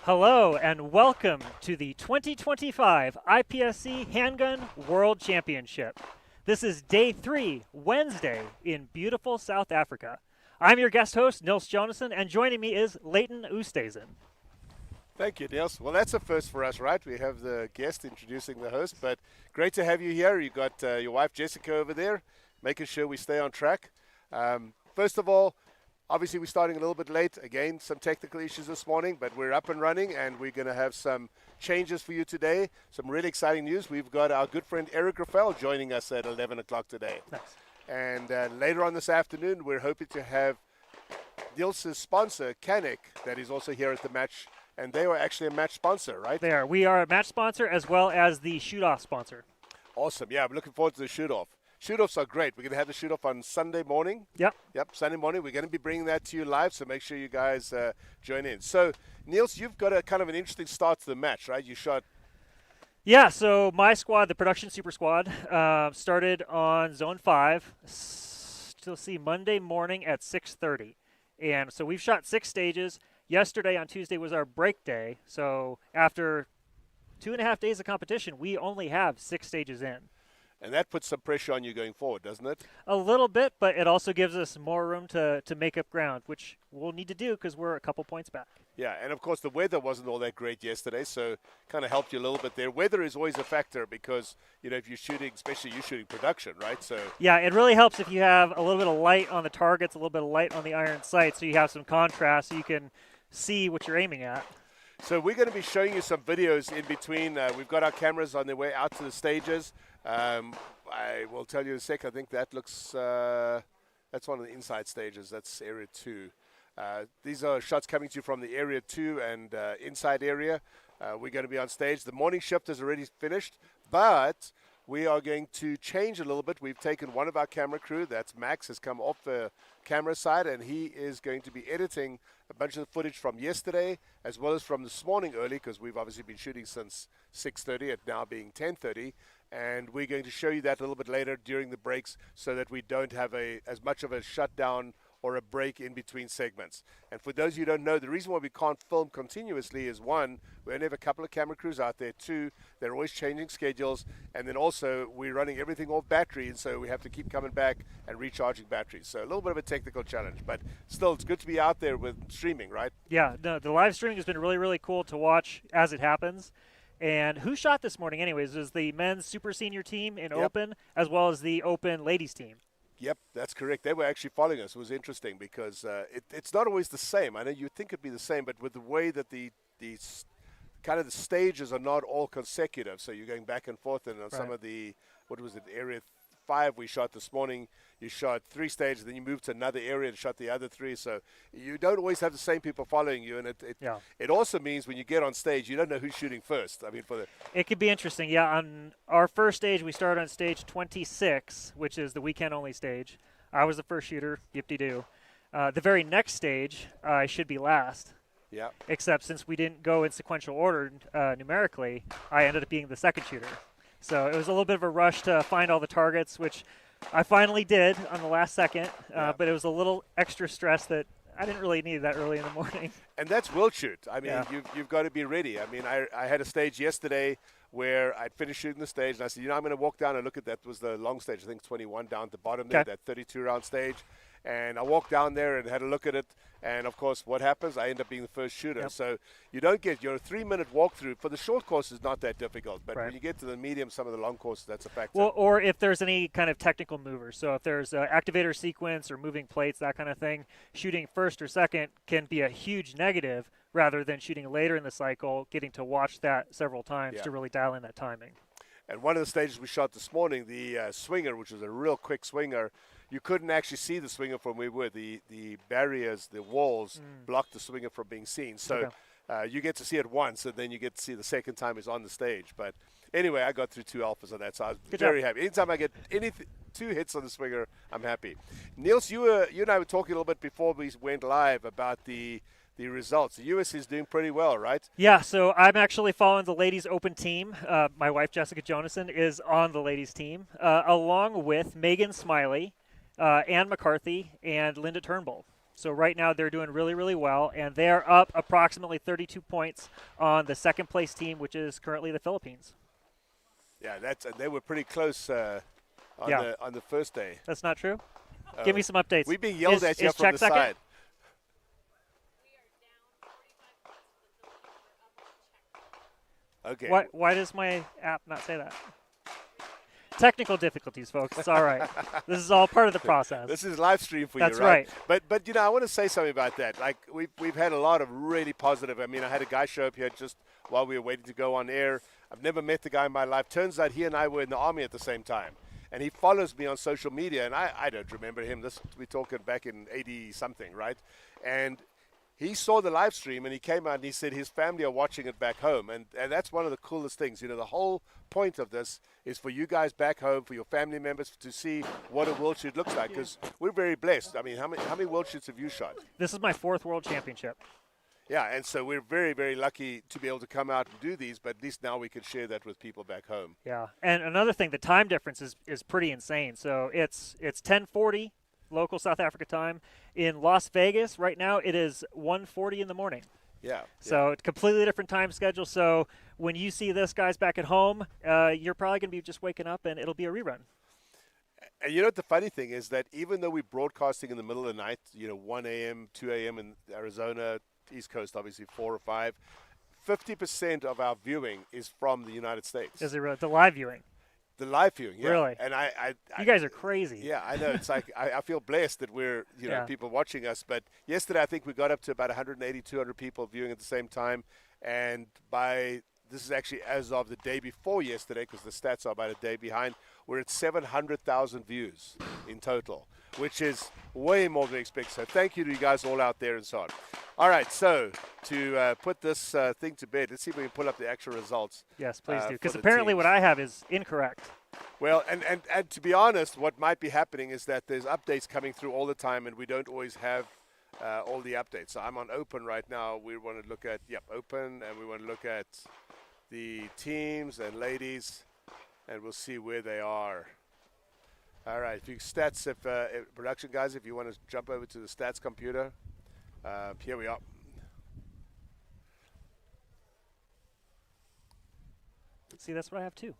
Hello and welcome to the 2025 IPSC Handgun World Championship. This is day 3, Wednesday, in beautiful South Africa. I'm your guest host, Nils Jonasson, and joining me is Leighton Oosthuizen. Thank you, Nils. Well, that's a first for us, right? We have the guest introducing the host, but great to have you here. You got your wife Jessica over there, making sure we stay on track. First of all, obviously we're starting a little bit late. Again, some technical issues this morning, but we're up and running, and we're going to have some changes for you today. Some really exciting news. We've got our good friend Eric Rafael joining us at 11 o'clock today. Nice. And later on this afternoon, we're hoping to have Nils' sponsor, Canik, that is also here at the match. And they are actually a match sponsor, right? They are. We are a match sponsor as well as the shoot-off sponsor. Awesome. Yeah, I'm looking forward to the shoot-off. Shoot-offs are great. We're going to have the shoot-off on Sunday morning. Yep, Sunday morning. We're going to be bringing that to you live, so make sure you guys join in. So, Niels, you've got a kind of an interesting start to the match, right? You shot... Yeah, so my squad, the Production Super Squad, started on Zone 5, Monday morning at 6:30. And so we've shot 6 stages. Yesterday on Tuesday was our break day, so after 2.5 days of competition, we only have 6 stages in. And that puts some pressure on you going forward, doesn't it? A little bit, but it also gives us more room to make up ground, which we'll need to do because we're a couple points back. Yeah, and of course the weather wasn't all that great yesterday, so kind of helped you a little bit there. Weather is always a factor because, you know, if you're shooting, especially you're shooting production, right? So yeah, it really helps if you have a little bit of light on the targets, a little bit of light on the iron sight, so you have some contrast so you can see what you're aiming at. So we're going to be showing you some videos in between. We've got our cameras on their way out to the stages. I will tell you in a sec. I think that looks, that's one of the inside stages. That's area 2. These are shots coming to you from the area 2 and inside area. We're going to be on stage. The morning shift is already finished, but we are going to change a little bit. We've taken one of our camera crew, that's Max, has come off the camera side, and he is going to be editing a bunch of the footage from yesterday as well as from this morning early, because we've obviously been shooting since 6:30, it now being 10:30. And we're going to show you that a little bit later during the breaks so that we don't have as much of a shutdown or a break in between segments. And for those of you who don't know, the reason why we can't film continuously is 1, we only have a couple of camera crews out there. 2, they're always changing schedules. And then also we're running everything off battery, and so we have to keep coming back and recharging batteries. So a little bit of a technical challenge, but still it's good to be out there with streaming, right? Yeah, no, the live streaming has been really, really cool to watch as it happens. And who shot this morning anyways? It was the men's super senior team in Open as well as the Open ladies team. Yep, that's correct. They were actually following us. It was interesting because it's not always the same. I know you'd think it'd be the same, but with the way that the kind of the stages are not all consecutive, so you're going back and forth. And on some of the, what was it, area 5 we shot this morning, you shot 3 stages, then you moved to another area and shot the other 3. So you don't always have the same people following you, and it also means when you get on stage, you don't know who's shooting first. I mean, it could be interesting. Yeah, on our first stage, we started on stage 26, which is the weekend-only stage. I was the first shooter, yip-de-doo. The very next stage, I should be last. Yeah. Except since we didn't go in sequential order numerically, I ended up being the second shooter. So it was a little bit of a rush to find all the targets, which I finally did on the last second, but it was a little extra stress that I didn't really need that early in the morning. And that's will shoot. I mean, you've got to be ready. I mean, I had a stage yesterday where I'd finished shooting the stage, and I said, you know, I'm going to walk down and look at that. Was the long stage, I think 21 down at the bottom there, that 32-round stage. And I walked down there and had a look at it. And, of course, what happens? I end up being the first shooter. Yep. So you don't get your 3-minute walkthrough. For the short courses, not that difficult. But when you get to the medium, some of the long courses, that's a factor. Well, or if there's any kind of technical movers. So if there's an activator sequence or moving plates, that kind of thing, shooting first or second can be a huge negative rather than shooting later in the cycle, getting to watch that several times to really dial in that timing. And one of the stages we shot this morning, the swinger, which was a real quick swinger, you couldn't actually see the swinger from where we were. The barriers, the walls blocked the swinger from being seen. So you get to see it once, and then you get to see the second time he's on the stage. But anyway, I got through 2 alphas on that, so I was very happy. Anytime I get 2 hits on the swinger, I'm happy. Niels, you and I were talking a little bit before we went live about the results. The U.S. is doing pretty well, right? Yeah, so I'm actually following the ladies open team. My wife, Jessica Jonasson, is on the ladies team, along with Megan Smiley, Ann McCarthy, and Linda Turnbull. So right now they're doing really, really well, and they're up approximately 32 points on the second place team, which is currently the Philippines. Yeah, they were pretty close on the first day. That's not true? Give me some updates. We're being yelled at here from the second? side. Okay. Why does my app not say that? Technical difficulties, folks. It's all right. This is all part of the process. This is live stream for That's you, right? right. But you know, I want to say something about that. Like we've had a lot of really positive. I mean, I had a guy show up here just while we were waiting to go on air. I've never met the guy in my life. Turns out he and I were in the Army at the same time. And he follows me on social media, and I don't remember him. We're talking back in 80-something, right? And he saw the live stream, and he came out and he said his family are watching it back home. And that's one of the coolest things. You know, the whole point of this is for you guys back home, for your family members to see what a world shoot looks like, because we're very blessed. I mean, how many world shoots have you shot? This is my 4th world championship. Yeah, and so we're very, very lucky to be able to come out and do these, but at least now we can share that with people back home. Yeah, and another thing, the time difference is pretty insane. So it's 10:40 local South Africa time. In Las Vegas right now, it is 1:40 in the morning. Yeah. So it's completely different time schedule. So when you see this, guys, back at home, you're probably going to be just waking up, and it'll be a rerun. And you know what the funny thing is, that even though we're broadcasting in the middle of the night, 1 a.m., 2 a.m. in Arizona, East Coast, obviously 4 or 5, 50% of our viewing is from the United States. Is it really? The live viewing? The live viewing, yeah. Really? And you guys are crazy. Yeah, I know. It's like I feel blessed that we're, people watching us. But yesterday, I think we got up to about 180, 200 people viewing at the same time. And this is actually as of the day before yesterday, because the stats are about a day behind, we're at 700,000 views in total, which is way more than we expect. So thank you to you guys all out there and so on. All right, so to put this thing to bed, let's see if we can pull up the actual results. Yes, please do, because apparently what I have is incorrect. Well, and to be honest, what might be happening is that there's updates coming through all the time, and we don't always have all the updates. So I'm on open right now. We want to look at, open, and we want to look at the teams and ladies, and we'll see where they are. All right, if production guys, if you want to jump over to the stats computer, here we are. See, that's what I have too.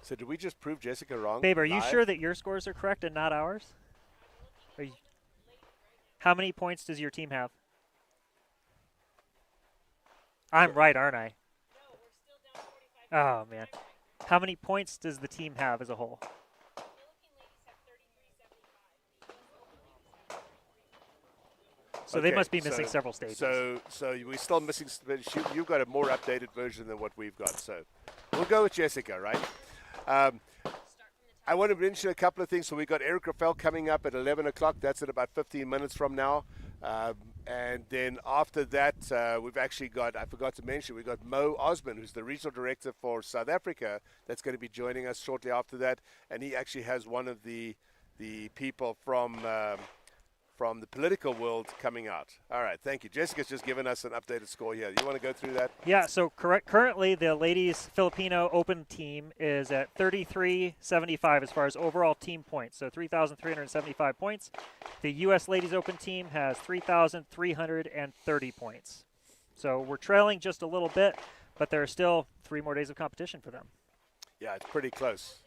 So did we just prove Jessica wrong? Babe, are you live? sure that your scores are correct and not ours? How many points does your team have? I'm right, aren't I? No, we're still down 45. Oh, man. How many points does the team have as a whole? The Philippine ladies have 33.75. So they must be missing several stages. So we're still missing. You've got a more updated version than what we've got. So we'll go with Jessica, right? I want to mention a couple of things. So we got Eric Rafael coming up at 11 o'clock. That's in about 15 minutes from now. And then after that, we've actually got, I forgot to mention, we've got Mo Osman, who's the regional director for South Africa, that's going to be joining us shortly after that. And he actually has one of the people from the political world coming out. All right, thank you. Jessica's just given us an updated score here. You want to go through that? Yeah, so currently the ladies Filipino Open team is at 33.75 as far as overall team points, so 3,375 points. The U.S. Ladies Open team has 3,330 points. So we're trailing just a little bit, but there are still 3 more days of competition for them. Yeah, it's pretty close.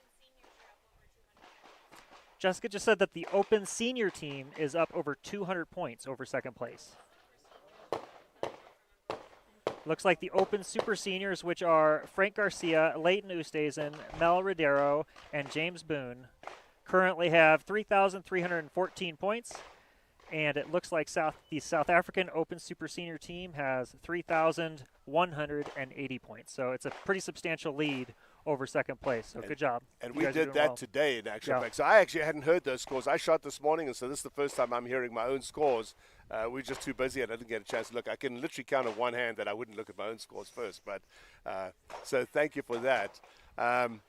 Jessica just said that the Open Senior team is up over 200 points over second place. Looks like the Open Super Seniors, which are Frank Garcia, Leighton Oosthuizen, Mel Rodero, and James Boone, currently have 3,314 points. And it looks like the South African Open Super Senior team has 3,180 points. So it's a pretty substantial lead over second place. So good job. And you we guys are did doing that well. today in actual fact. So I actually hadn't heard those scores. I shot this morning, and so this is the first time I'm hearing my own scores. We're just too busy, and I didn't get a chance to look. I can literally count on one hand that I wouldn't look at my own scores first. But so thank you for that. And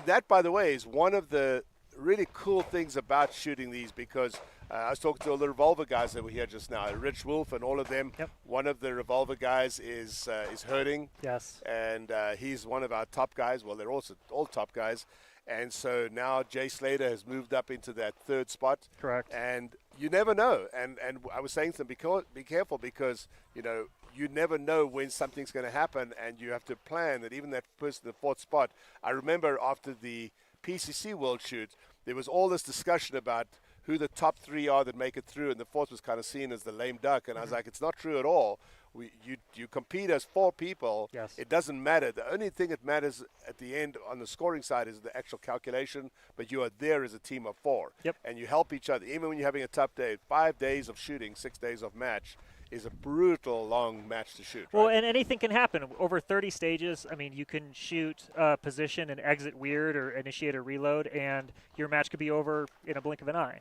that, by the way, is one of the really cool things about shooting these, because I was talking to all the Revolver guys that were here just now, Rich Wolf and all of them. Yep. One of the Revolver guys is hurting. Yes. And he's one of our top guys. Well, they're also all top guys. And so now Jay Slater has moved up into that third spot. Correct. And you never know. And I was saying to them, be careful because, you never know when something's going to happen, and you have to plan that even that person in the fourth spot. I remember after the PCC World Shoot, there was all this discussion about who the top 3 are that make it through, and the fourth was kind of seen as the lame duck. And I was like, it's not true at all. You compete as 4 people. Yes. It doesn't matter. The only thing that matters at the end on the scoring side is the actual calculation, but you are there as a team of 4. Yep. And you help each other. Even when you're having a tough day, 5 days of shooting, 6 days of match is a brutal long match to shoot. Well, right? and anything can happen. Over 30 stages, I mean, you can shoot position and exit weird or initiate a reload, and your match could be over in a blink of an eye.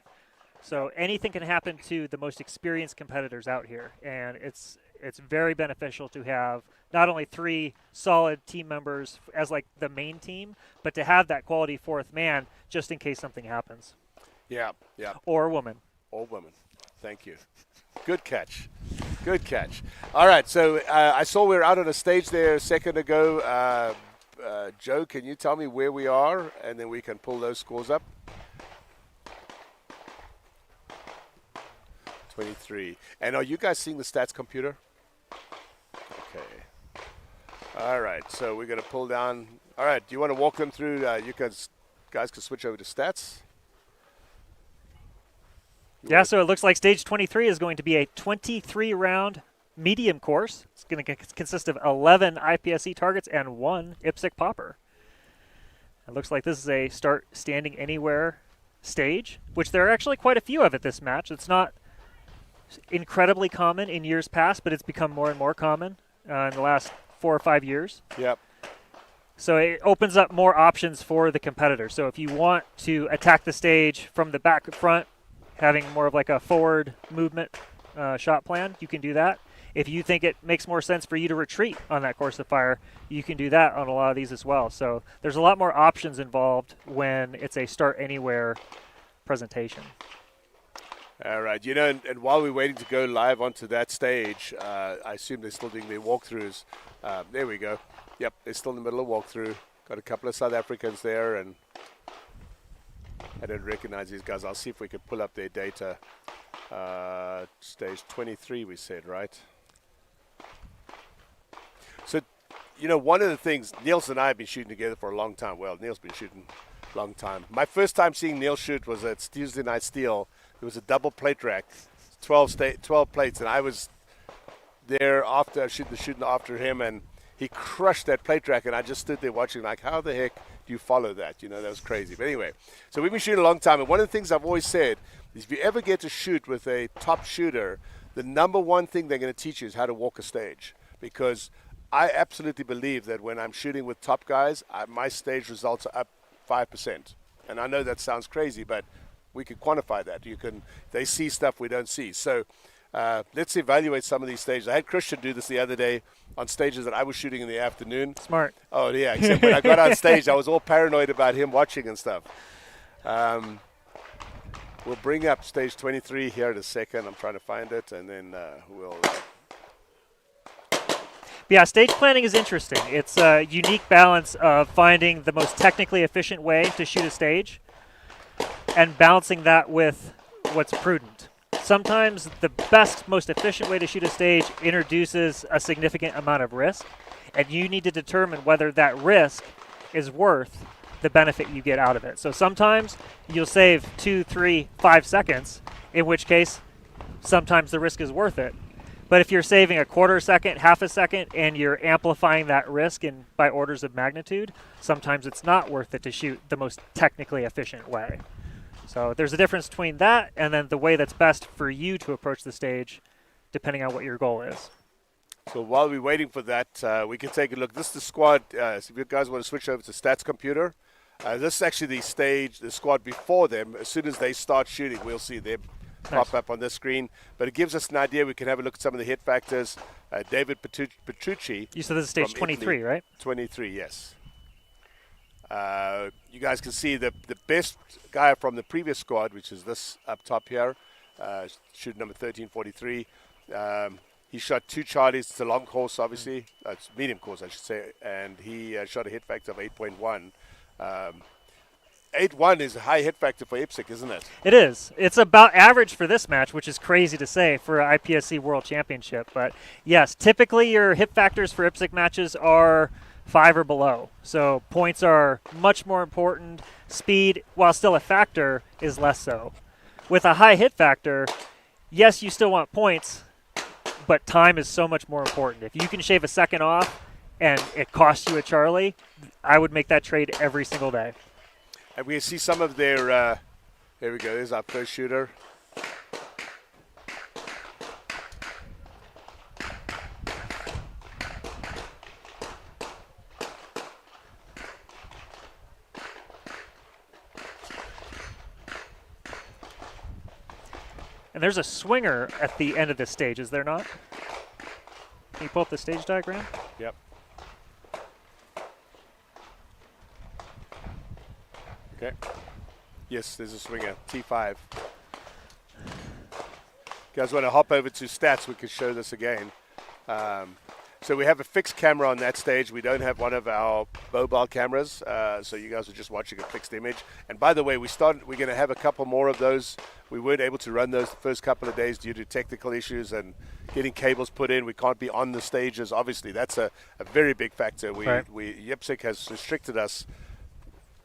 So anything can happen to the most experienced competitors out here, and it's very beneficial to have not only 3 solid team members as like the main team, but to have that quality fourth man just in case something happens. Yeah. Or woman. Or women. Thank you. Good catch. Good catch. All right, so I saw we were out on a stage there a second ago. Joe, can you tell me where we are, and then we can pull those scores up? 23. And are you guys seeing the stats computer? Okay. All right, so we're going to pull down. All right, do you want to walk them through? You guys can switch over to stats. Yeah, so it looks like stage 23 is going to be a 23-round medium course. It's going to consist of 11 IPSC targets and 1 IPSC popper. It looks like this is a start standing anywhere stage, which there are actually quite a few of at this match. It's not incredibly common in years past, but it's become more and more common in the last 4 or 5 years. Yep. So it opens up more options for the competitor. So if you want to attack the stage from the back front, having more of like a forward movement shot plan, you can do that. If you think it makes more sense for you to retreat on that course of fire, you can do that on a lot of these as well. So there's a lot more options involved when it's a start anywhere presentation. All right, and while we're waiting to go live onto that stage, I assume they're still doing their walkthroughs. There we go. Yep, they're still in the middle of walkthrough. Got a couple of South Africans there, and I don't recognize these guys. I'll see if we can pull up their data. Stage 23, we said, right? So, one of the things, Niels and I have been shooting together for a long time. Well, Niels been shooting a long time. My first time seeing Neil shoot was at Tuesday Night Steel. There was a double plate rack, 12 plates, and I was there after shooting after him, and he crushed that plate rack, and I just stood there watching like, how the heck do you follow that? That was crazy. But anyway, so we've been shooting a long time, and one of the things I've always said is if you ever get to shoot with a top shooter, the number one thing they're going to teach you is how to walk a stage, because I absolutely believe that when I'm shooting with top guys, my stage results are up 5%. And I know that sounds crazy, but we can quantify that. They see stuff we don't see. So let's evaluate some of these stages. I had Christian do this the other day on stages that I was shooting in the afternoon. Smart. Oh, yeah, except when I got on stage, I was all paranoid about him watching and stuff. We'll bring up stage 23 here in a second. I'm trying to find it, and then we'll... Yeah, stage planning is interesting. It's a unique balance of finding the most technically efficient way to shoot a stage and balancing that with what's prudent. Sometimes the best, most efficient way to shoot a stage introduces a significant amount of risk, and you need to determine whether that risk is worth the benefit you get out of it. So sometimes you'll save 2, 3, 5 seconds, in which case sometimes the risk is worth it. But if you're saving a quarter second, half a second, and you're amplifying that risk by orders of magnitude, sometimes it's not worth it to shoot the most technically efficient way. So there's a difference between that and then the way that's best for you to approach the stage, depending on what your goal is. So while we're waiting for that, we can take a look. This is the squad. So if you guys want to switch over to stats computer, this is actually the squad before them. As soon as they start shooting, we'll see them pop up on this screen. But it gives us an idea. We can have a look at some of the hit factors. David Petrucci. You said this is stage 23, right? 23, yes. You guys can see the best guy from the previous squad, which is this up top here, shooting number 1343. He shot 2 Charlies. It's a long course, obviously. It's medium course, I should say. And he shot a hit factor of 8.1. 8-1 is a high hit factor for IPSC, isn't it? It is. It's about average for this match, which is crazy to say for an IPSC World Championship. But yes, typically your hit factors for IPSC matches are 5 or below. So points are much more important. Speed, while still a factor, is less so. With a high hit factor, yes, you still want points, but time is so much more important. If you can shave a second off and it costs you a Charlie, I would make that trade every single day. And we see some of their, there we go, there's our first shooter. And there's a swinger at the end of this stage, is there not? Can you pull up the stage diagram? Yep. Okay. Yes, there's a swinger, T5. You guys want to hop over to stats? We could show this again. So we have a fixed camera on that stage. We don't have one of our mobile cameras, so you guys are just watching a fixed image. And by the way, we're going to have a couple more of those. We weren't able to run those the first couple of days due to technical issues and getting cables put in. We can't be on the stages. Obviously, that's a very big factor. IPSC has restricted us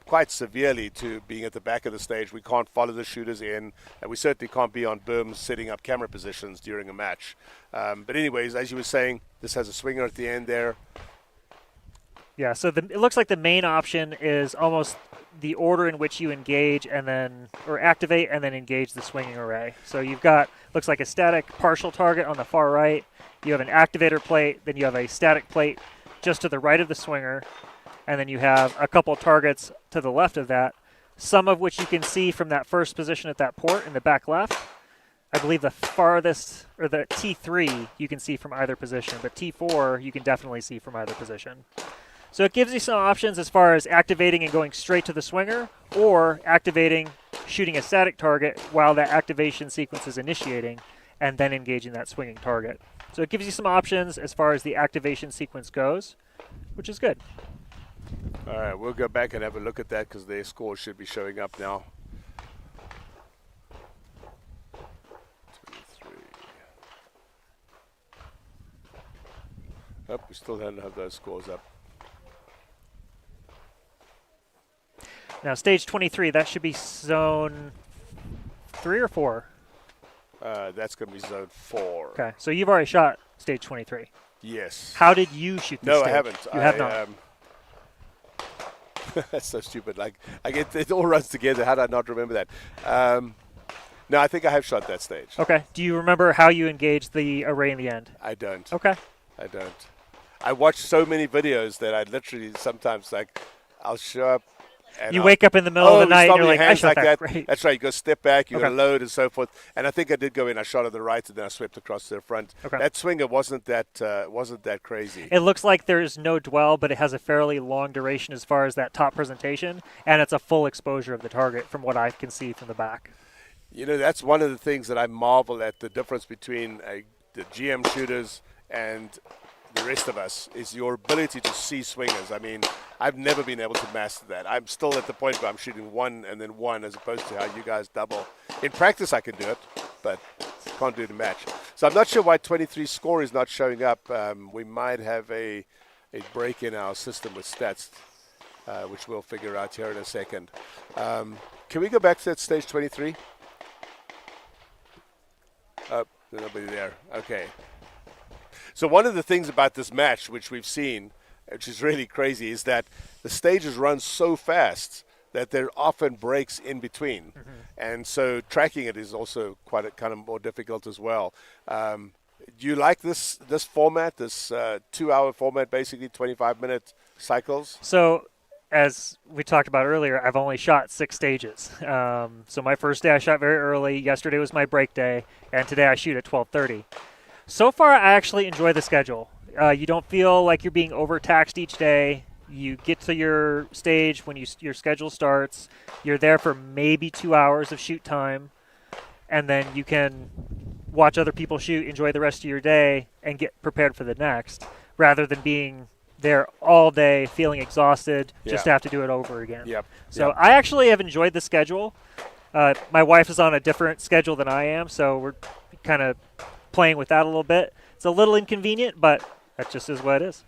quite severely to being at the back of the stage. We can't follow the shooters in, and we certainly can't be on berms setting up camera positions during a match. But anyways, as you were saying, this has a swinger at the end there. Yeah, so it looks like the main option is almost the order in which you engage and then, or activate and then engage the swinging array. So you've got, looks like a static partial target on the far right. You have an activator plate, then you have a static plate just to the right of the swinger, and then you have a couple targets to the left of that, some of which you can see from that first position at that port in the back left. I believe the farthest, or the T3, you can see from either position, but T4 you can definitely see from either position. So it gives you some options as far as activating and going straight to the swinger, or activating, shooting a static target while that activation sequence is initiating, and then engaging that swinging target. So it gives you some options as far as the activation sequence goes, which is good. All right, we'll go back and have a look at that because their score should be showing up now. 23. Oh, we still don't have those scores up. Now, stage 23, that should be zone 3 or 4? That's going to be zone 4. Okay, so you've already shot stage 23. Yes. How did you shoot this No, stage? I haven't. You have not. That's so stupid. Like, it all runs together. How did I not remember that? No, I think I have shot that stage. Okay. Do you remember how you engaged the array in the end? I don't. Okay. I don't. I watch so many videos that I literally sometimes, like, I'll show up. And You wake up in the middle of the night and you're like, I shot that. Great. That's right. You go step back, you Okay. got to load and so forth. And I think I did go in. I shot on the right and then I swept across to the front. Okay. That swinger wasn't that crazy. It looks like there's no dwell, but it has a fairly long duration as far as that top presentation, and it's a full exposure of the target from what I can see from the back. You know, that's one of the things that I marvel at, the difference between the GM shooters and the rest of us, is your ability to see swingers. I mean, I've never been able to master that. I'm still at the point where I'm shooting one and then one as opposed to how you guys double. In practice, I can do it, but can't do it in match. So I'm not sure why 23 score is not showing up. We might have a break in our system with stats, which we'll figure out here in a second. Can we go back to that stage 23? Oh, there's nobody there. Okay. So one of the things about this match, which we've seen, which is really crazy, is that the stages run so fast that there are often breaks in between. Mm-hmm. And so tracking it is also kind of more difficult as well. Do you like this format, this 2-hour format, basically 25-minute cycles? So as we talked about earlier, I've only shot 6 stages. So my first day I shot very early. Yesterday was my break day, and today I shoot at 12:30. So far, I actually enjoy the schedule. You don't feel like you're being overtaxed each day. You get to your stage when your schedule starts. You're there for maybe 2 hours of shoot time, and then you can watch other people shoot, enjoy the rest of your day, and get prepared for the next, rather than being there all day, feeling exhausted, just to Yeah. have to do it over again. Yep. So Yep. I actually have enjoyed the schedule. My wife is on a different schedule than I am, so we're kind of playing with that a little bit. It's a little inconvenient, but that just is what it is.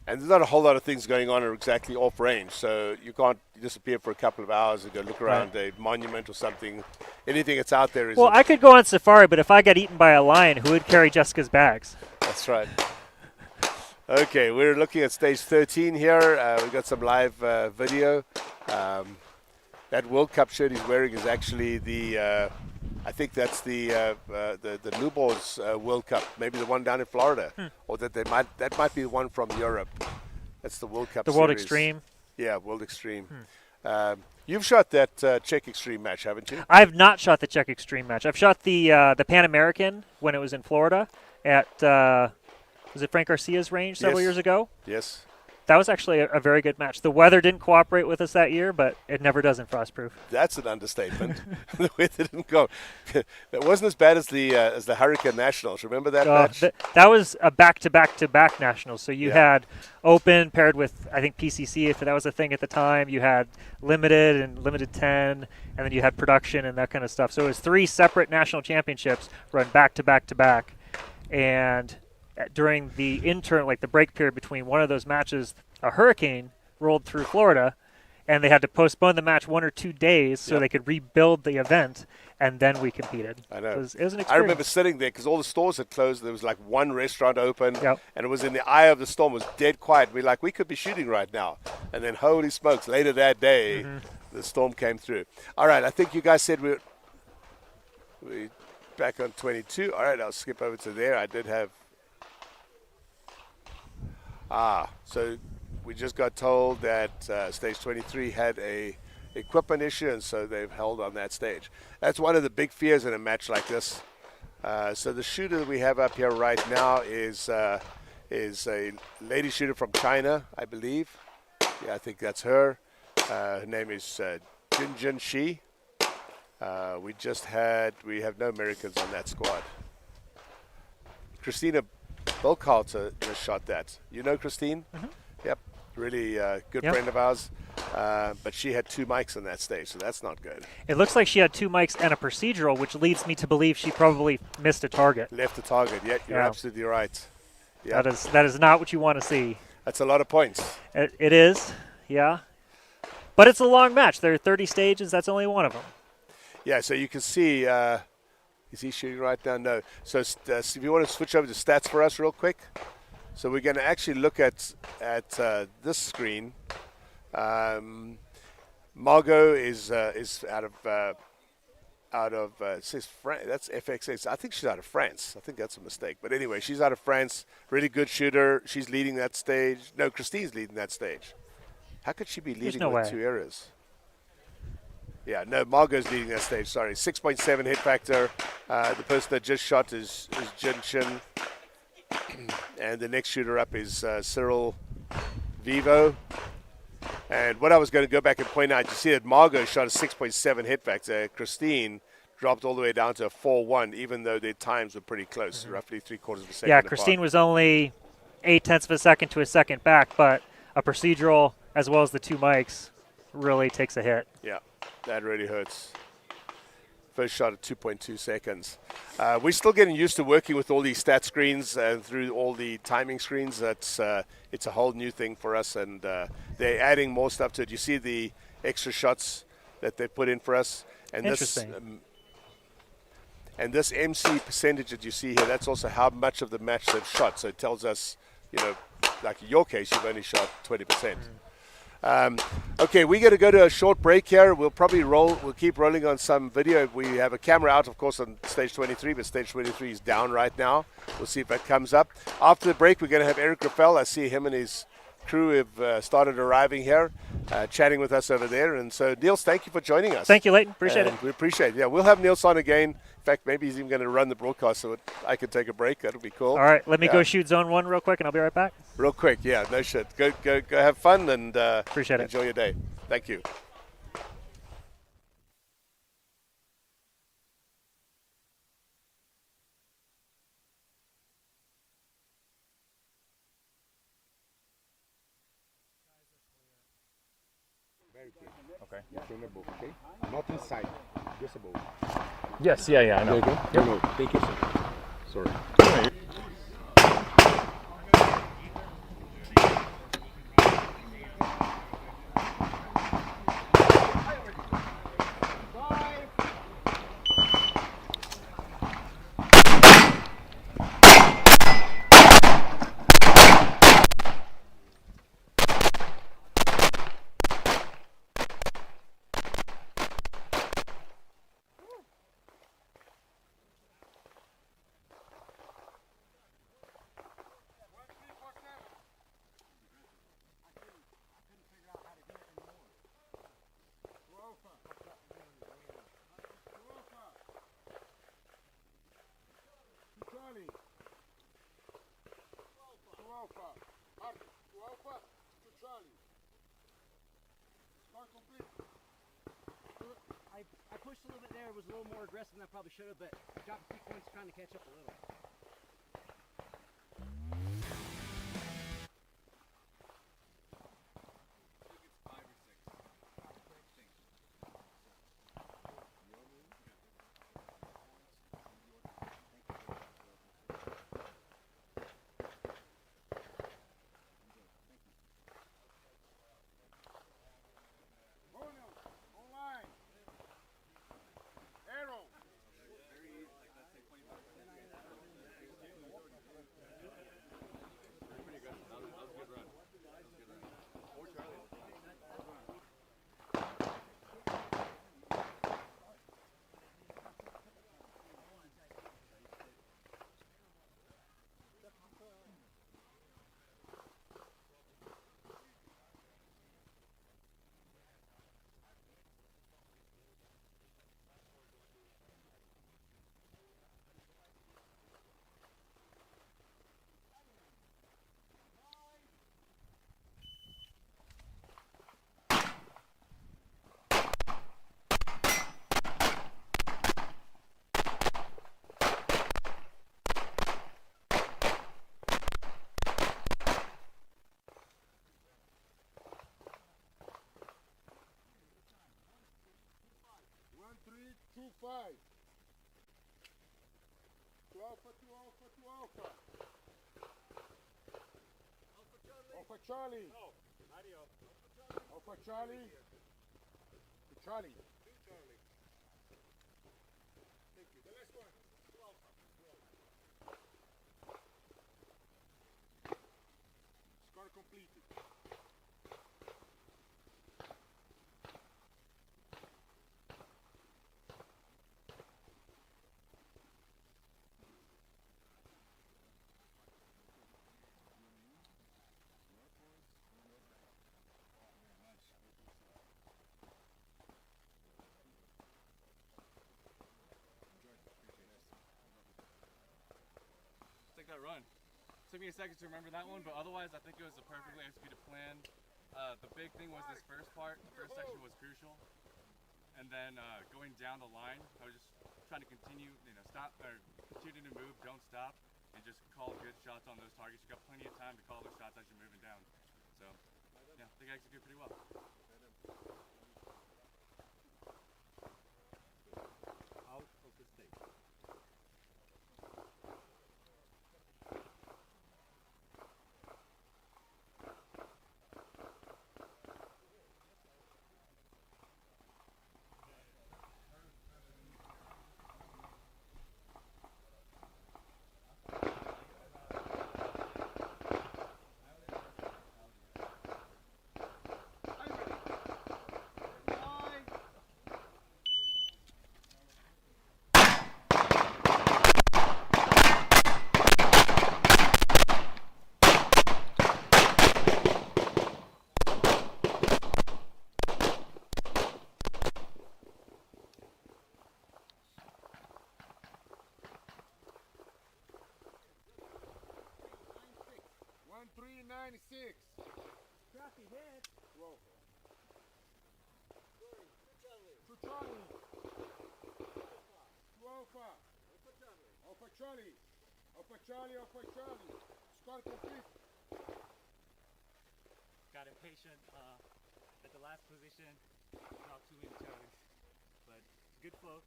And there's not a whole lot of things going on that are exactly off range, so you can't disappear for a couple of hours and go look around a monument or something. Anything that's out there is. Well, I could go on safari, but if I got eaten by a lion, who would carry Jessica's bags? That's right. Okay, we're looking at stage 13 here. We've got some live video. That World Cup shirt he's wearing is actually the, I think that's the Lubos World Cup, maybe the one down in Florida, or that might be the one from Europe. That's the World Cup. The series. World Extreme. Yeah, World Extreme. You've shot that Czech Extreme match, haven't you? I've not shot the Czech Extreme match. I've shot the Pan American when it was in Florida at was it Frank Garcia's range several years ago? Yes. That was actually a very good match. The weather didn't cooperate with us that year, but it never does in Frostproof. That's an understatement. The weather didn't go. That wasn't as bad as the Hurricane Nationals. Remember that match? That was a back-to-back-to-back nationals. So you Yeah. had Open paired with, I think, PCC, if that was a thing at the time. You had Limited and Limited 10, and then you had Production and that kind of stuff. So it was 3 separate national championships run back-to-back-to-back. And during the the break period between one of those matches, a hurricane rolled through Florida, and they had to postpone the match 1 or 2 days so they could rebuild the event, and then we competed. I know. It was an experience. I remember sitting there because all the stores had closed. There was like one restaurant open, Yep. and it was in the eye of the storm. It was dead quiet. We're like, we could be shooting right now. And then, holy smokes, later that day, the storm came through. All right, I think you guys said we're back on 22. All right, I'll skip over to there. I did have... so we just got told that stage 23 had a equipment issue, and so they've held on that stage. That's one of the big fears in a match like this. So the shooter that we have up here right now is a lady shooter from China, I believe. Yeah, I think that's her. Her name is Jinjin Shi. We have no Americans on that squad. Christina Bilkhalter just shot that. You know Christine? Yep. Really good friend of ours. But she had 2 mics on that stage, so that's not good. It looks like she had 2 mics and a procedural, which leads me to believe she probably missed a target. Left the target. Yeah, you're absolutely right. Yeah. That is not what you want to see. That's a lot of points. It is, yeah. But it's a long match. There are 30 stages. That's only one of them. Yeah, so you can see, is he shooting right now? No. So if you want to switch over to stats for us real quick. So we're going to actually look at this screen. Margot is out of it says that's FXX. I think she's out of France. I think that's a mistake. But anyway, she's out of France. Really good shooter. She's leading that stage. No, Christine's leading that stage. How could she be leading no with way. 2 errors? Yeah, no, Margot's leading that stage. Sorry, 6.7 hit factor. The person that just shot is Jin Chin. And the next shooter up is Cyril Vivo. And what I was going to go back and point out, you see that Margot shot a 6.7 hit factor. Christine dropped all the way down to a 4.1, even though their times were pretty close, roughly 3/4 of a second. Yeah, apart. Christine was only 0.8 of a second to a second back, but a procedural as well as the 2 mics really takes a hit. Yeah, that really hurts. First shot at 2.2 seconds. We're still getting used to working with all these stat screens and through all the timing screens. It's a whole new thing for us, and they're adding more stuff to it. You see the extra shots that they put in for us. And Interesting. This MC percentage that you see here, that's also how much of the match they've shot. So it tells us, like in your case, you've only shot 20%. Okay, we're going to go to a short break here. We'll keep rolling on some video. We have a camera out, of course, on stage 23, but stage 23 is down right now. We'll see if that comes up. After the break, we're going to have Eric Raffel. I see him and his crew have started arriving here, chatting with us over there. And so, Niels, thank you for joining us. Thank you, Leighton. Appreciate it. We appreciate it. Yeah, we'll have Niels on again. In fact, maybe he's even going to run the broadcast so I can take a break. That'll be cool. All right, let me go shoot zone 1 real quick, and I'll be right back. Real quick, yeah, no shit. Go have fun and Appreciate it. enjoy your day. Thank you. Okay. Turn above, okay? Not inside, just above. Yes, yeah, I know. There you go. No, thank you, sir. Sorry. Charlie. To Alpha. Arthur, to Alpha, to Charlie. Start complete. I pushed a little bit there, was a little more aggressive than I probably should have, but dropped a few points trying to catch up a little. Online. Arrow. Two five. To Alpha, to Alpha, to Alpha. Alpha Charlie. No, radio. Alpha Charlie. To Charlie. To Charlie. Thank you. The last one. To Alpha. Score completed. Take that run. Took me a second to remember that one, but otherwise I think it was a perfectly executed plan. The big thing was this first part. The first section was crucial. And then going down the line, I was just trying to continue, stop or continue to move, don't stop, and just call good shots on those targets. You got plenty of time to call those shots as you're moving down. So, yeah, I think I executed pretty well. Out of the state. Scrappy hit. Roll. To Charlie. To Alpha. Alpha Charlie. Alpha Charlie, Alpha Charlie. Score complete. Got impatient at the last position. without too many toes. But good flow.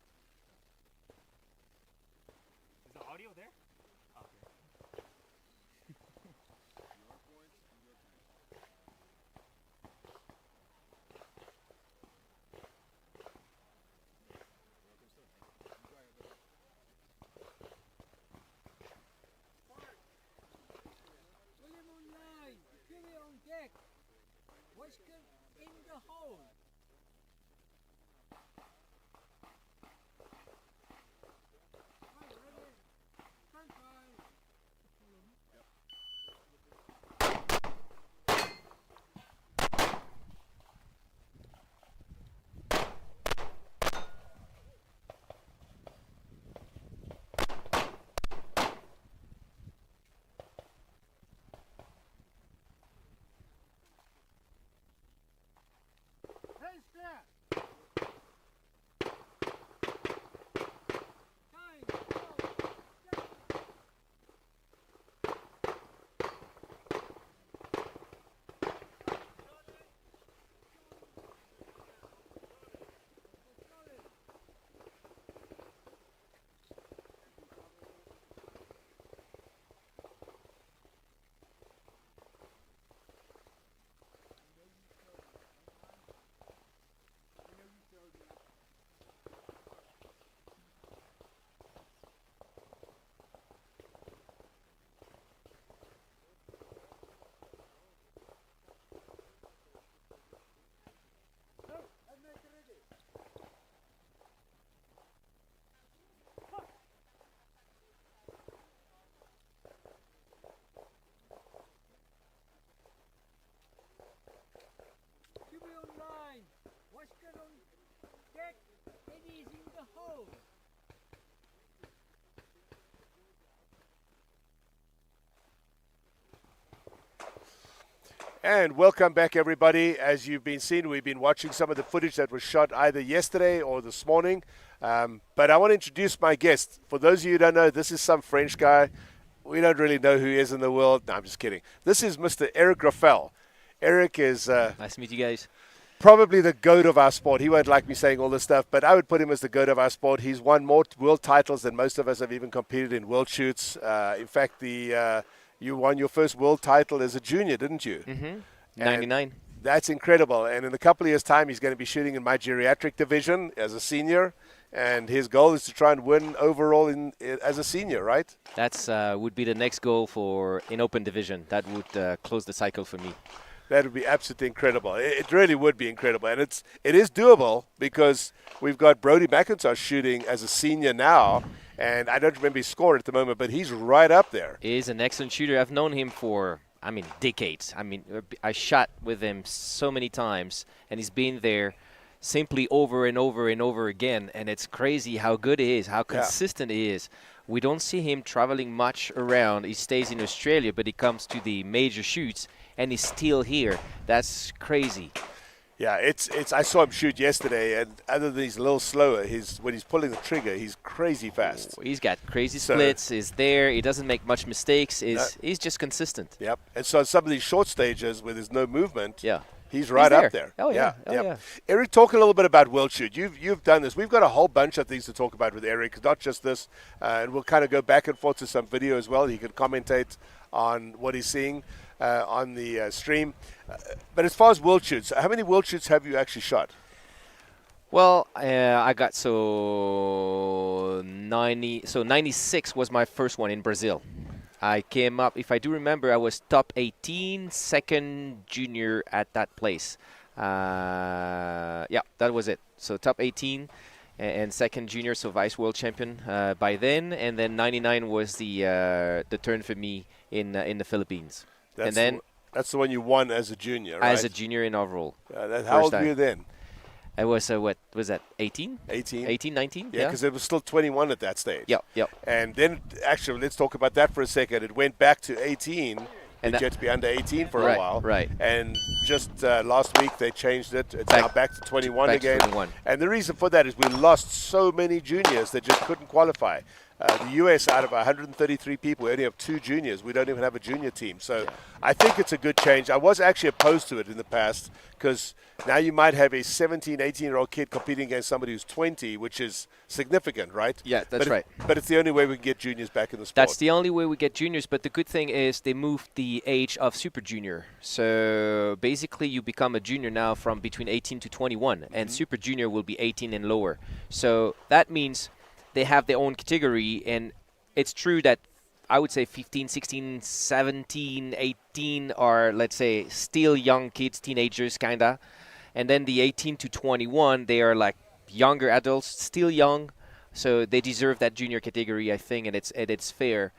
Is the audio there? Okay. William online, Billy on deck. Washington in the hole. Online. Washington on deck. Eddie's in the hole. And welcome back, everybody. As you've been seeing, we've been watching some of the footage that was shot either yesterday or this morning. But I want to introduce my guest. For those of you who don't know, this is some French guy. We don't really know who he is in the world. No, I'm just kidding. This is Mr. Eric Raffel. Eric is Nice to meet you guys. probably the GOAT of our sport. He won't like me saying all this stuff, but I would put him as the GOAT of our sport. He's won more world titles than most of us have even competed in world shoots. In fact, you won your first world title as a junior, didn't you? Mm-hmm. 99. That's incredible. And in a couple of years' time, he's going to be shooting in my geriatric division as a senior. And his goal is to try and win overall as a senior, right? That's would be the next goal for in open division. That would close the cycle for me. That would be absolutely incredible. It really would be incredible. And it is doable because we've got Brody McIntosh shooting as a senior now. And I don't remember his score at the moment, but he's right up there. He is an excellent shooter. I've known him for, decades. I shot with him so many times, and he's been there simply over and over and over again. And it's crazy how good he is, how consistent he is. We don't see him traveling much around. He stays in Australia, but he comes to the major shoots, and he's still here. That's crazy. Yeah, I saw him shoot yesterday, and other than he's a little slower, when he's pulling the trigger, he's crazy fast. He's got crazy splits. He's there. He doesn't make much mistakes. He's just consistent. Yep. And so on some of these short stages where there's no movement, yeah, he's right up there. Oh yeah. Yeah. Eric, talk a little bit about World Shoot. You've done this. We've got a whole bunch of things to talk about with Eric, not just this. And we'll kind of go back and forth to some video as well. He can commentate on what he's seeing on the stream. But as far as World Shoots, how many World Shoots have you actually shot? Well, I got 96 was my first one in Brazil. I came up, if I do remember, I was top 18, second junior at that place. Yeah, that was it. So top 18 and second junior, so vice world champion by then. And then 99 was the turn for me in the Philippines. That's the one you won as a junior, right? As a junior in overall. How old were you then? I was, what was that, 18? 18, 19? Yeah, because it was still 21 at that stage. Yep. And then, actually, let's talk about that for a second. It went back to 18. And you had to be under 18 for a while. Right. And just last week, they changed it. It's now back to 21 again. To 21. And the reason for that is we lost so many juniors that just couldn't qualify. The US, out of 133 people, we only have 2 juniors. We don't even have a junior team. So I think it's a good change. I was actually opposed to it in the past because now you might have a 17, 18-year-old kid competing against somebody who's 20, which is significant, right? Yeah, that's right. But it's the only way we can get juniors back in the sport. That's the only way we get juniors, but the good thing is they moved the age of super junior. So basically you become a junior now from between 18 to 21, and super junior will be 18 and lower. So that means they have their own category, and it's true that I would say 15, 16, 17, 18 are, let's say, still young kids, teenagers, kind of. And then the 18 to 21, they are like younger adults, still young. So they deserve that junior category, I think, and it's fair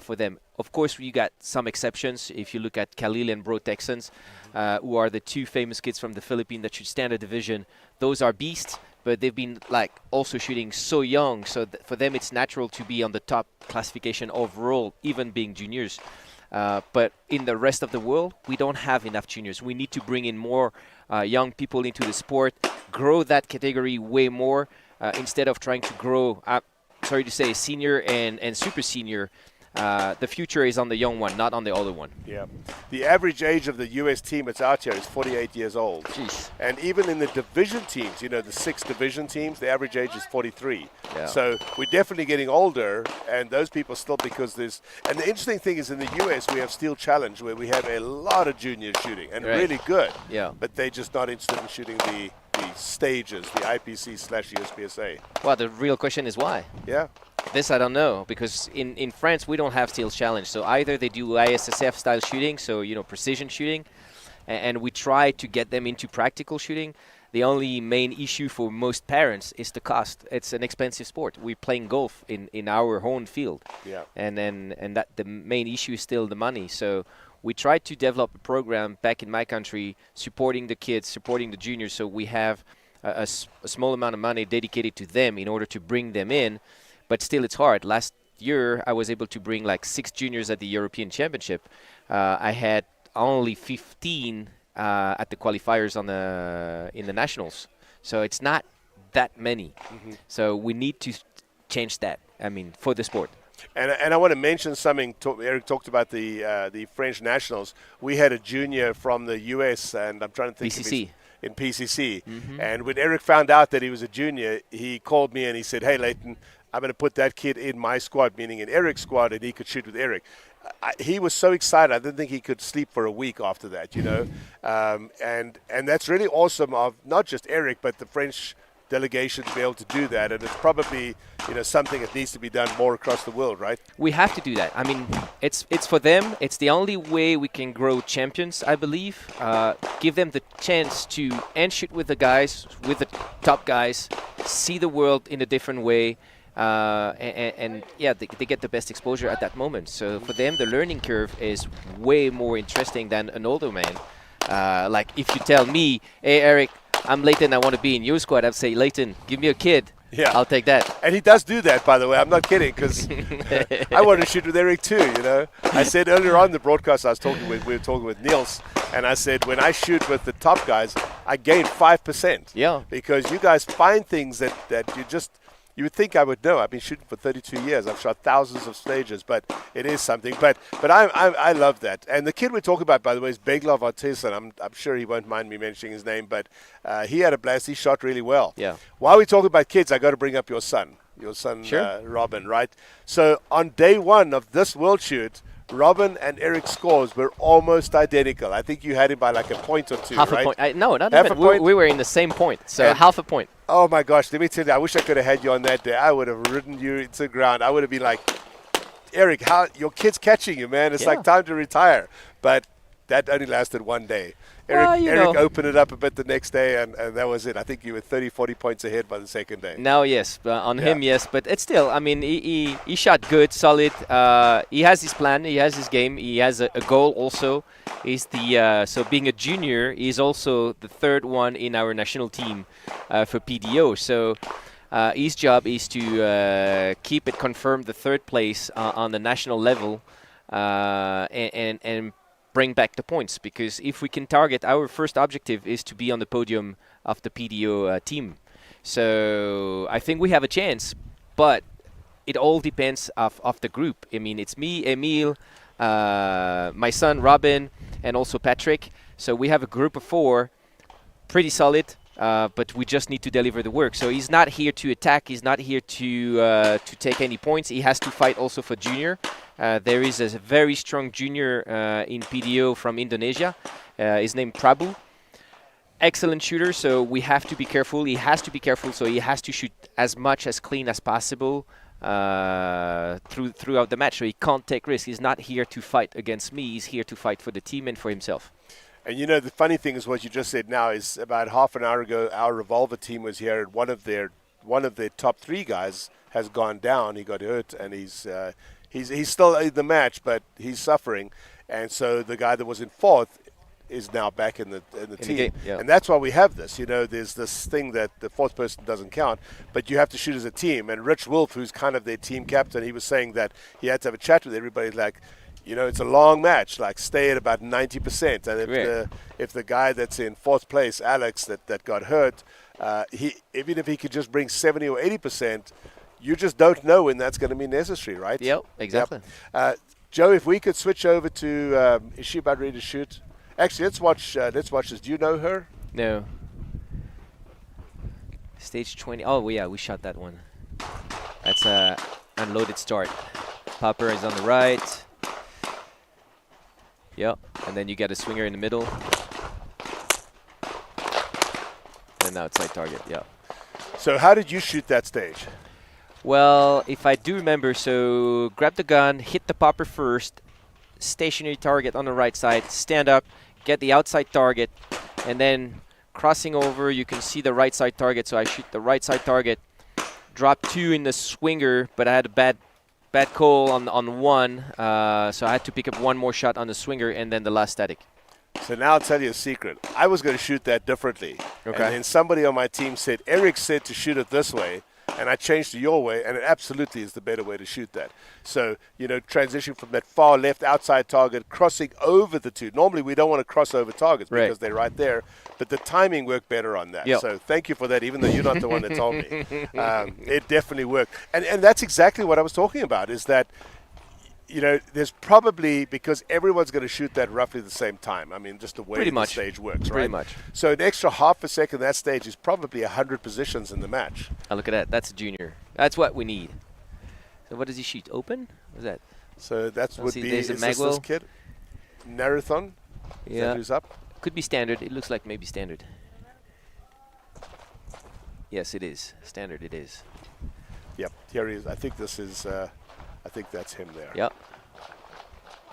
for them. Of course, we got some exceptions. If you look at Khalil and Bro Texans, who are the 2 famous kids from the Philippines that shoot standard division, those are beasts. But they've been like also shooting so young, so for them it's natural to be on the top classification overall, even being juniors. But in the rest of the world, we don't have enough juniors. We need to bring in more young people into the sport, grow that category way more instead of trying to grow, sorry to say, senior and super senior. The future is on the young one, not on the older one. Yeah. The average age of the U.S. team that's out here is 48 years old. Jeez. And even in the division teams, you know, the 6 division teams, the average age is 43. Yeah. So we're definitely getting older, and those people still, because there's, and the interesting thing is in the U.S. we have Steel Challenge where we have a lot of juniors shooting, and really good. Yeah. But they're just not interested in shooting the stages, the IPC/USPSA. Well, the real question is why? Yeah. This I don't know, because in France we don't have Steel Challenge. So either they do ISSF style shooting, so precision shooting, and we try to get them into practical shooting. The only main issue for most parents is the cost. It's an expensive sport. We're playing golf in our own field, and that the main issue is still the money. So we tried to develop a program back in my country, supporting the kids, supporting the juniors. So we have a small amount of money dedicated to them in order to bring them in. But still, it's hard. Last year, I was able to bring like 6 juniors at the European Championship. I had only 15 at the qualifiers in the nationals. So it's not that many. So we need to change that, for the sport. And I want to mention something. Eric talked about the French nationals. We had a junior from the U.S., and I'm trying to think PCC. In PCC. And when Eric found out that he was a junior, he called me and he said, "Hey, Leighton, I'm going to put that kid in my squad," meaning in Eric's squad, and he could shoot with Eric. He was so excited. I didn't think he could sleep for a week after that, and that's really awesome of not just Eric, but the French delegation to be able to do that. And it's probably, something that needs to be done more across the world, right? We have to do that. It's for them. It's the only way we can grow champions, I believe. Give them the chance to shoot with the guys, with the top guys, see the world in a different way. They get the best exposure at that moment. So for them, the learning curve is way more interesting than an older man. Like if you tell me, "Hey, Eric, I'm Leighton, I want to be in your squad," I'd say, "Leighton, give me a kid. Yeah, I'll take that." And he does do that, by the way. I'm not kidding, because I want to shoot with Eric too, I said earlier on in the broadcast we were talking with Niels, and I said, when I shoot with the top guys, I gain 5%. Yeah. Because you guys find things that you would think I would know. I've been shooting for 32 years. I've shot thousands of stages, but it is something. But I love that. And the kid we're talking about, by the way, is Beglov Artisan. I'm sure he won't mind me mentioning his name, but he had a blast. He shot really well. Yeah. While we're talking about kids, I got to bring up your son, Sure. Robin, right? So on day 1 of this World Shoot, Robin and Eric's scores were almost identical. I think you had him by like a point or two, Half right? a point. No, not Half even. a point? We were in the same point, so And- half a point. Oh my gosh, let me tell you, I wish I could have had you on that day. I would have ridden you into the ground. I would have been like, "Eric, how your kid's catching you, man. It's like time to retire." But that only lasted 1 day. Eric opened it up a bit the next day, and that was it. I think you were 30, 40 points ahead by the second day. Now, yes, on him, yes, but it's still. He shot good, solid. He has his plan. He has his game. He has a goal also. He's so being a junior, he's also the 3rd one in our national team for PDO. So his job is to keep it confirmed the 3rd place on the national level, and bring back the points, because if we can target, our first objective is to be on the podium of the PDO team. So I think we have a chance, but it all depends of the group. I mean, it's me, Emil, my son Robin, and also Patrick. So we have a group of 4, pretty solid. But we just need to deliver the work. So he's not here to attack. He's not here to take any points. He has to fight also for junior. There is a very strong junior in PDO from Indonesia. His name Prabu. Excellent shooter. So we have to be careful. He has to be careful. So he has to shoot as much as clean as possible throughout the match. So he can't take risks. He's not here to fight against me. He's here to fight for the team and for himself. And you know, the funny thing is what you just said now is about half an hour ago, our revolver team was here, and one of their top 3 guys has gone down. He got hurt, and he's still in the match, but he's suffering. And so the guy that was in 4th is now back in the team. game, yeah. And that's why we have this. You know, there's this thing that the 4th person doesn't count, but you have to shoot as a team. And Rich Wolf, who's kind of their team captain, he was saying that he had to have a chat with everybody, like, you know, it's a long match. Like, stay at about 90%. And if the guy that's in 4th place, Alex, that got hurt, even if he could just bring 70 or 80%, you just don't know when that's going to be necessary, right? Yep, exactly. Yep. Joe, if we could switch over to, is she about ready to shoot? Actually, let's watch this. Do you know her? No. Stage 20. Oh, yeah, we shot that one. That's a unloaded start. Popper is on the right. Yep, and then you get a swinger in the middle. And outside target, yeah. So how did you shoot that stage? Well, if I do remember, so grab the gun, hit the popper first, stationary target on the right side, stand up, get the outside target, and then crossing over, you can see the right side target. So I shoot the right side target, drop 2 in the swinger, but I had a bad call on 1, so I had to pick up 1 more shot on the swinger and then the last static. So now I'll tell you a secret. I was going to shoot that differently. Okay. And then somebody on my team said, Eric said to shoot it this way, and I changed to your way, and it absolutely is the better way to shoot that. So, you know, transition from that far left outside target, crossing over the 2. Normally we don't want to cross over targets because they're right there, but the timing worked better on that. Yep. So thank you for that, even though you're not the one that told me. It definitely worked. And that's exactly what I was talking about, is that, you know, there's probably, because everyone's going to shoot that roughly the same time. I mean, just the way the stage works, right? Pretty much. So an extra half a second that stage is probably 100 positions in the match. Oh, look at that. That's a junior. That's what we need. So what does he shoot? Open? What's that? So that would be, there's a is this kid? Narathon? Is that who's up? Could be standard. It looks like maybe standard. Yes, it is. Standard it is. Yep, here he is. I think this is, I think that's him there. Yep.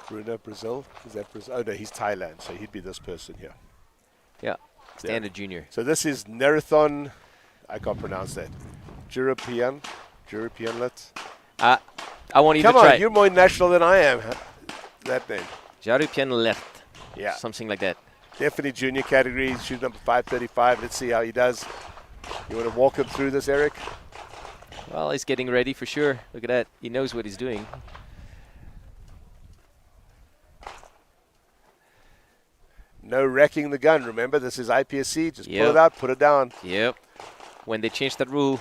Bruno, Brazil. Is that Brazil? Oh, no, he's Thailand, so he'd be this person here. Yeah, standard junior. So this is Narathon. I can't pronounce that. European. Let's. I won't even Come try. on, you're more national than I am. That name. Jarupian left. Yeah. Something like that. Definitely junior category. Shoot number 535. Let's see how he does. You want to walk him through this, Eric? Well, he's getting ready for sure. Look at that. He knows what he's doing. No wrecking the gun. Remember, this is IPSC. Just pull Yep. it out, put it down. Yep. When they changed that rule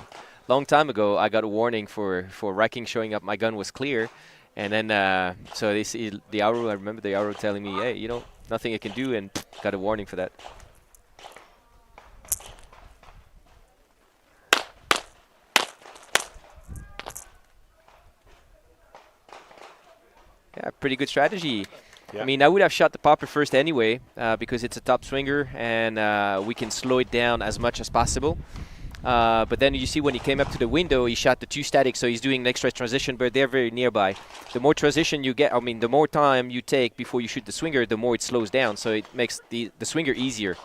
long time ago, I got a warning for wrecking, showing up my gun was clear. And then, so they see the arrow. I remember the arrow telling me, hey, you know, nothing I can do, and got a warning for that. Yeah, pretty good strategy. Yeah. I mean, I would have shot the popper first anyway because it's a top swinger and we can slow it down as much as possible. But then you see when he came up to the window, he shot the 2 static, so he's doing an extra transition, but they're very nearby. The more transition you get, I mean, the more time you take before you shoot the swinger, the more it slows down, so it makes the swinger easier.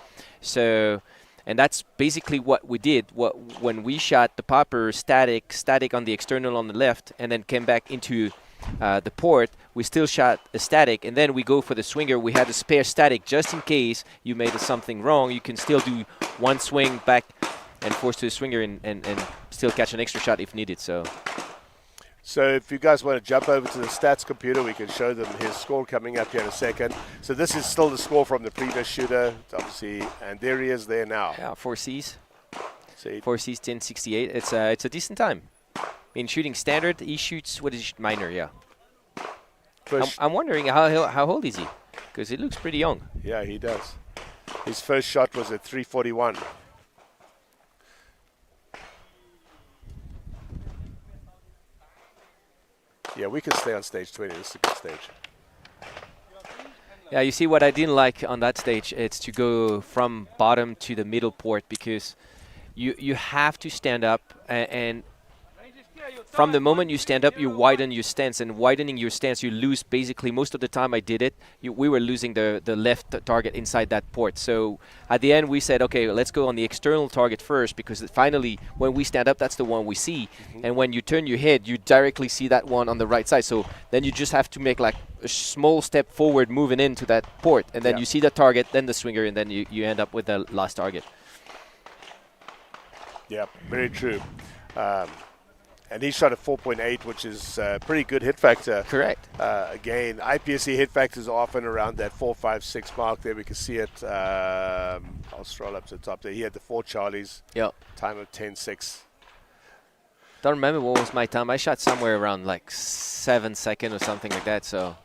So, and that's basically what we did. When we shot the popper static on the external on the left, and then came back into the port, we still shot a static, and then we go for the swinger. We had a spare static just in case you made something wrong. You can still do 1 swing back and force to the swinger and still catch an extra shot if needed. So if you guys want to jump over to the stats computer, we can show them his score coming up here in a second. So this is still the score from the previous shooter, obviously, and there he is there now. yeah, 4 Cs. So 4 Cs, 1068. It's a decent time. In shooting standard, he shoots, what is it, minor, yeah. First, I'm wondering how old is he? Because he looks pretty young. yeah, he does. His first shot was at 341. Yeah, we can stay on stage 20. This is a good stage. Yeah, you see what I didn't like on that stage, it's to go from bottom to the middle port, because you have to stand up, and from the moment you stand up, you widen your stance, and widening your stance, you lose basically, most of the time I did it, we were losing the left target inside that port. So at the end we said, okay, let's go on the external target first, because finally when we stand up, that's the one we see. And when you turn your head, you directly see that one on the right side. So then you just have to make like a small step forward moving into that port, and then you see the target, then the swinger, and then you end up with the last target. Yeah, very true. And he shot a 4.8, which is pretty good hit factor. Correct. Again, IPSC hit factors are often around that 4, 5, 6 mark. There we can see it. I'll scroll up to the top there. He had the 4 Charlies. Yeah. Time of 10.6. Don't remember what was my time. I shot somewhere around like 7 seconds or something like that. So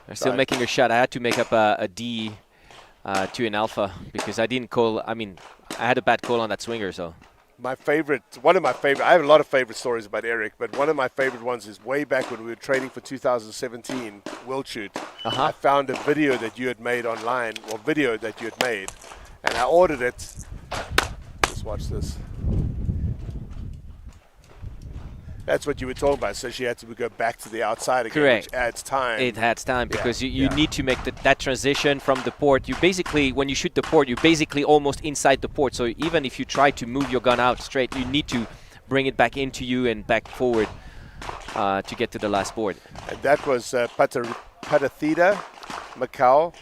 I'm still making a shot. I had to make up a D to an alpha, because I didn't call. I mean, I had a bad call on that swinger. So. One of my favorite, I have a lot of favorite stories about Eric, but one of my favorite ones is way back when we were training for 2017 World Shoot. I found a video that you had made online, or video that you had made, and I ordered it. Just watch this. That's what you were talking about. So she had to go back to the outside again, Correct. which adds time. It adds time, because you need to make that transition from the port. You basically, when you shoot the port, you're basically almost inside the port. So even if you try to move your gun out straight, you need to bring it back into you and back forward to get to the last board. And that was Patathida Macau.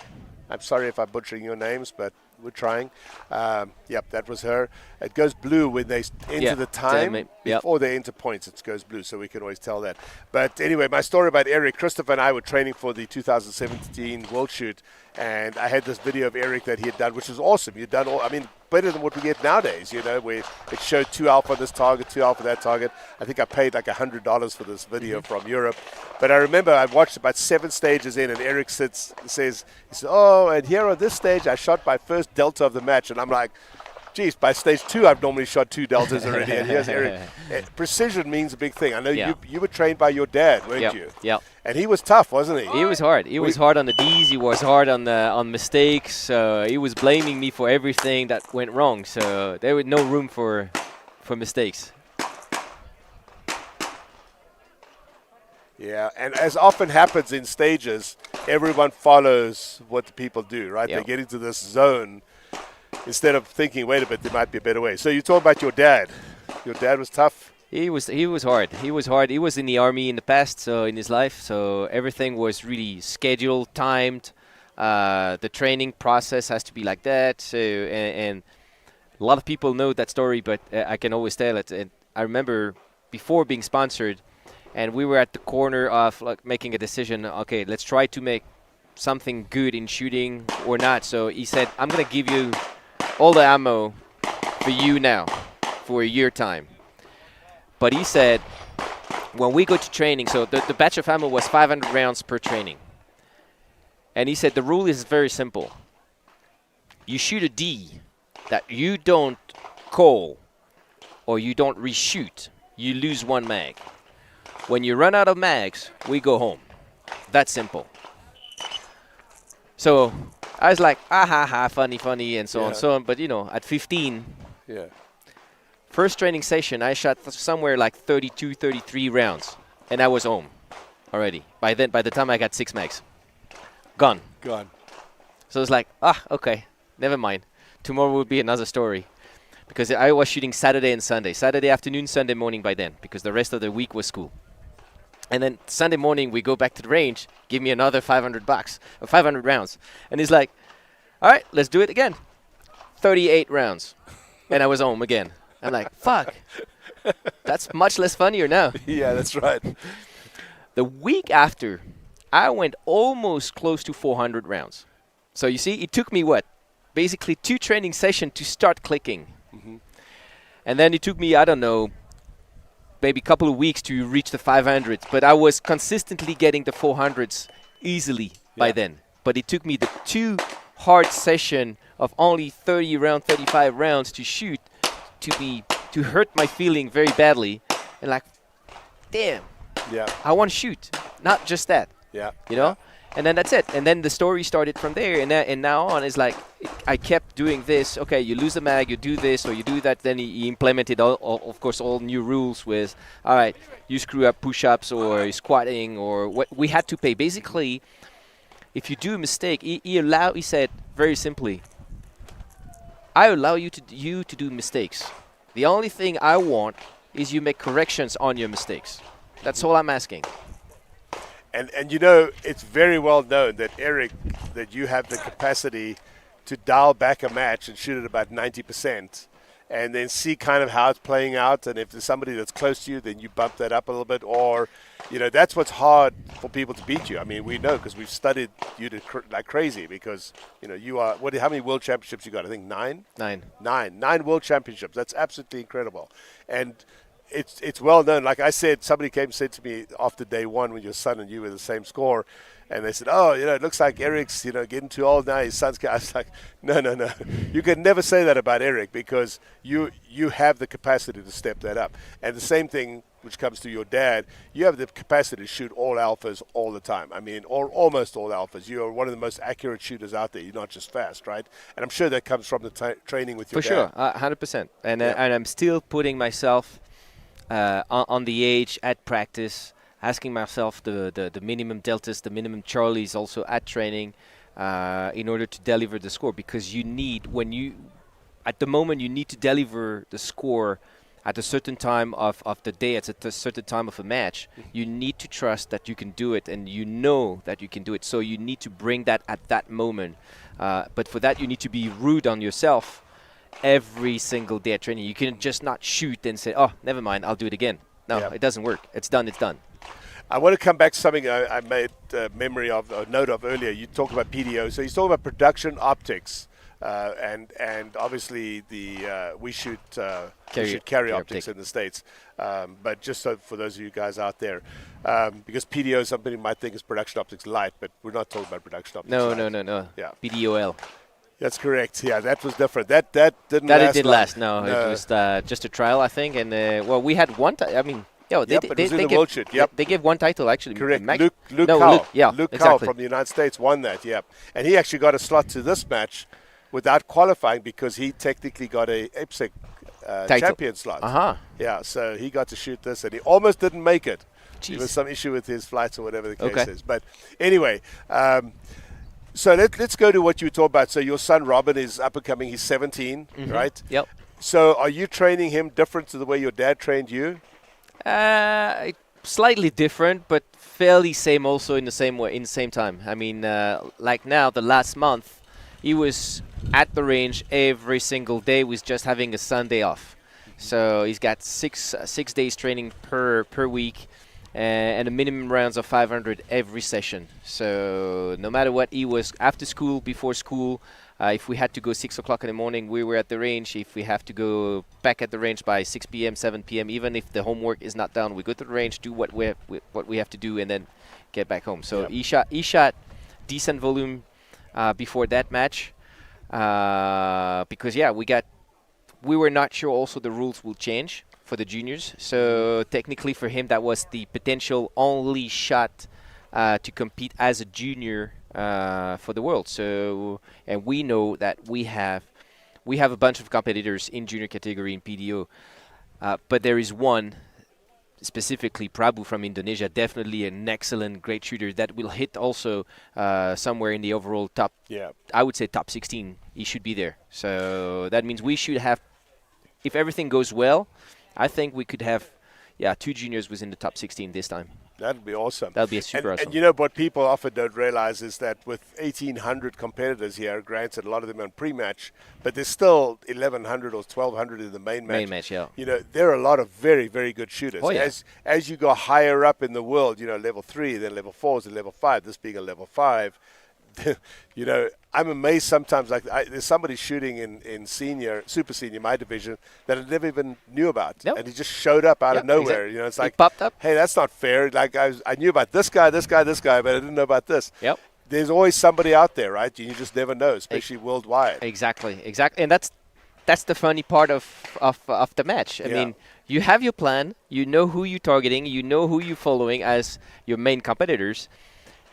I'm sorry if I'm butchering your names, but we're trying. Yep, that was her. It goes blue when they enter the time. Before they enter points, it goes blue, so we can always tell that. But anyway, my story about Eric, Christopher and I were training for the 2017 World Shoot, and I had this video of Eric that he had done, which was awesome. He'd done all, I mean, better than what we get nowadays, you know, where it showed 2 alpha this target, 2 alpha that target. I think I paid like $100 for this video from Europe. But I remember I watched about 7 stages in, and Eric says, oh, and here on this stage, I shot my first delta of the match. And I'm like, geez, by stage 2, I've normally shot 2 deltas already. And here's Eric. Precision means a big thing. I know you were trained by your dad, weren't you? Yeah. And he was tough, wasn't he? He was hard. He was hard on the Ds. He was hard on mistakes. He was blaming me for everything that went wrong. So there was no room for mistakes. Yeah, and as often happens in stages, everyone follows what the people do, right? They get into this zone instead of thinking, wait a bit, there might be a better way. So you talk about your dad. Your dad was tough. He was hard. He was hard. He was in the army in the past, so in his life. So everything was really scheduled, timed. The training process has to be like that. So and a lot of people know that story, but I can always tell it. And I remember before being sponsored, and we were at the corner of like making a decision. Okay, let's try to make something good in shooting or not. So he said, "I'm gonna give you all the ammo for you now for a year time." But he said, when we go to training, so the batch of ammo was 500 rounds per training. And he said the rule is very simple. You shoot a D that you don't call or you don't reshoot, you lose 1 mag. When you run out of mags, we go home. That's simple. So I was like, funny, and so on and so on. But, you know, at 15, first training session, I shot somewhere like 32, 33 rounds, and I was home already. By the time I got 6 mags, gone. So it's like, okay, never mind. Tomorrow will be another story, because I was shooting Saturday and Sunday, Saturday afternoon, Sunday morning by then, because the rest of the week was school. And then Sunday morning we go back to the range, give me another $500 or 500 rounds, and he's like, all right, let's do it again. 38 rounds, and I was home again. I'm like, fuck, that's much less funnier now. Yeah, that's right. The week after, I went almost close to 400 rounds. So you see, it took me basically 2 training sessions to start clicking. And then it took me, I don't know, maybe a couple of weeks to reach the 500s, but I was consistently getting the 400s easily by then. But it took me the 2 hard session of only 35 rounds to shoot to hurt my feeling very badly, and like, damn, I want to shoot, not just that. You know. And then that's it. And then the story started from there. And now on is like, I kept doing this. Okay, you lose the mag, you do this or you do that. Then he implemented, of course, all new rules with, all right, you screw up push-ups or squatting or what we had to pay. Basically, if you do a mistake, he said very simply, I allow you to do mistakes. The only thing I want is you make corrections on your mistakes. That's all I'm asking. And you know, it's very well known that Eric, that you have the capacity to dial back a match and shoot at about 90% and then see kind of how it's playing out. And if there's somebody that's close to you, then you bump that up a little bit. Or, you know, that's what's hard for people to beat you. I mean, we know because we've studied you like crazy because, you know, you are, how many world championships you got? I think 9? 9 world championships. That's absolutely incredible. And it's well known. Like I said, somebody came and said to me after day 1 when your son and you were the same score, and they said, oh, you know, it looks like Eric's, you know, getting too old now. His son's. I was like, no. You can never say that about Eric because you have the capacity to step that up. And the same thing, which comes to your dad, you have the capacity to shoot all alphas all the time. I mean, almost all alphas. You are one of the most accurate shooters out there. You're not just fast, right? And I'm sure that comes from the training with your dad. For sure, 100%. And I'm still putting myself on the edge at practice, asking myself the minimum deltas, the minimum charlies also at training in order to deliver the score. Because you need, at the moment, you need to deliver the score at a certain time of the day, at a certain time of a match. You need to trust that you can do it, and you know that you can do it. So you need to bring that at that moment. But for that, you need to be rude on yourself every single day at training. You can just not shoot and say, oh, never mind, I'll do it again. No, it doesn't work. It's done. I want to come back to something I made memory of, or note of earlier. You talked about PDO. So you talk about production optics. And obviously we shoot carry optics in the States. But just so for those of you guys out there, because PDO, somebody might think is production optics light, but we're not talking about production optics No. Yeah. PDOL. That's correct. Yeah, that was different. That didn't last. It didn't last. No, it was just a trial, I think. And we had one. I mean, they gave one title actually. Correct. Luke Cowell. Luke Cowell exactly. from the United States won that. Yeah, and he actually got a slot to this match without qualifying because he technically got a IPSC champion slot. Yeah, so he got to shoot this, and he almost didn't make it. There was some issue with his flights or whatever the case is. But anyway. So let's go to what you were talking about. So your son Robin is up and coming. He's 17, right? Yep. So are you training him different to the way your dad trained you? Slightly different, but fairly same also in the same way, in the same time. I mean, like now, the last month, he was at the range every single day with just having a Sunday off. So he's got six days training per week. And a minimum rounds of 500 every session. So no matter what, he was after school, before school. If we had to go 6 o'clock in the morning, we were at the range. If we have to go back at the range by 6 p.m., 7 p.m., even if the homework is not done, we go to the range, do what we have to do, and then get back home. So he shot decent volume before that match because we were not sure also the rules will change for the juniors. So technically for him that was the potential only shot to compete as a junior for the world. So, and we know that we have a bunch of competitors in junior category in PDO, but there is one specifically, Prabu from Indonesia, definitely an excellent, great shooter that will hit also somewhere in the overall top, I would say top 16. He should be there. So that means we should have, if everything goes well, I think we could have, 2 juniors within the top 16 this time. That'd be awesome. That'd be super awesome. And you know what people often don't realize is that with 1,800 competitors here, granted a lot of them on pre-match, but there's still 1,100 or 1,200 in the main match. You know, there are a lot of very, very good shooters. Oh, yeah. As you go higher up in the world, you know, level 3, then level 4, then level 5, this being a level 5, you know, I'm amazed sometimes. Like there's somebody shooting in senior, super senior, my division that I never even knew about, Yep. and he just showed up out Yep, of nowhere. exactly. You know, it's It like, popped up. hey, that's not fair. Like I knew about this guy, but I didn't know about this. Yep. There's always somebody out there, right? You just never know, especially worldwide. Exactly, and that's the funny part of the match. I Yeah. mean, you have your plan, you know who you're targeting, you know who you're following as your main competitors,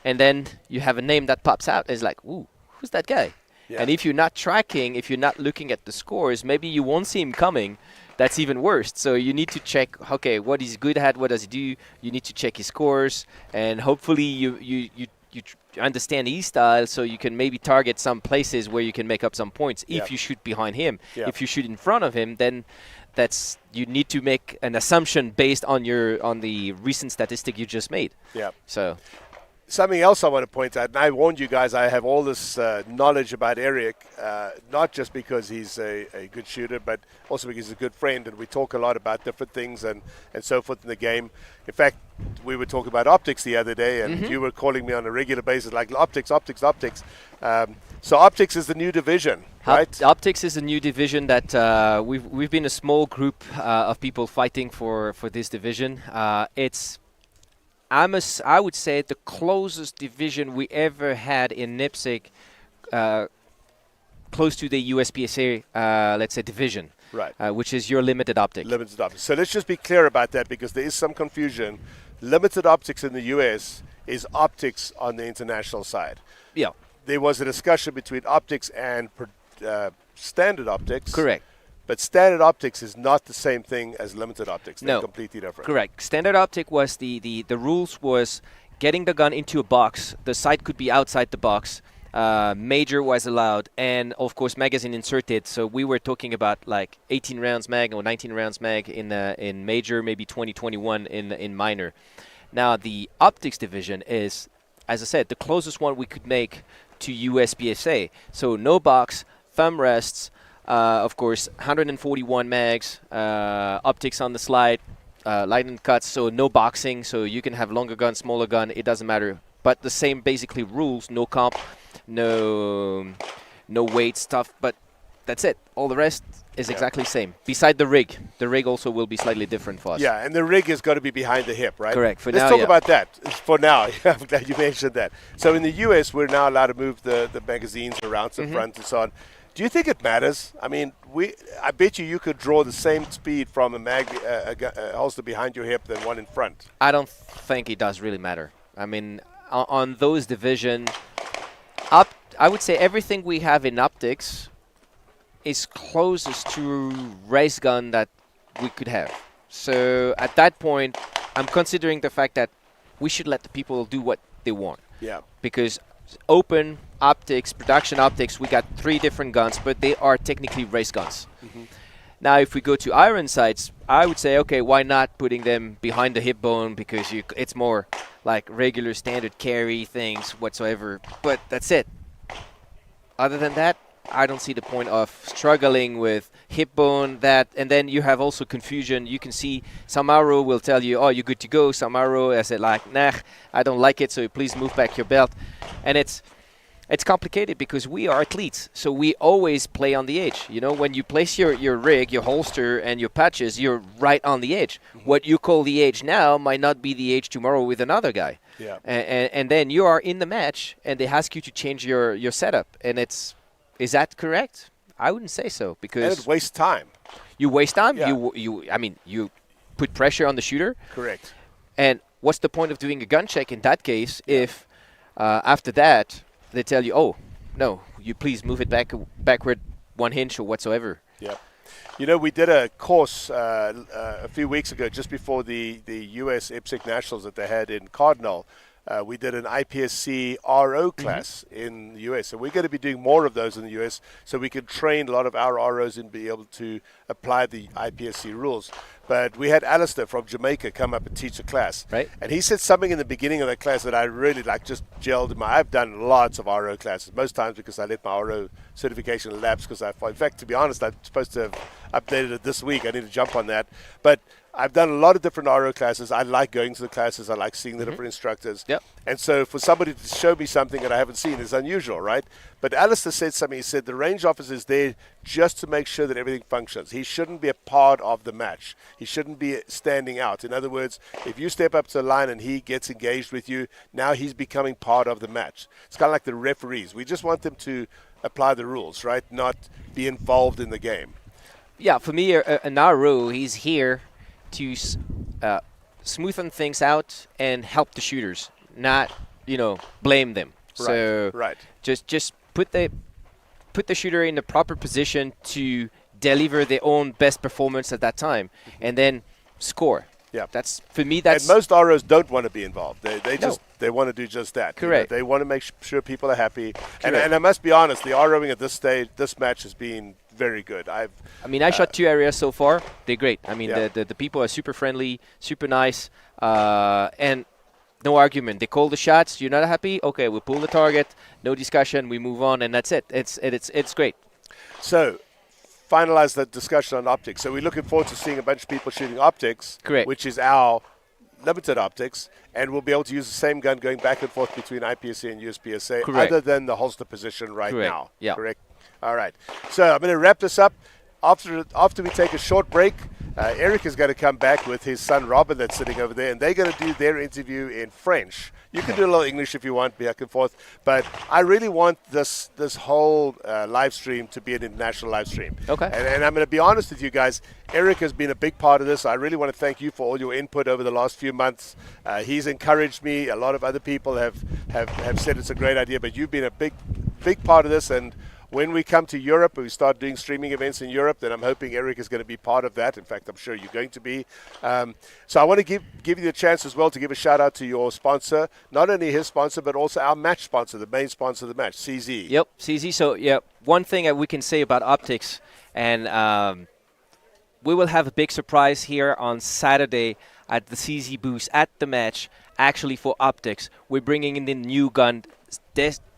and then you have a name that pops out. It's like, ooh, who's that guy? Yeah. And if you're not tracking, if you're not looking at the scores, maybe you won't see him coming. That's even worse. So you need to check, okay, what he's good at, what does he do? You need to check his scores, and hopefully you understand his style, so you can maybe target some places where you can make up some points. Yep. If you shoot behind him, Yep. if you shoot in front of him, then you need to make an assumption based on the recent statistic you just made. Yeah. So Something else I want to point out, and I warned you guys, I have all this knowledge about Eric, not just because he's a good shooter, but also because he's a good friend, and we talk a lot about different things and so forth in the game. In fact, we were talking about optics the other day, and you were calling me on a regular basis, like optics. So optics is the new division, right? Optics is a new division that we've been a small group of people fighting for this division. I would say the closest division we ever had in NIPSC, close to the USPSA, let's say, division, Right. which is your limited optic. Limited optics. So let's just be clear about that, because there is some confusion. Limited optics in the US is optics on the international side. Yeah, There was a discussion between optics and standard optics. correct. But standard optics is not the same thing as limited optics. They're No. completely different. Correct. Standard optic was the rules was getting the gun into a box. The sight could be outside the box. Major was allowed, and of course magazine inserted. So we were talking about like 18 rounds mag or 19 rounds mag in major, maybe 20, 21 in minor. Now the optics division is, as I said, the closest one we could make to USPSA. So no box, thumb rests. Of course, 141 mags, optics on the slide, lightning cuts, so no boxing, so you can have longer gun, smaller gun, it doesn't matter. But the same basically rules, no comp, no weight stuff, but that's it. All the rest is exactly the same. Beside the rig. The rig also will be slightly different for us. Yeah, and the rig has got to be behind the hip, right? Correct. For Let's now, talk yeah. about that. For now, I'm glad you mentioned that. So in the US, we're now allowed to move the magazines around to the front and so on. Do you think it matters? I mean, I bet you could draw the same speed from a holster behind your hip than one in front. I don't think it does really matter. I mean, on those division, I would say everything we have in optics is closest to race gun that we could have. So at that point, I'm considering the fact that we should let the people do what they want. Yeah. Because open optics, production optics, we got 3 different guns, but they are technically race guns. Now, if we go to iron sights, I would say, okay, why not putting them behind the hip bone, because it's more like regular standard carry things whatsoever. But that's it. Other than that, I don't see the point of struggling with hip bone, that, and then you have also confusion. You can see some arrow will tell you, oh, you're good to go. Some arrow, I said, like, nah, I don't like it, so please move back your belt. And it's complicated because we are athletes, so we always play on the edge. You know, when you place your rig, your holster, and your patches, you're right on the edge. What you call the edge now might not be the edge tomorrow with another guy. Yeah. And then you are in the match, and they ask you to change your setup. And is that correct? I wouldn't say so, And because it wastes time. you waste time. Yeah. You put pressure on the shooter. Correct. And what's the point of doing a gun check in that case if after that they tell you, oh, no, you please move it backward 1 inch or whatsoever. Yeah. You know, we did a course a few weeks ago, just before the US IPSC Nationals that they had in Cardinal. We did an IPSC RO class in the US. So we're going to be doing more of those in the US so we can train a lot of our ROs and be able to apply the IPSC rules. But we had Alistair from Jamaica come up and teach a class. Right. And he said something in the beginning of that class that I really just gelled in I've done lots of RO classes, most times because I let my RO certification lapse, because in fact, to be honest, I'm supposed to have updated it this week. I need to jump on that. But I've done a lot of different RO classes. I like going to the classes. I like seeing the different instructors. Yep. And so for somebody to show me something that I haven't seen is unusual, right? But Alistair said something. He said the range officer is there just to make sure that everything functions. He shouldn't be a part of the match. He shouldn't be standing out. In other words, if you step up to the line and he gets engaged with you, now he's becoming part of the match. It's kind of like the referees. We just want them to apply the rules, right? Not be involved in the game. Yeah, for me, an RO, he's here to smoothen things out and help the shooters, not blame them. So right. just put the shooter in the proper position to deliver their own best performance at that time, and then score. Yeah, that's for me. That's and most ROs don't want to be involved. They want to do just that. Correct. They want to make sure people are happy. And I must be honest, the ROing at this stage, this match has been very good. I shot 2 areas so far. They're great. I mean, the people are super friendly, super nice, and no argument. They call the shots. You're not happy? Okay, we pull the target. No discussion. We move on, and that's it. It's great. So, finalize the discussion on optics. So we're looking forward to seeing a bunch of people shooting optics, correct, which is our limited optics, and we'll be able to use the same gun going back and forth between IPSC and USPSA, correct, other than the holster position right correct, now. Yeah. Correct. All right. So I'm going to wrap this up. After we take a short break, Eric is going to come back with his son Robin that's sitting over there, and they're going to do their interview in French. You can do a little English if you want, back and forth, but I really want this whole live stream to be an international live stream. Okay. And I'm going to be honest with you guys. Eric has been a big part of this. I really want to thank you for all your input over the last few months. He's encouraged me. A lot of other people have said it's a great idea, but you've been a big part of this. And when we come to Europe, we start doing streaming events in Europe, then I'm hoping Eric is going to be part of that. In fact, I'm sure you're going to be. So I want to give you the chance as well to give a shout out to your sponsor, not only his sponsor, but also our match sponsor, the main sponsor of the match, CZ. Yep, CZ. So, yeah, one thing that we can say about optics, and we will have a big surprise here on Saturday at the CZ booth at the match, actually for optics. We're bringing in the new gun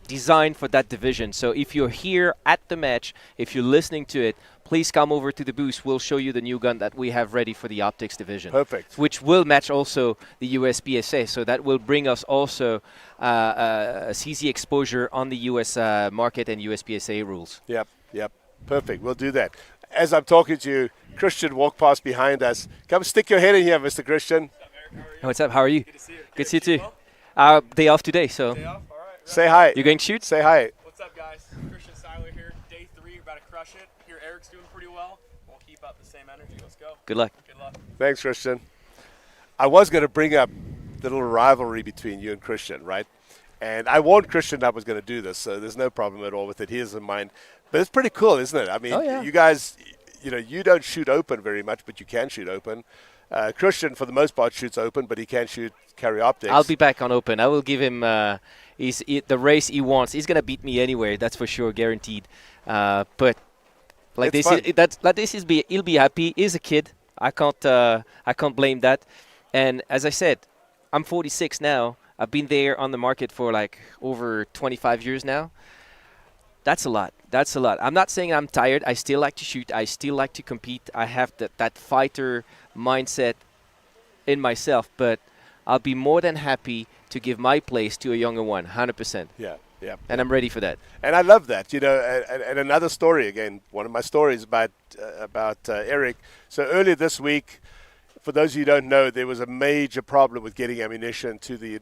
designed for that division. So if you're here at the match, if you're listening to it, please come over to the booth. We'll show you the new gun that we have ready for the optics division. Perfect. Which will match also the USPSA. So that will bring us also a CZ exposure on the US market and USPSA rules. Yep. Perfect. We'll do that. As I'm talking to you, Christian walked past behind us. Come stick your head in here, Mr. Christian. What's up? How are you? Good to see you. Good to see you too. Day off today, so. Day off? All right. Say hi. You going to shoot? Say hi. What's up, guys? Christian Styler here. Day 3, we're about to crush it. Here, Eric's doing pretty well. We'll keep up the same energy. Let's go. Good luck. Good luck. Thanks, Christian. I was going to bring up the little rivalry between you and Christian, right? And I warned Christian I was going to do this, so there's no problem at all with it. He is in mind. But it's pretty cool, isn't it? I mean, you guys, you don't shoot open very much, but you can shoot open. Christian, for the most part, shoots open, but he can carry optics. I'll be back on open. I will give him the race he wants. He's gonna beat me anyway. That's for sure, guaranteed. But like it's this, he'll be happy. He's a kid. I can't blame that. And as I said, I'm 46 now. I've been there on the market for like over 25 years now. That's a lot. I'm not saying I'm tired. I still like to shoot. I still like to compete. I have that fighter mindset in myself, but I'll be more than happy to give my place to a younger one, 100%. Yeah. And I'm ready for that. And I love that, and another story, again, one of my stories about Eric. So earlier this week, for those of you who don't know, there was a major problem with getting ammunition to the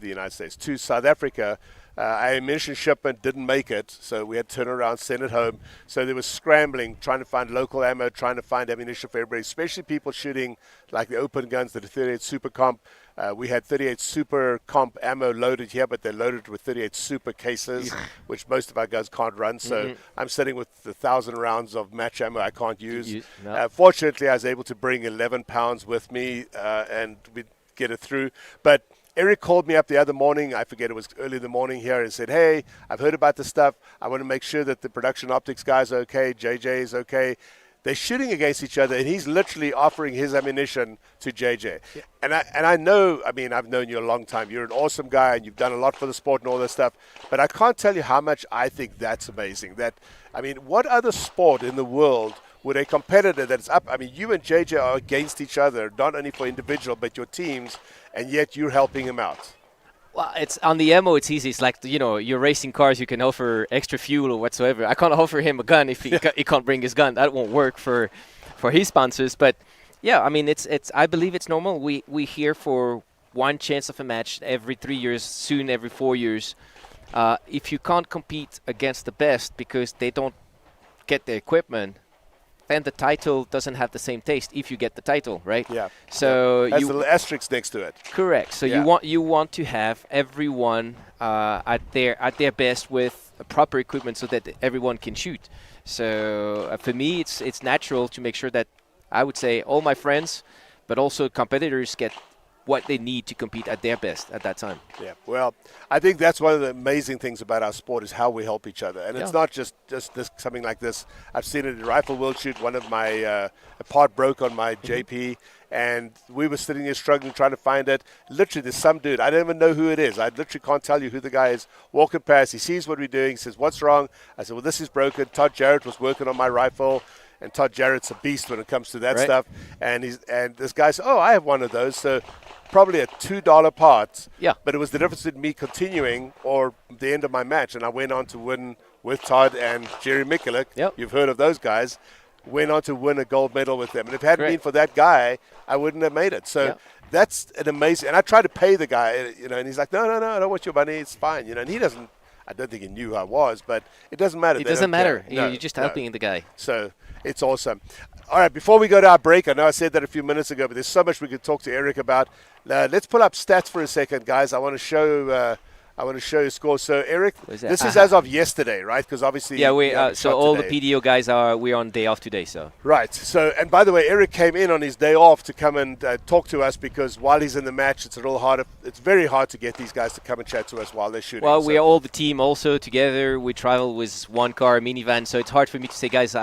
United States, to South Africa. Our ammunition shipment didn't make it, so we had to turn around, send it home. So there was scrambling, trying to find local ammo, trying to find ammunition for everybody, especially people shooting like the open guns, the 38 Super Comp. We had 38 Super Comp ammo loaded here, but they're loaded with 38 Super cases, which most of our guns can't run. So I'm sitting with 1,000 rounds of match ammo I can't use. Fortunately, I was able to bring 11 pounds with me, and we get it through. But Eric called me up the other morning, I forget, it was early in the morning here, and said, hey, I've heard about this stuff. I want to make sure that the production optics guys are okay, JJ is okay. They're shooting against each other, and he's literally offering his ammunition to JJ. Yeah. And I know, I mean, I've known you a long time. You're an awesome guy, and you've done a lot for the sport and all this stuff. But I can't tell you how much I think that's amazing. That, I mean, what other sport in the world with a competitor that's up. I mean, you and JJ are against each other, not only for individual, but your teams, and yet you're helping him out. Well, it's on the ammo. It's easy. It's like, you're racing cars. You can offer extra fuel or whatsoever. I can't offer him a gun if he can't bring his gun. That won't work for his sponsors. But yeah, I mean, it's. I believe it's normal. We here for one chance of a match every 3 years. Soon every 4 years. If you can't compete against the best because they don't get the equipment, then the title doesn't have the same taste if you get the title, right? Yeah. So has the little asterisk next to it. Correct. So you want to have everyone at their best with proper equipment so that everyone can shoot. So for me, it's natural to make sure that I would say all my friends, but also competitors get what they need to compete at their best at that time. Yeah, well, I think that's one of the amazing things about our sport is how we help each other. And it's not just this, something like this. I've seen it in Rifle World Shoot. One of my, a part broke on my JP, and we were sitting there struggling, trying to find it. Literally, there's some dude, I don't even know who it is. I literally can't tell you who the guy is. Walking past, he sees what we're doing, he says, what's wrong? I said, well, this is broken. Todd Jarrett was working on my rifle. And Todd Jarrett's a beast when it comes to that stuff. And this guy said, oh, I have one of those. So probably a $2 part. Yeah. But it was the difference in me continuing or the end of my match. And I went on to win with Todd and Jerry Mikulik. Yep. You've heard of those guys. Went on to win a gold medal with them. And if it hadn't been for that guy, I wouldn't have made it. So that's an amazing – and I tried to pay the guy, and he's like, no, I don't want your money. It's fine. And he doesn't – I don't think he knew who I was, but it doesn't matter. It doesn't matter. You're just helping the guy. So it's awesome. All right, before we go to our break, I know I said that a few minutes ago, but there's so much we could talk to Eric about. Let's pull up stats for a second, guys. I want to show your score. So, Eric, this is as of yesterday, right? Because obviously, so all the PDO guys we're on day off today. So right. So, and by the way, Eric came in on his day off to come and talk to us because while he's in the match, it's a little harder. It's very hard to get these guys to come and chat to us while they're shooting. Well, we are all the team also together. We travel with one car, minivan. So it's hard for me to say, guys,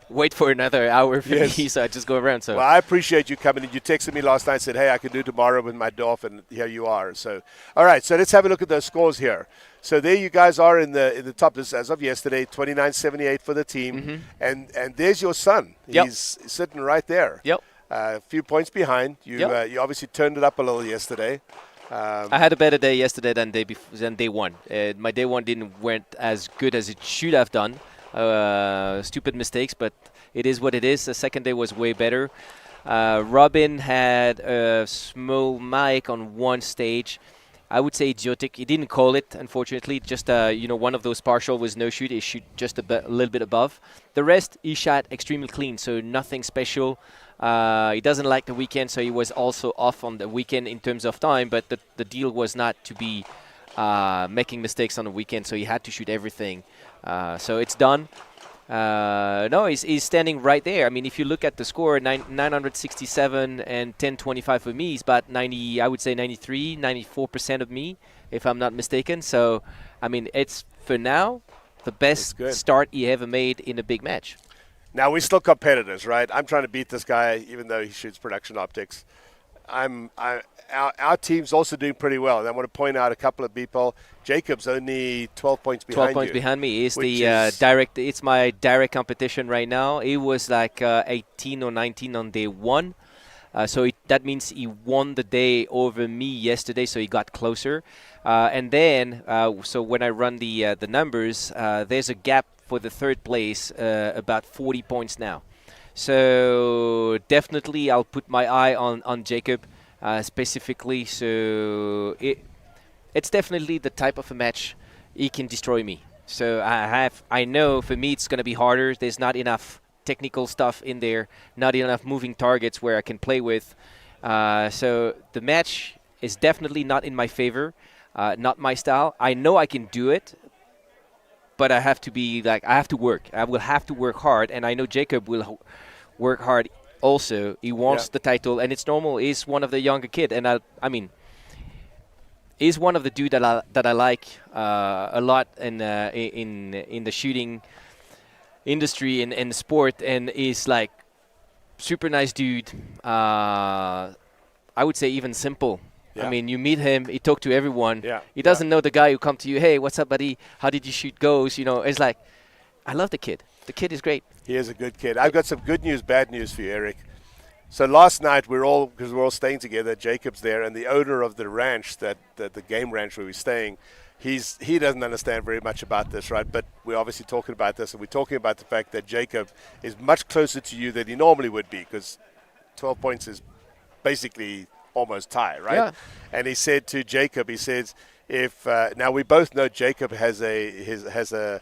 wait for another hour for me, so I just go around. So well, I appreciate you coming in. You texted me last night and said, hey, I can do tomorrow with my day off, and here you are. So, all right, so let's have a look at those scores here. So there you guys are in the top. This as of yesterday, 29.78 for the team. And there's your son. He's sitting right there. Yep. A few points behind. You obviously turned it up a little yesterday. I had a better day yesterday than day one. My day one went as good as it should have done. Stupid mistakes, but it is what it is. The second day was way better. Robin had a small mic on one stage. I would say idiotic. He didn't call it, unfortunately. Just one of those partial was no shoot. He shoot just a little bit above. The rest, he shot extremely clean, so nothing special. He doesn't like the weekend, so he was also off on the weekend in terms of time. But the deal was not to be making mistakes on the weekend, so he had to shoot everything. So it's done. No, he's standing right there. I mean, if you look at the score, 967 and 1025 for me, he's about 90, I would say 93, 94% of me, if I'm not mistaken. So, I mean, it's, for now, the best start he ever made in a big match. Now, we're still competitors, right? I'm trying to beat this guy, even though he shoots production optics. Our team's also doing pretty well. And I want to point out a couple of people. Jacob's only 12 points behind 12 points behind me. He's it's my direct competition right now. He was like 18 or 19 on day one. So that means he won the day over me yesterday, so he got closer. And then, so when I run the numbers, there's a gap for the third place, about 40 points now. So definitely I'll put my eye on Jacob specifically. So it's definitely the type of a match he can destroy me. So I know for me it's going to be harder. There's not enough technical stuff in there, not enough moving targets where I can play with. So the match is definitely not in my favor, not my style. I know I can do it, but I have to I have to work. I will have to work hard, and I know Jacob will work hard also. He wants the title, and it's normal. He's one of the younger kid, and I mean, he's one of the dude that I like a lot in the shooting industry and sport, and is like super nice dude. I would say even simple. I mean, you meet him, he talk to everyone. He doesn't know the guy who come to you, hey, what's up, buddy? How did you shoot goes? You know, it's like I love the kid. The kid is great. He is a good kid. I've got some good news, bad news for you, Eric. So last night because we're all staying together, Jacob's there, and the owner of the ranch, the game ranch where we're staying, he doesn't understand very much about this, right? But we're obviously talking about this, and we're talking about the fact that Jacob is much closer to you than he normally would be, because 12 points is basically almost tie, right? Yeah. And he said to Jacob, he says, if now we both know Jacob has a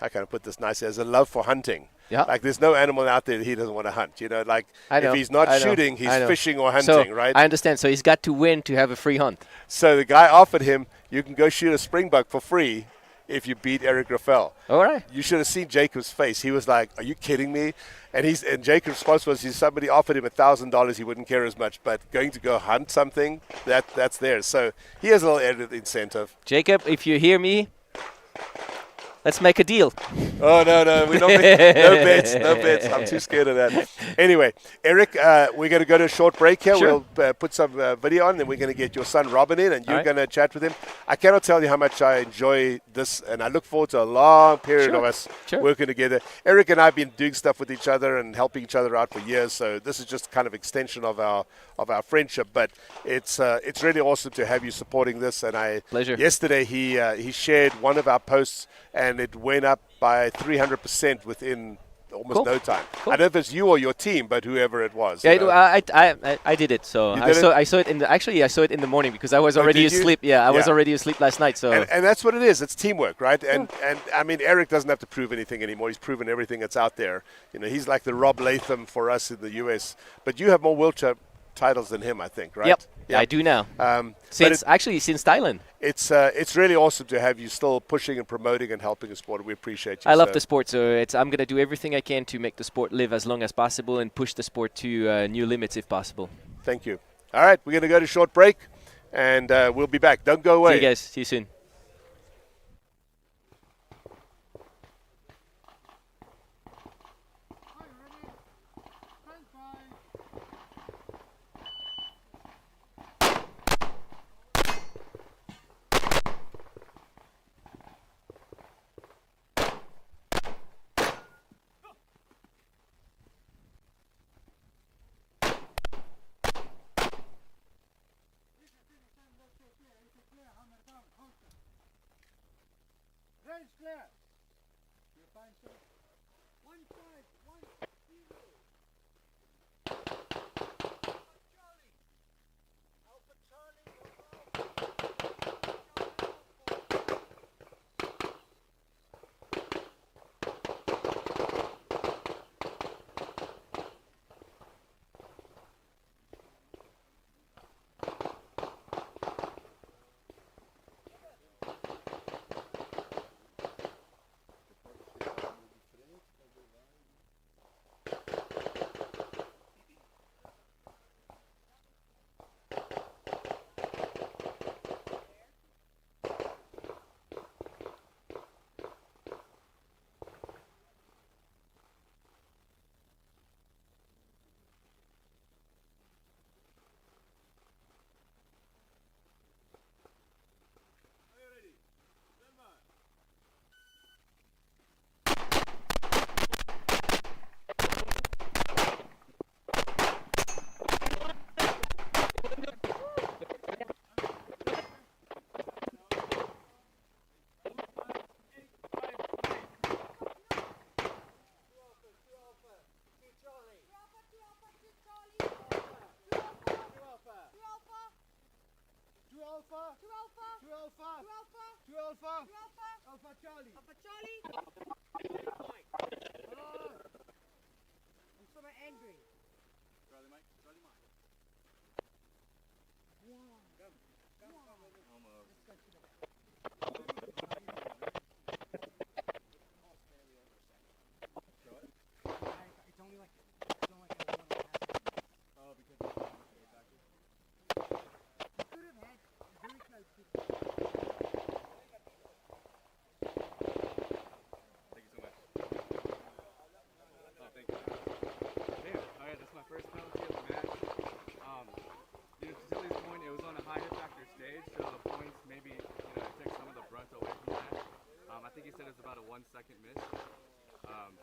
how can I put this nicely, has a love for hunting. Yeah. Like there's no animal out there that he doesn't want to hunt. You know, like I know, if he's not I know, shooting, he's I know. fishing or So hunting, right? I understand. So he's got to win to have a free hunt. So the guy offered him, you can go shoot a springbuck for free if you beat Eric Raffel. All right. You should have seen Jacob's face. He was like, are you kidding me? And Jacob's response was, somebody offered him $1,000, he wouldn't care as much, but going to go hunt something, that's theirs. So he has a little added incentive. Jacob, if you hear me, let's make a deal. Oh, no, we don't make no bets. I'm too scared of that. Anyway, Eric, we're going to go to a short break here. Sure. We'll put some video on, then we're going to get your son Robin in, and you're All right. going to chat with him. I cannot tell you how much I enjoy this, and I look forward to a long period Sure. of us Sure. working together. Eric and I have been doing stuff with each other and helping each other out for years, so this is just kind of extension of our friendship. But it's really awesome to have you supporting this. And Pleasure. Yesterday he shared one of our posts, and it went up by 300% within almost Cool. no time. Cool. I don't know if it's you or your team, but whoever it was. Yeah, you know. I did it. So You I did saw it? I saw it in the I saw it in the morning because I was Oh, already did you? asleep. Yeah, I was Yeah. already asleep last night. So And that's what it is. It's teamwork, right? And I mean, Eric doesn't have to prove anything anymore. He's proven everything that's out there. You know, he's like the Rob Latham for us in the U.S. But you have more World Cup titles than him, I think, right? Yep, I do now. But Since Thailand. it's really awesome to have you still pushing and promoting and helping the sport. We appreciate you. I love so the sport, so I'm gonna do everything I can to make the sport live as long as possible and push the sport to new limits if possible. Thank you. All right, we're going to go to short break, and we'll be back. Don't go away. See you guys. See you soon. Range clear. You're fine, sir. 1-5-1-0. Charlie. Alpha Charlie. Alpha Charlie. Alpha Charlie. Mike. I'm sort of angry. Charlie Mike. Charlie Mike. It's only like Oh, because it's could have had very close to was about a 1 second miss.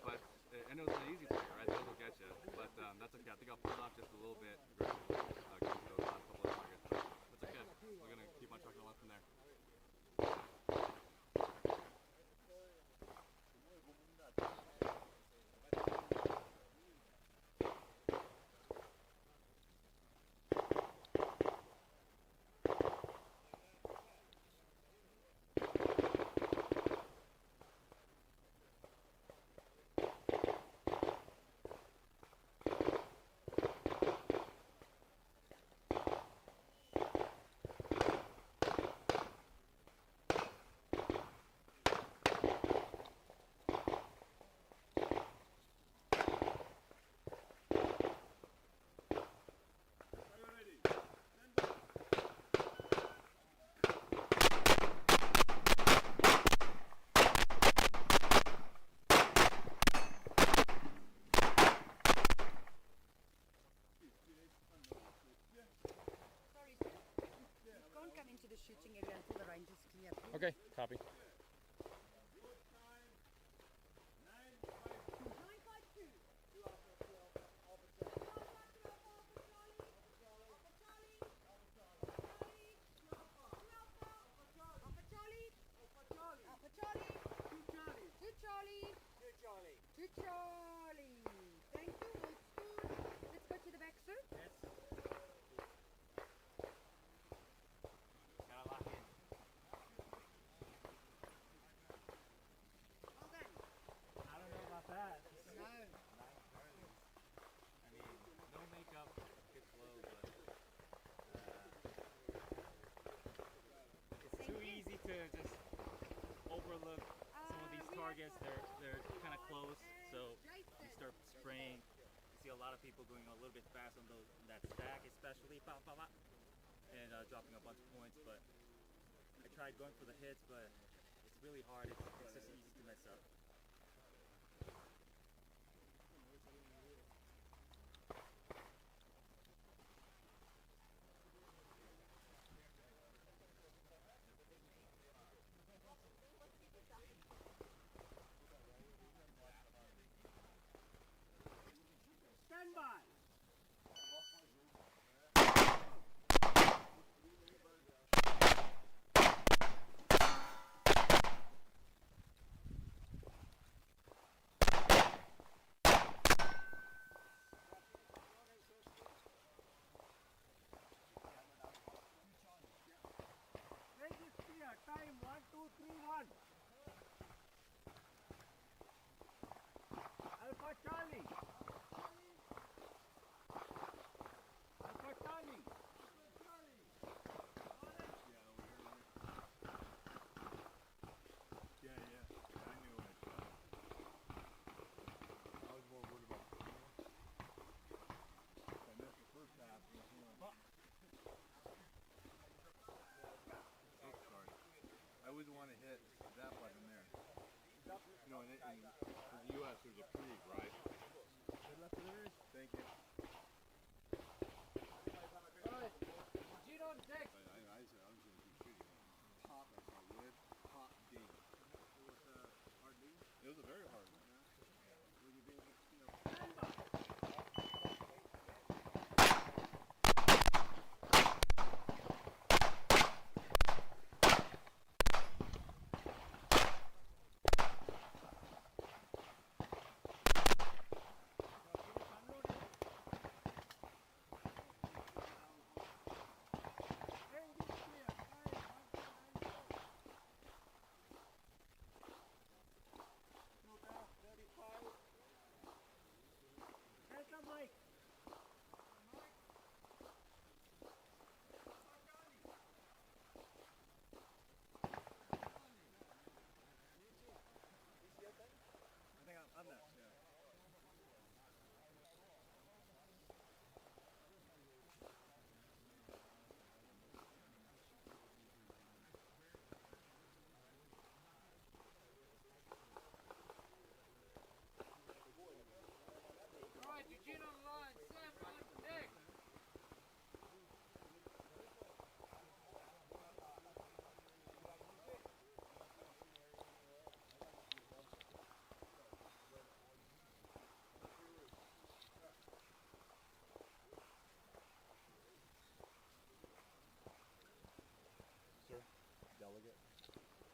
But and it was an easy target, right? Those will get you. But that's okay. I think I'll pull it off just a little bit aggressively going for those last couple of targets. But that's okay. We're gonna keep on trucking along from there. Sorry, sir. You can't come into the shooting area until the range is clear. Okay, copy. 952. To Charlie. Thank you. Let's go to the back, sir. Gotta lock in. Well done. I don't know about that. No. I mean, no makeup, good flow, but it's too easy to just overlook some of these targets. They're kind of close, so you start spraying. You see a lot of people going a little bit fast on that stack, especially, and dropping a bunch of points. But I tried going for the hits, but it's really hard. It's just easy to mess up. Stand by. Range is clear. Time 1, 2, 3, 1. Alpha Charlie. Alpha Charlie. Yeah, yeah. I knew it. I was more worried about the I missed the first half. Oh, sorry. I wouldn't want to hit that button there. You know, and for the U.S. there's a creek, right? Thank you. Gino on deck. I said I was going to do shooting. Pop, I saw wood, pop, ding. It was a hard ding? It was a very hard one. Stand by.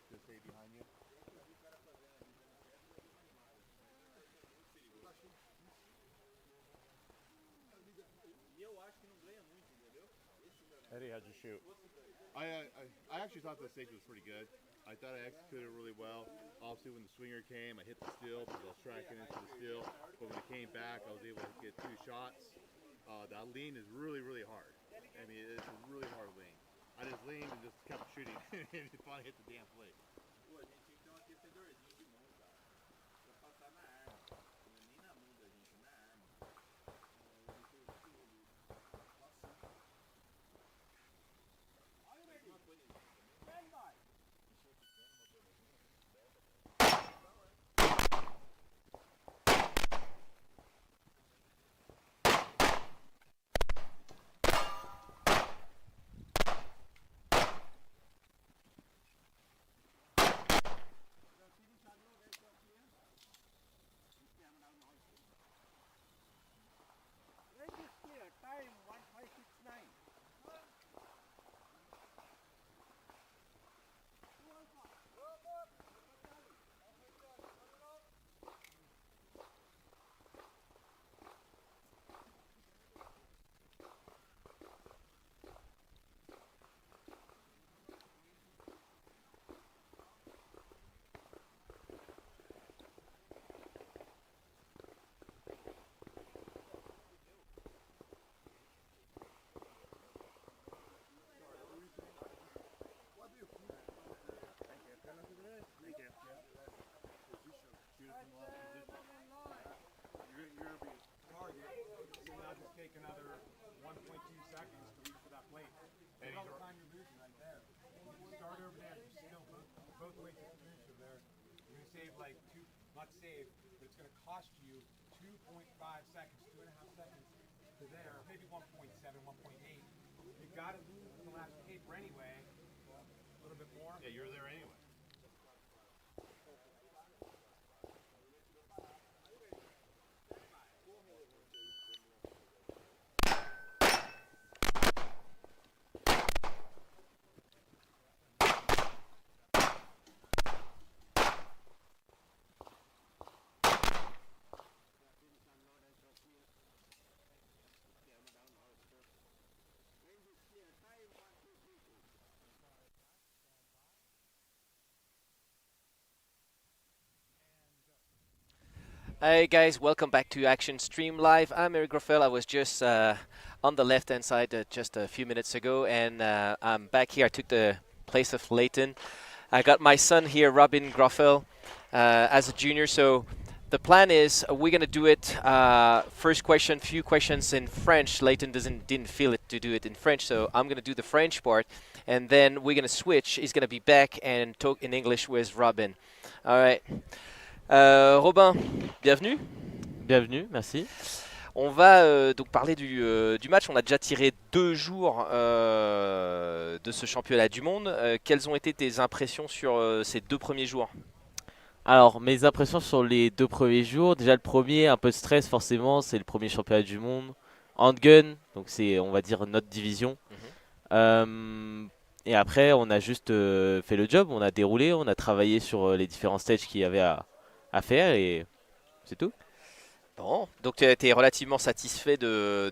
to stay behind you. Eddie, how'd you shoot? I actually thought the stage was pretty good. I thought I executed it really well. Obviously, when the swinger came, I hit the still because I was tracking into the still. But when it came back, I was able to get 2 shots. That lean is really, really hard. I mean, it's a really hard lean. I just leaned and just kept shooting and finally hit the damn plate. Range is clear. Time 1569. You're going to be target, so now just take another 1.2 seconds to reach for that plate. Look all the time you're losing right there. You start over there, you still both ways to finish over there. You're going to save like not save, but it's going to cost you 2.5 seconds, 2.5 seconds to there, maybe 1.7, 1.8. You got to lose in the last paper anyway, a little bit more. Yeah, you're there anyway. Hey guys, welcome back to Action Stream Live. I'm Eric Groffel. I was just on the left-hand side just a few minutes ago, and I'm back here. I took the place of Leighton. I got my son here, Robin Groffel, as a junior. So the plan is we're gonna do it. First question, few questions in French. Leighton didn't feel it to do it in French, so I'm gonna do the French part, and then we're gonna switch. He's gonna be back and talk in English with Robin. All right. Robin, bienvenue. Bienvenue, merci. On va donc parler du match. On a déjà tiré 2 jours de ce championnat du monde. Quelles ont été tes impressions sur ces 2 premiers jours? Alors, mes impressions sur les 2 premiers jours. Déjà, le premier, un peu de stress forcément. C'est le premier championnat du monde. Handgun, donc c'est, on va dire, notre division. Et après, on a juste fait le job. On a déroulé, on a travaillé sur les différents stages qu'il y avait à faire et c'est tout. Bon, donc tu es relativement satisfait de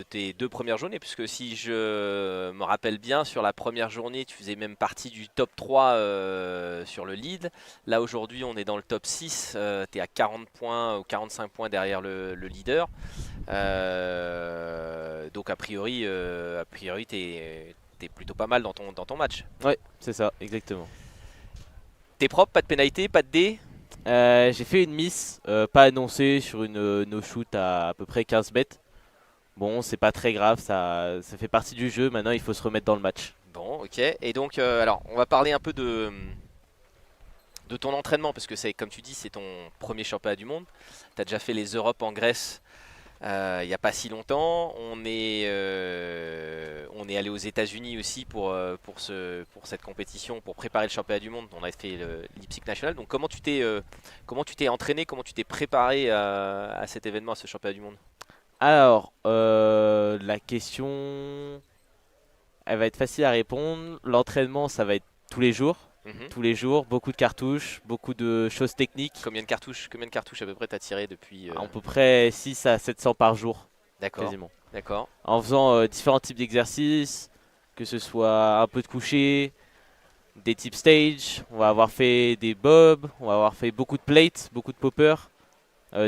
tes 2 premières journées, puisque si je me rappelle bien, sur la première journée, tu faisais même partie du top 3 sur le lead. Là, aujourd'hui, on est dans le top 6. Tu es à 40 points ou 45 points derrière le leader. Donc, a priori tu es plutôt pas mal dans ton match. Ouais, c'est ça, exactement. T'es propre, pas de pénalité, pas de dés? J'ai fait une miss, pas annoncée, sur une no-shoot à peu près 15 mètres. Bon, c'est pas très grave, ça fait partie du jeu. Maintenant, il faut se remettre dans le match. Bon, ok. Et donc, alors, on va parler un peu de ton entraînement, parce que c'est, comme tu dis, c'est ton premier championnat du monde. Tu as déjà fait les Europes en Grèce il n'y a pas si longtemps. On est allé aux États-Unis aussi pour cette compétition, pour préparer le championnat du monde. On a fait l'IPSC national. Donc, comment tu t'es entraîné, comment tu t'es préparé à cet événement, à ce championnat du monde? Alors, la question, elle va être facile à répondre. L'entraînement, ça va être tous les jours. tous les jours, beaucoup de cartouches, beaucoup de choses techniques. Combien de cartouches à peu près t'as tiré depuis À peu près 6 à 700 par jour, D'accord. quasiment. D'accord. En faisant différents types d'exercices, que ce soit un peu de coucher, des types stage, on va avoir fait des bobs, on va avoir fait beaucoup de plates, beaucoup de poppers,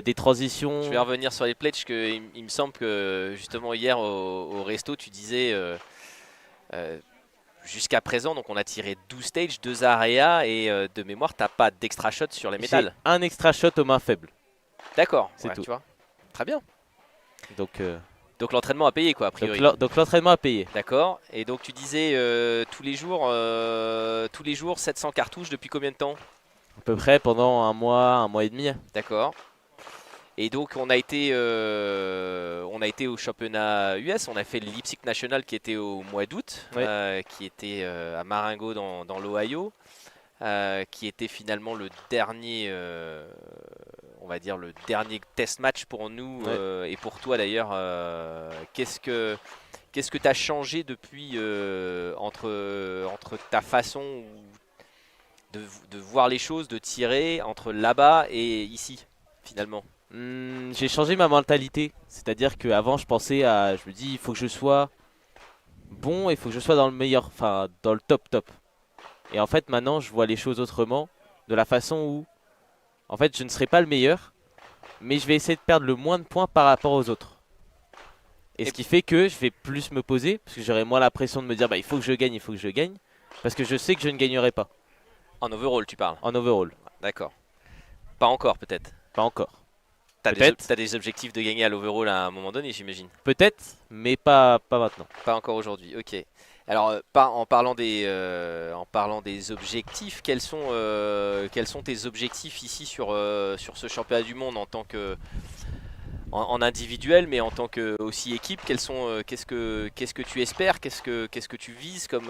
des transitions. Je vais revenir sur les plates, parce que il me semble que justement hier au resto, tu disais jusqu'à présent, donc on a tiré 12 stages, 2 areas, et de mémoire, t'as pas d'extra shot sur les métals. J'ai un extra shot aux mains faibles. D'accord, c'est tout. Tu vois. Très bien. Donc l'entraînement a payé, quoi, a priori. Donc l'entraînement a payé. D'accord. Et donc tu disais tous les jours 700 cartouches depuis combien de temps? À peu près pendant un mois et demi. D'accord. Et donc on a été au championnat US, on a fait l'IPSC National qui était au mois d'août, qui était à Marengo dans l'Ohio, qui était finalement le dernier, on va dire le dernier test match pour nous et pour toi d'ailleurs. Qu'est-ce que tu as changé depuis entre ta façon de voir les choses, de tirer entre là-bas et ici finalement? J'ai changé ma mentalité, c'est-à-dire qu'avant je me dis il faut que je sois bon, il faut que je sois dans le meilleur, enfin dans le top. Et en fait maintenant je vois les choses autrement, de la façon où en fait je ne serai pas le meilleur, mais je vais essayer de perdre le moins de points par rapport aux autres. Et ce qui fait que je vais plus me poser, parce que j'aurai moins la pression de me dire bah il faut que je gagne, parce que je sais que je ne gagnerai pas. En overall tu parles? En overall. D'accord. Pas encore peut-être? Pas encore. T'as des objectifs de gagner à l'overall à un moment donné, j'imagine? Peut-être, mais pas maintenant. Pas encore aujourd'hui, ok. Alors, en parlant des objectifs, quels sont tes objectifs ici sur ce championnat du monde en tant que en individuel, mais en tant que aussi équipe? Qu'est-ce que tu espères? Qu'est-ce que tu vises comme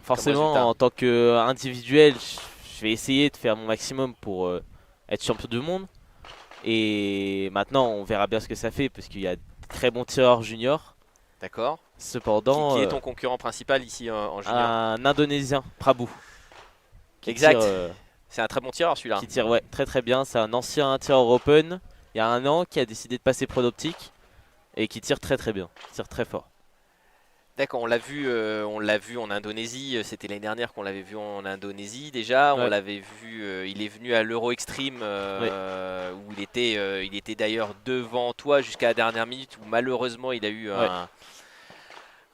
Forcément, comme en tant qu'individuel, je vais essayer de faire mon maximum pour être champion du monde. Et maintenant, on verra bien ce que ça fait, parce qu'il y a de très bons tireurs juniors. D'accord. Cependant, qui est ton concurrent principal ici en junior? Un Indonésien, Prabhu. Exact. C'est un très bon tireur celui-là. Qui tire très bien. C'est un ancien tireur open, il y a un an, qui a décidé de passer pro d'optique et qui tire très bien, qui tire très fort. D'accord, on l'a vu en Indonésie, c'était l'année dernière qu'on l'avait vu en Indonésie déjà, on l'avait vu, il est venu à l'Euro Extreme où il était d'ailleurs devant toi jusqu'à la dernière minute, où malheureusement il a eu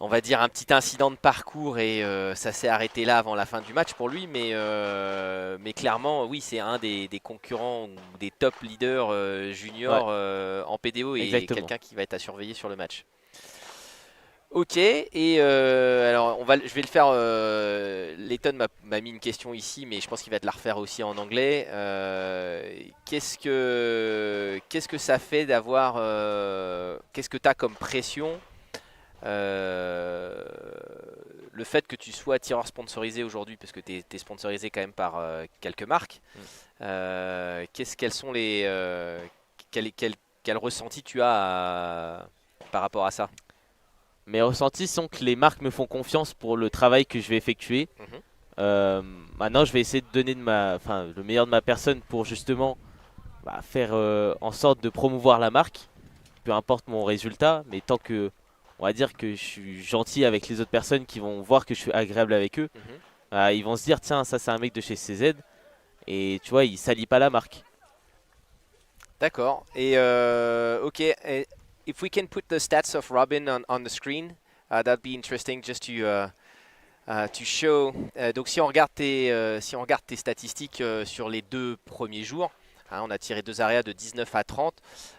on va dire un petit incident de parcours et ça s'est arrêté là avant la fin du match pour lui, mais clairement oui, c'est un des concurrents ou des top leaders juniors en PDO et quelqu'un qui va être à surveiller sur le match. Ok, et alors je vais le faire, Layton m'a mis une question ici, mais je pense qu'il va te la refaire aussi en anglais. Qu'est-ce que ça fait d'avoir, qu'est-ce que tu as comme pression, le fait que tu sois tireur sponsorisé aujourd'hui, parce que tu es sponsorisé quand même par quelques marques. Quels sont quel ressenti tu as par rapport à ça? Mes ressentis sont que les marques me font confiance pour le travail que je vais effectuer. Maintenant, je vais essayer de donner le meilleur de ma personne pour justement faire en sorte de promouvoir la marque, peu importe mon résultat, mais tant que, on va dire que je suis gentil avec les autres personnes qui vont voir que je suis agréable avec eux, ils vont se dire tiens, ça c'est un mec de chez CZ, et tu vois, ils salient pas la marque. D'accord. Et ok. If we can put the stats of Robin on the screen, that'd be interesting just to show. Donc si on regarde tes statistiques sur les 2 premiers jours, on a tiré 2 areas de 19 à 30.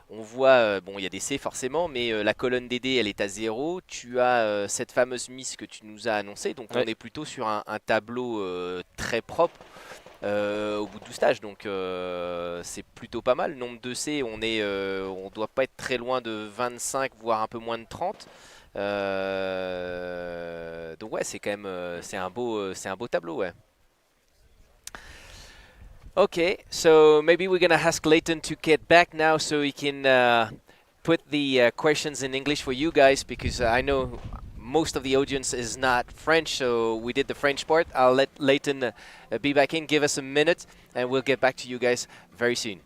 On voit, bon, il y a des C forcément, mais la colonne DD elle est à 0. Tu as cette fameuse miss que tu nous as annoncée, donc on est plutôt sur un tableau très propre. Au bout du stage, donc c'est plutôt pas mal. Nombre de C, on doit pas être très loin de 25, voire un peu moins de 30. Donc ouais, c'est quand même c'est un beau tableau, ouais. Okay, so maybe we're gonna ask Layton to get back now so he can put the questions in English for you guys, because I know most of the audience is not French, so we did the French part. I'll let Leighton be back in, give us a minute, and we'll get back to you guys very soon.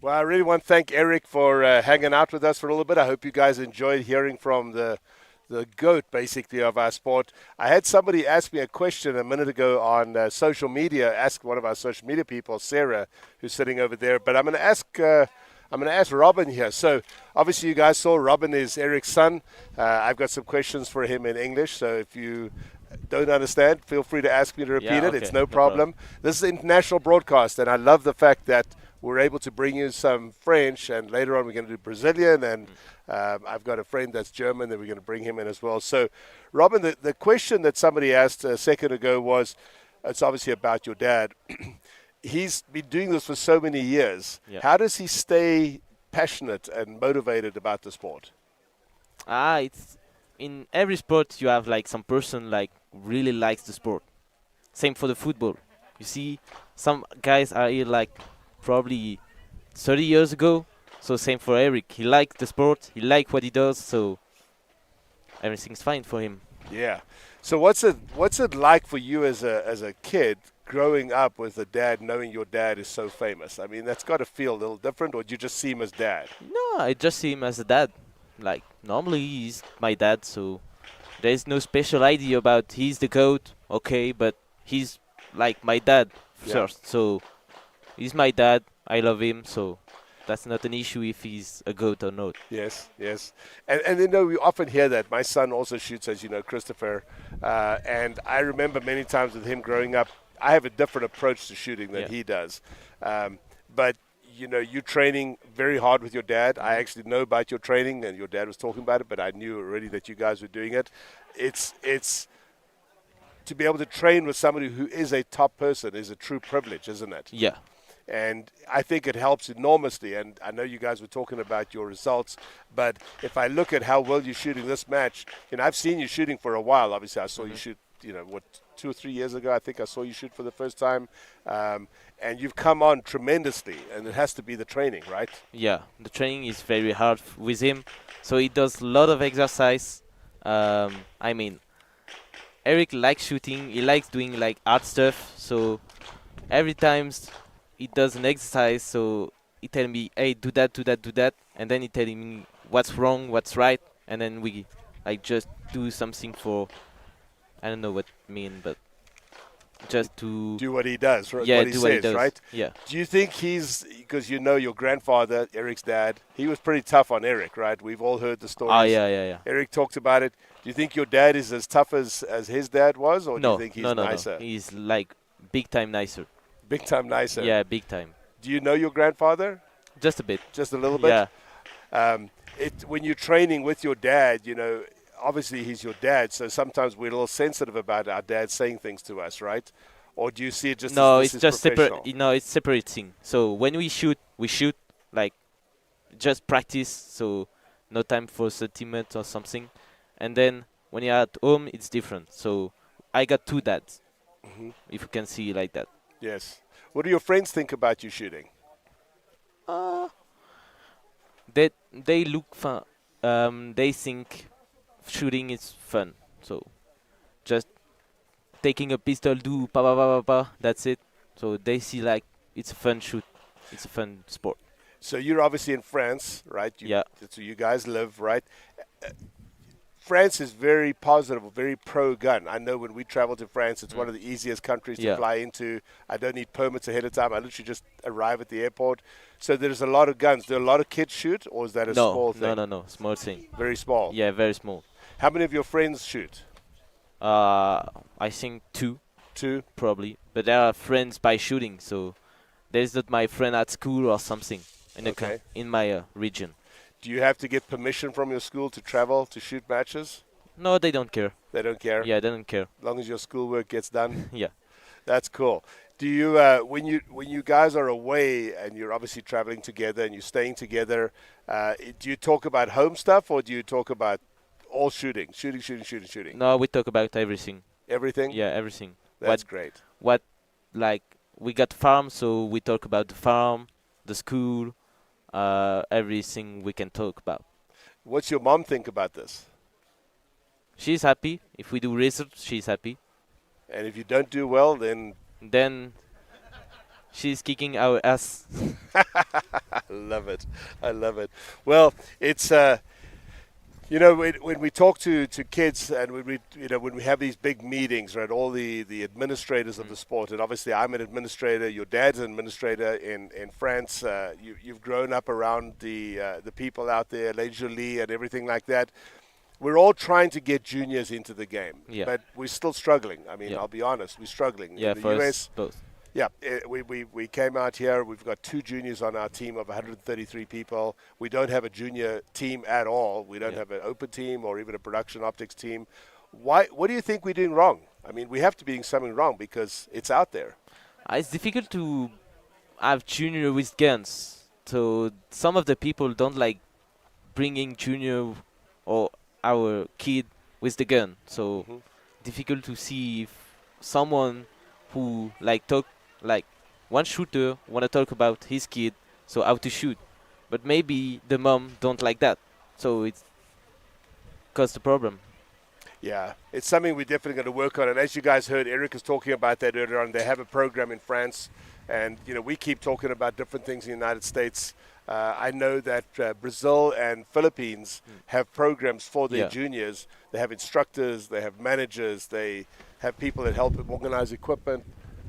Well, I really want to thank Eric for hanging out with us for a little bit. I hope you guys enjoyed hearing from the GOAT, basically, of our sport. I had somebody ask me a question a minute ago on social media, ask one of our social media people, Sarah, who's sitting over there. But I'm going to ask Robin here. So obviously you guys saw Robin is Eric's son. I've got some questions for him in English. So if you don't understand, feel free to ask me to repeat it. Okay, It's no problem. This is an international broadcast, and I love the fact that we're able to bring you some French, and later on we're going to do Brazilian, and I've got a friend that's German that we're going to bring him in as well. So, Robin, the question that somebody asked a second ago was, it's obviously about your dad. He's been doing this for so many years. Yeah. How does he stay passionate and motivated about the sport? It's in every sport you have like some person like really likes the sport. Same for the football. You see, some guys are here like probably 30 years ago. So same for Eric. He likes the sport. He likes what he does. So everything's fine for him. Yeah. So what's it like for you as a kid growing up with a dad, knowing your dad is so famous? I mean, that's got to feel a little different, or do you just see him as dad? No, I just see him as a dad. Like normally he's my dad, so there's no special idea about he's the GOAT. Okay, but he's like my dad first. So he's my dad. I love him. So that's not an issue if he's a GOAT or not. Yes, yes. And you know, we often hear that. My son also shoots, as you know, Christopher. And I remember many times with him growing up, I have a different approach to shooting than he does. But, you know, you're training very hard with your dad. I actually know about your training, and your dad was talking about it, but I knew already that you guys were doing it. It's to be able to train with somebody who is a top person is a true privilege, isn't it? Yeah. And I think it helps enormously. And I know you guys were talking about your results, but if I look at how well you're shooting this match, you know, I've seen you shooting for a while. Obviously, I saw you shoot, you know, 2 or 3 years ago, I think I saw you shoot for the first time. And you've come on tremendously, and it has to be the training, right? Yeah, the training is very hard with him. So he does a lot of exercise. I mean, Eric likes shooting. He likes doing like art stuff. So every time he does an exercise, so he tell me, hey, do that, do that, do that. And then he telling me what's wrong, what's right. And then we like just do something for, I don't know what I mean, but just to do what he does, right? Yeah, what he do says, what he does. right? Yeah. Do you think because you know your grandfather, Eric's dad, he was pretty tough on Eric, right? We've all heard the stories. Oh, yeah. Eric talked about it. Do you think your dad is as tough as his dad was, or No, do you think he's nicer? No. He's like big time nicer. Big time nicer? Yeah, big time. Do you know your grandfather? Just a bit. Just a little bit? Yeah. When you're training with your dad, you know, obviously he's your dad, so sometimes we're a little sensitive about our dad saying things to us, right? Or do you see it just no, as it's this just is separate. professional? No, it's separate thing. So when we shoot like just practice. So no time for sentiment or something. And then when you're at home, it's different. So I got 2 dads, if you can see it like that. Yes. What do your friends think about you shooting? They look fun. They think shooting is fun. So just taking a pistol, do pa pa pa pa pa. That's it. So they see like it's a fun shoot. It's a fun sport. So you're obviously in France, right? Yeah. So you guys live, right? France is very positive, very pro-gun. I know when we travel to France, it's one of the easiest countries to fly into. I don't need permits ahead of time. I literally just arrive at the airport. So there's a lot of guns. Do a lot of kids shoot, or is that a small thing? No. Small thing. Very small. Yeah, very small. How many of your friends shoot? I think two. Two? Probably. But they are friends by shooting, so there's not my friend at school or something in my region. Do you have to get permission from your school to travel to shoot matches? No, they don't care. They don't care? Yeah, they don't care. As long as your schoolwork gets done? Yeah. That's cool. Do you, when you guys are away and you're obviously traveling together and you're staying together, do you talk about home stuff or do you talk about all shooting? Shooting? No, we talk about everything. Everything? Yeah, everything. That's great. Like, we got farm, so we talk about the farm, the school, everything we can talk about. What's your mom think about this? She's happy. If we do research, she's happy. And if you don't do well, then she's kicking our ass. I love it. I love it. Well, it's you know, when we talk to kids and when we have these big meetings, right? All the administrators of the sport, and obviously I'm an administrator. Your dad's an administrator in France. You've grown up around the people out there, Les Jolie and everything like that. We're all trying to get juniors into the game, but we're still struggling. I mean, I'll be honest, we're struggling. Yeah, in the for US, us both. Yeah, we came out here. We've got 2 juniors on our team of 133 people. We don't have a junior team at all. We don't have an open team or even a production optics team. Why? What do you think we're doing wrong? I mean, we have to be doing something wrong because it's out there. It's difficult to have junior with guns. So some of the people don't like bringing junior or our kid with the gun. So difficult to see if someone who like one shooter want to talk about his kid, so how to shoot. But maybe the mom don't like that. So it's caused a problem. Yeah, it's something we're definitely going to work on. And as you guys heard, Eric is talking about that earlier on. They have a program in France. And, you know, we keep talking about different things in the United States. I know that Brazil and Philippines have programs for their juniors. They have instructors, they have managers, they have people that help them organize equipment.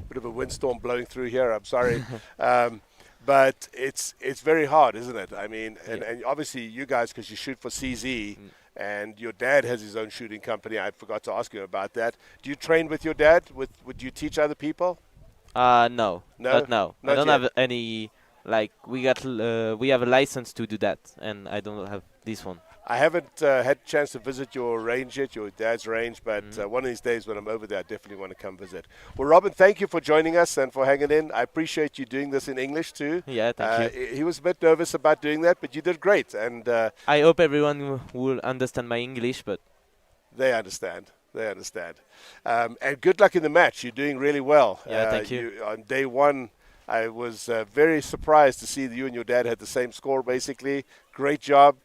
Bit of a windstorm blowing through here, I'm sorry. But it's very hard, isn't it? I mean, and obviously you guys, because you shoot for CZ, and your dad has his own shooting company. I forgot to ask you about that. Do you train with your dad? Would you teach other people? No, not now. I don't have any. Like we have a license to do that, and I don't have this one. I haven't had a chance to visit your range yet, your dad's range, but one of these days when I'm over there, I definitely want to come visit. Well, Robin, thank you for joining us and for hanging in. I appreciate you doing this in English too. Yeah, thank you. He was a bit nervous about doing that, but you did great. And I hope everyone will understand my English, but they understand. They understand. And good luck in the match. You're doing really well. Yeah, thank you. On day one, I was very surprised to see that you and your dad had the same score, basically. Great job.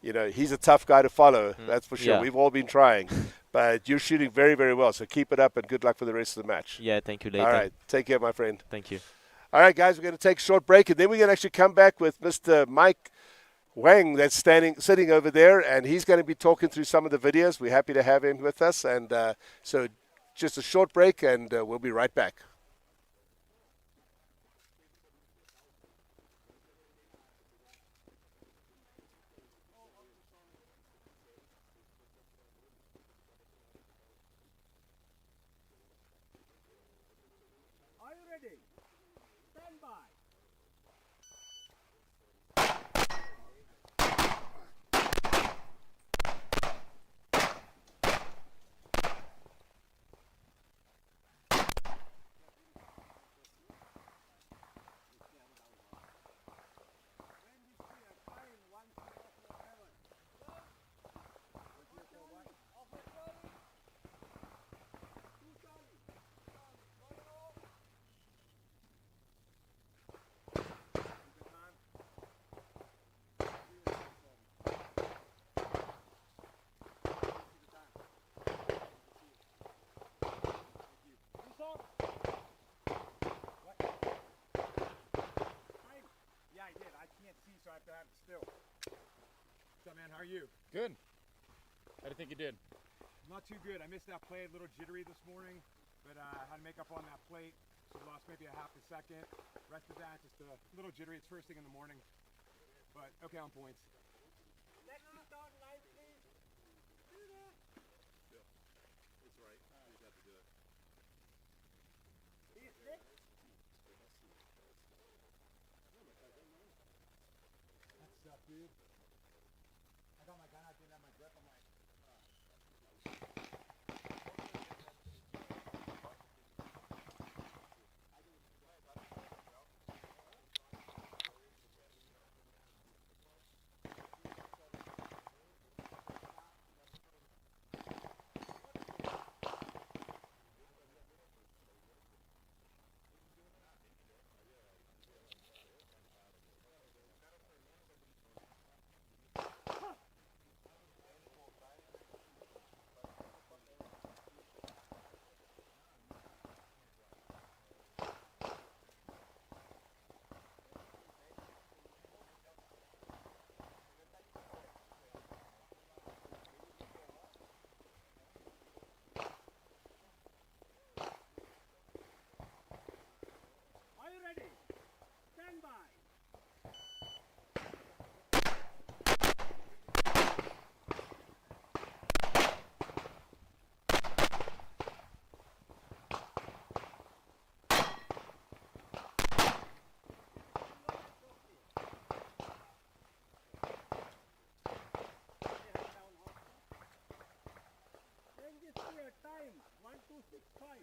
You know, he's a tough guy to follow, that's for sure. Yeah. We've all been trying. But you're shooting very, very well, so keep it up and good luck for the rest of the match. Yeah, thank you, later. All right, take care, my friend. Thank you. All right, guys, we're going to take a short break, and then we're going to actually come back with Mr. Mike Wang that's sitting over there, and he's going to be talking through some of the videos. We're happy to have him with us. And so just a short break, and we'll be right back. Are you ready? Stand by. Yeah, I did. I can't see, so I have to have it still. What's up, man? How are you? Good. How do you think you did? Not too good. I missed that play, a little jittery this morning, but I had to make up on that plate, so lost maybe a half a second. Rest of that, just a little jittery. It's first thing in the morning, but okay on points. Next to start line, please. stuff, dude. I got my gun out, didn't have my grip. I'm like, are you ready? Stand by. Range clear, time 1265.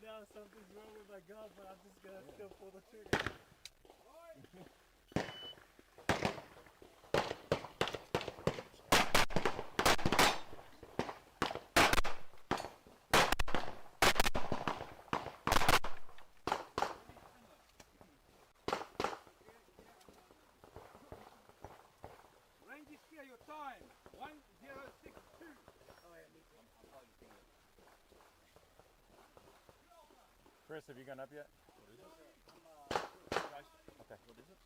Now something's wrong with my gun, but I'm just gonna still pull the trigger. Range is clear, your time 1062. Chris, have you gone up yet? Okay. What is it?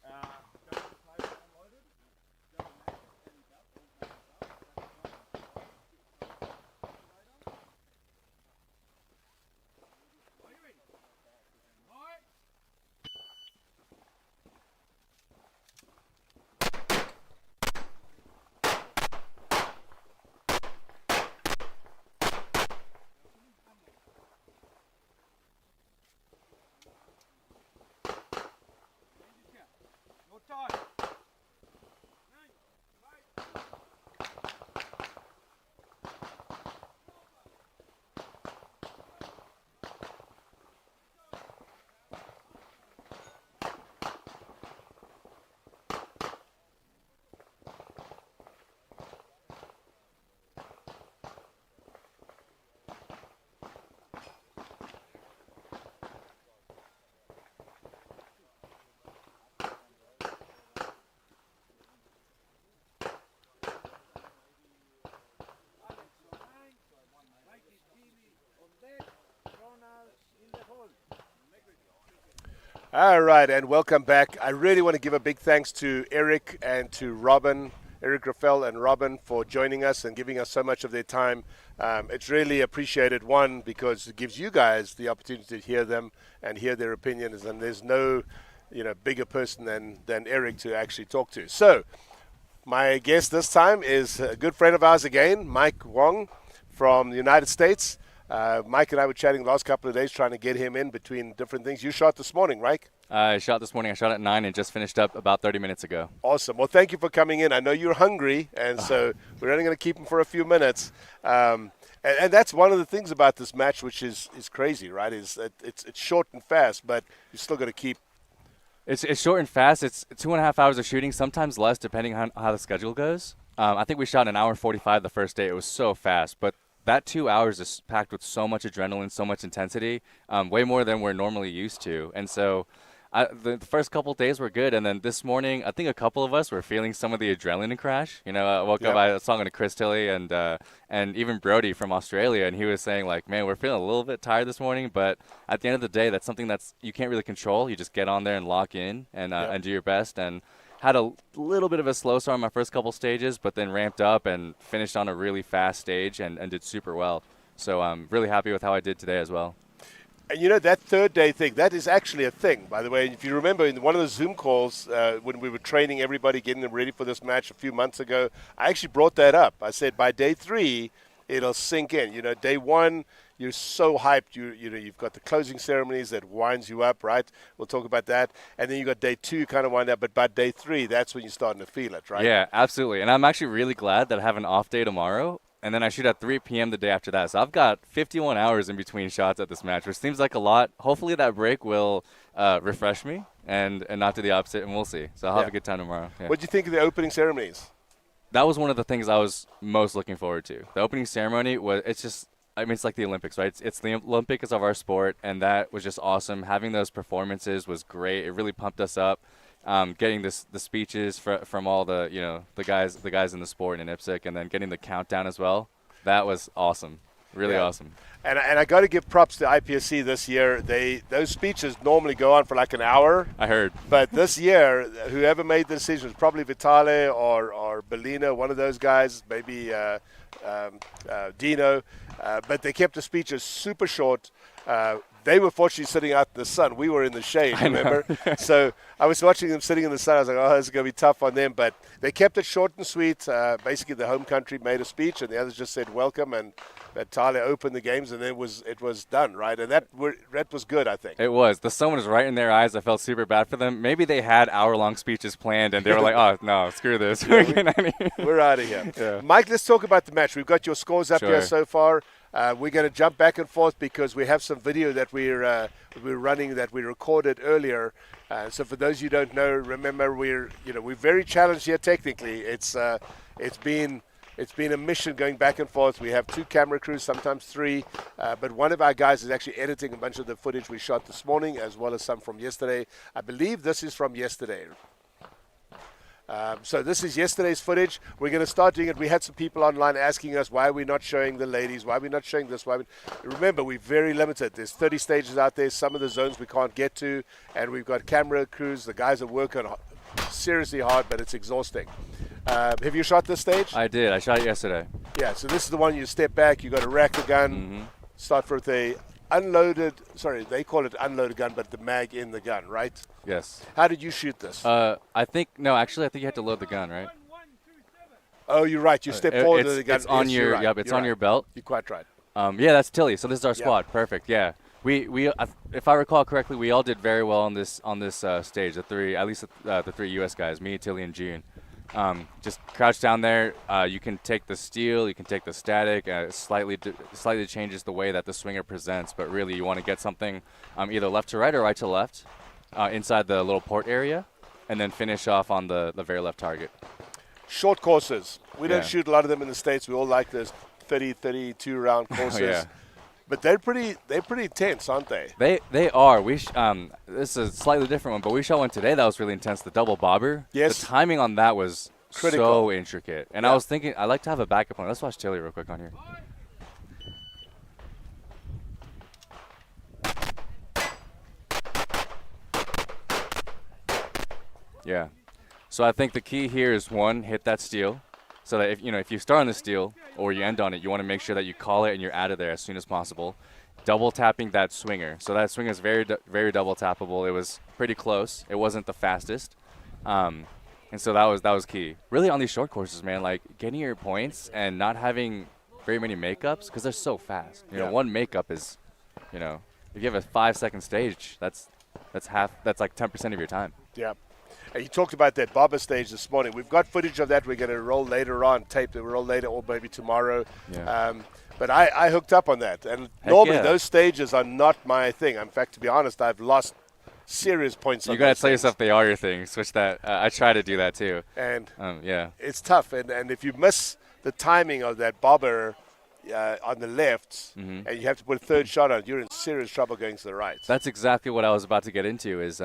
Are you ready? March. No time. All right, and welcome back. I really want to give a big thanks to Eric and to Robin, Eric Raffel and Robin, for joining us and giving us so much of their time. It's really appreciated, one, because it gives you guys the opportunity to hear them and hear their opinions, and there's no bigger person than Eric to actually talk to. So my guest this time is a good friend of ours again, Mike Wong from the United States. Mike and I were chatting the last couple of days trying to get him in between different things. You shot this morning, right? I shot this morning. I shot at 9 and just finished up about 30 minutes ago. Awesome. Well, thank you for coming in. I know you're hungry, and so we're only going to keep him for a few minutes. And that's one of the things about this match, which is crazy, right? Is that it's short and fast, but you still got to keep. It's short and fast. It's 2.5 hours of shooting, sometimes less, depending on how the schedule goes. I think we shot an hour 45 the first day. It was so fast, but that 2 hours is packed with so much adrenaline, so much intensity, way more than we're normally used to. And so the first couple days were good, and then this morning, I think a couple of us were feeling some of the adrenaline crash. I woke up, I was talking to Chris Tilley and even Brody from Australia, and he was saying, like, man, we're feeling a little bit tired this morning, but at the end of the day, that's something that's you can't really control. You just get on there and lock in and do your best. And had a little bit of a slow start on my first couple stages, but then ramped up and finished on a really fast stage and did super well. So I'm really happy with how I did today as well. And you know, that third day thing, that is actually a thing, by the way. If you remember in one of the Zoom calls when we were training everybody, getting them ready for this match a few months ago, I actually brought that up. I said by day 3, it'll sink in. You know, day 1, you're so hyped. You know, you've got the closing ceremonies that winds you up, right? We'll talk about that. And then you got day 2, you kind of wind up. But by day 3, that's when you're starting to feel it, right? Yeah, absolutely. And I'm actually really glad that I have an off day tomorrow. And then I shoot at 3 p.m. the day after that. So I've got 51 hours in between shots at this match, which seems like a lot. Hopefully that break will refresh me and not do the opposite, and we'll see. So I'll have a good time tomorrow. Yeah. What do you think of the opening ceremonies? That was one of the things I was most looking forward to. The opening ceremony was, it's just, I mean, it's like the Olympics, right? It's the Olympics of our sport, and that was just awesome. Having those performances was great. It really pumped us up. Getting the speeches from all the the guys in the sport in IPSC, and then getting the countdown as well. That was awesome, really awesome. And I got to give props to IPSC this year. Those speeches normally go on for like an hour. I heard. But this year, whoever made the decision was probably Vitale or Bellina, one of those guys, maybe Dino. But they kept the speeches super short. They were fortunately sitting out in the sun. We were in the shade, remember? So I was watching them sitting in the sun. I was like, oh, this is going to be tough on them. But they kept it short and sweet. Basically, the home country made a speech, and the others just said welcome. And Tyler opened the games, and then it was done, right? And that was good, I think. It was. The sun was right in their eyes. I felt super bad for them. Maybe they had hour-long speeches planned, and they were like, oh, no, screw this. We're out of here. Yeah. Mike, let's talk about the match. We've got your scores up here so far. We're going to jump back and forth because we have some video that we're running that we recorded earlier. So for those you don't know, remember we're very challenged here technically. It's been a mission going back and forth. We have 2 camera crews, sometimes 3, but one of our guys is actually editing a bunch of the footage we shot this morning, as well as some from yesterday. I believe this is from yesterday. So this is yesterday's footage. We're going to start doing it. We had some people online asking us why we're not showing the ladies, why we're not showing this. Remember, we're very limited. There's 30 stages out there. Some of the zones we can't get to, and we've got camera crews. The guys are working seriously hard, but it's exhausting. Have you shot this stage? I did. I shot it yesterday. Yeah, so this is the one you step back. You got to rack the gun, start with a unloaded, they call it unloaded gun, but the mag in the gun, right? Yes. How did you shoot this? I think you had to load the gun, right? Oh, you're right. You step forward to the gun. It's on your, it's on your belt. You're quite right. Yeah, that's Tilly. So this is our squad. Perfect. Yeah. We if I recall correctly, we all did very well on this stage. The 3 U.S. guys, me, Tilly, and Gene. Just crouch down there. You can take the steel, you can take the static. Slightly changes the way that the swinger presents, but really you want to get something either left to right or right to left inside the little port area, and then finish off on the very left target. Short courses. We don't shoot a lot of them in the States. We all like those 30, 32 round courses. But they're pretty intense, aren't they? They are. This is a slightly different one, but we shot one today that was really intense. The double bobber. Yes. The timing on that was critical. So intricate. And I was thinking, I'd like to have a backup one. Let's watch Tilly real quick on here. Yeah. So I think the key here is 1, hit that steel. So that if you start on the steel or you end on it, you want to make sure that you call it and you're out of there as soon as possible. Double tapping that swinger. So that swinger is very double tappable. It was pretty close. It wasn't the fastest, and so that was key. Really on these short courses, man, like getting your points and not having very many makeups because they're so fast. You know, one makeup is, if you have a 5-second stage, that's like 10% of your time. Yeah. You talked about that bobber stage this morning. We've got footage of that. We're going to roll later on, tape that we'll roll later or maybe tomorrow. Yeah. But I hooked up on that. And normally those stages are not my thing. In fact, to be honest, I've lost serious points on You got to tell yourself they are your thing. Switch that. I try to do that too. And it's tough. And if you miss the timing of that bobber on the left and you have to put a 3rd shot on, you're in serious trouble going to the right. That's exactly what I was about to get into is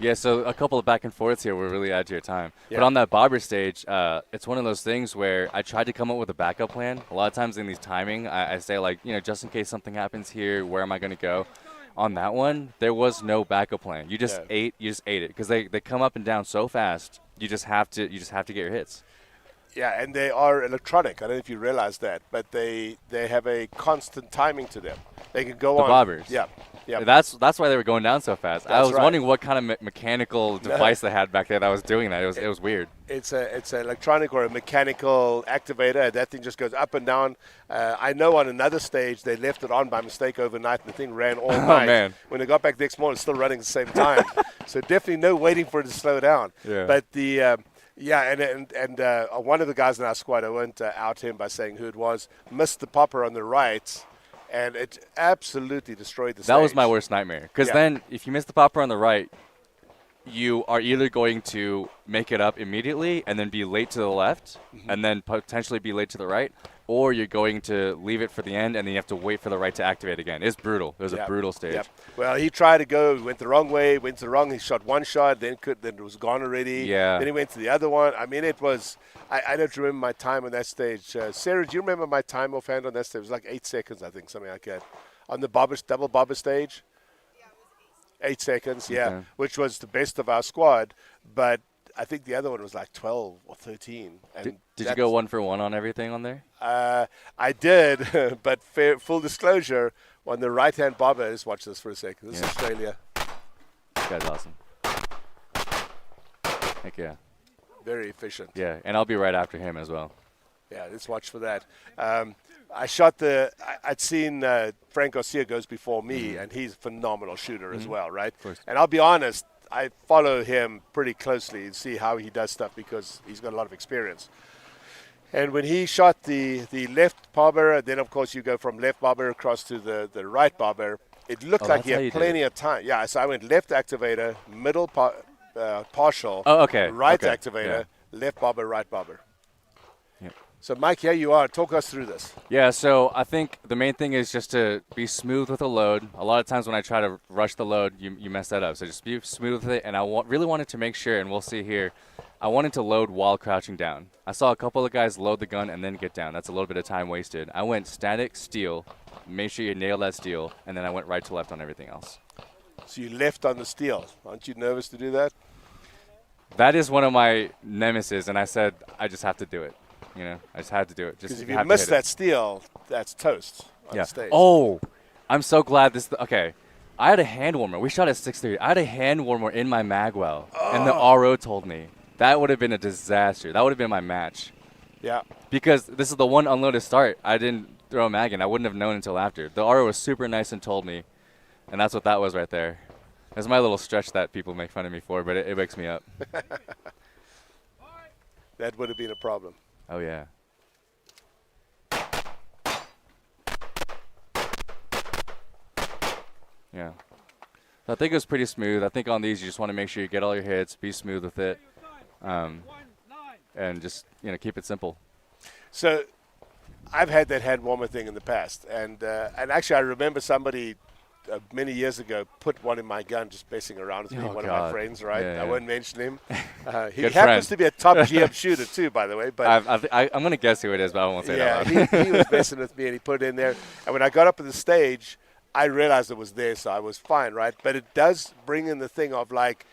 yeah, so a couple of back and forths here will really add to your time. Yeah. But on that bobber stage, it's one of those things where I tried to come up with a backup plan. A lot of times in these timing, I say, like, just in case something happens here, where am I going to go? on that one, there was no backup plan. You just Yeah. ate it because they come up and down so fast. You just have to get your hits. Yeah, and they are electronic. I don't know if you realize that, but they have a constant timing to them. They can go The on. bobbers. Yeah, yeah. That's why they were going down so fast. I That's was right. wondering what kind of mechanical device they had back there that was doing that. It was weird. It's an electronic or a mechanical activator. That thing just goes up and down. I know on another stage they left it on by mistake overnight, and the thing ran all night. Man. When they got back the next morning, it's still running at the same time. So definitely no waiting for it to slow down. Yeah. But the and one of the guys in our squad, I won't out him by saying who it was, missed the popper on the right, and it absolutely destroyed the stage. That was my worst nightmare. Because Yeah. then if you miss the popper on the right, you are either going to make it up immediately and then be late to the left and then potentially be late to the right, or you're going to leave it for the end and then you have to wait for the right to activate again. It's brutal. It was a brutal stage. Yep. Well, he tried to go, went the wrong way, went to the wrong. He shot one shot, then it was gone already. Yeah. Then he went to the other one. I mean, it was. I don't remember my time on that stage. Sarah, do you remember my time offhand on that stage? It was like 8 seconds, I think, something like that. On the double bobber stage. 8 seconds, yeah, Okay. which was the best of our squad. But I think the other one was like 12 or 13. And Did you go 1 for 1 on everything on there? I did, but full disclosure, on the right-hand bobber, let's watch this for a second. This is Australia. This guy's awesome. Heck yeah. Very efficient. Yeah, and I'll be right after him as well. Yeah, let's watch for that. I shot I'd seen Frank Garcia goes before me, and he's a phenomenal shooter as well, right? And I'll be honest, I follow him pretty closely and see how he does stuff because he's got a lot of experience. And when he shot the left bobber, then of course you go from left bobber across to the right bobber, it looked like he that's how you had did plenty of time. Yeah, so I went left activator, middle partial, Oh, okay. right Okay. activator, left bobber, right bobber. Yep. So, Mike, here you are. Talk us through this. Yeah, so I think the main thing is just to be smooth with the load. A lot of times when I try to rush the load, you mess that up. So just be smooth with it. And I really wanted to make sure, and we'll see here, I wanted to load while crouching down. I saw a couple of guys load the gun and then get down. That's a little bit of time wasted. I went static, steel, make sure you nail that steel, and then I went right to left on everything else. So you left on the steel. Aren't you nervous to do that? That is one of my nemesis, and I said I just have to do it. You know, I just had to do it. Because if have you to miss hit it. that steel, that's toast on the stage. Oh, I'm so glad this. Okay, I had a hand warmer. We shot at 6:30. I had a hand warmer in my magwell, and the RO told me that would have been a disaster. That would have been my match. Yeah. Because this is the one unloaded start. I didn't throw a mag in. I wouldn't have known until after. The RO was super nice and told me, and that's what that was right there. That's my little stretch that people make fun of me for, but it wakes me up. That would have been a problem. Oh, yeah. Yeah. So I think it was pretty smooth. I think on these you just want to make sure you get all your hits, be smooth with it, and just keep it simple. So I've had that hand warmer thing in the past, and actually I remember somebody many years ago put one in my gun just messing around with me, one of my friends, right? Yeah, I won't mention him. He Good happens friend. to be a top GM shooter too, by the way. But I'm going to guess who it is, but I won't say that. Yeah, he was messing with me, and he put it in there. And when I got up on the stage, I realized it was there, so I was fine, right? But it does bring in the thing of like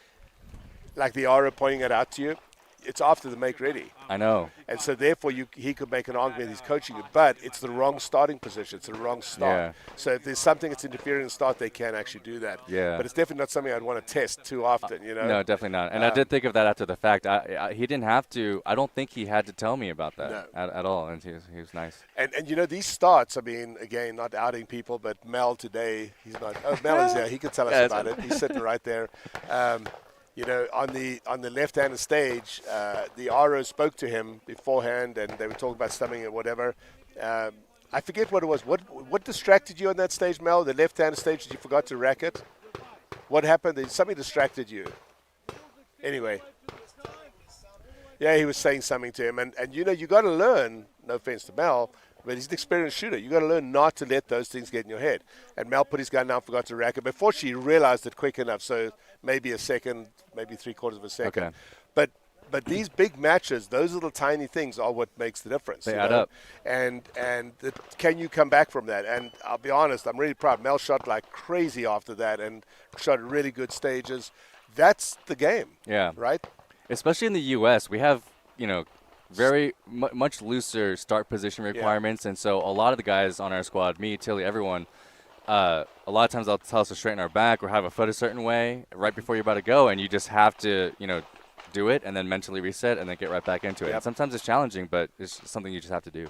the aura pointing it out to you. It's after the make ready. I know. And so therefore he could make an argument he's coaching you, but it's the wrong starting position. It's the wrong start. Yeah. So if there's something that's interfering in the start, they can actually do that. Yeah. But it's definitely not something I'd want to test too often, No, definitely not. And I did think of that after the fact. He didn't have to. I don't think he had to tell me about that at all. And he was nice. And these starts, I mean, again, not outing people, but Mel today, he's not. Oh, Mel is here. He can tell us about it. He's sitting right there. On the left-hand stage, the RO spoke to him beforehand, and they were talking about something or whatever. I forget what it was. What distracted you on that stage, Mel? The left-hand stage that you forgot to rack it? What happened? Something distracted you. Anyway. Yeah, he was saying something to him. And you got to learn, no offense to Mel, but he's an experienced shooter. You got to learn not to let those things get in your head. And Mel put his gun down, forgot to rack it. Before she realized it quick enough, so maybe a second, maybe 3/4 of a second. Okay. But But these big matches, those little tiny things are what makes the difference. They you add know? up. And can you come back from that? And I'll be honest, I'm really proud. Mel shot like crazy after that and shot really good stages. That's the game. Yeah. Right? Especially in the U.S., we have, very much looser start position requirements. And so a lot of the guys on our squad, me, Tilly, everyone, a lot of times they'll tell us to straighten our back or have a foot a certain way right before you're about to go. And you just have to, do it and then mentally reset and then get right back into it. And sometimes it's challenging, but it's something you just have to do.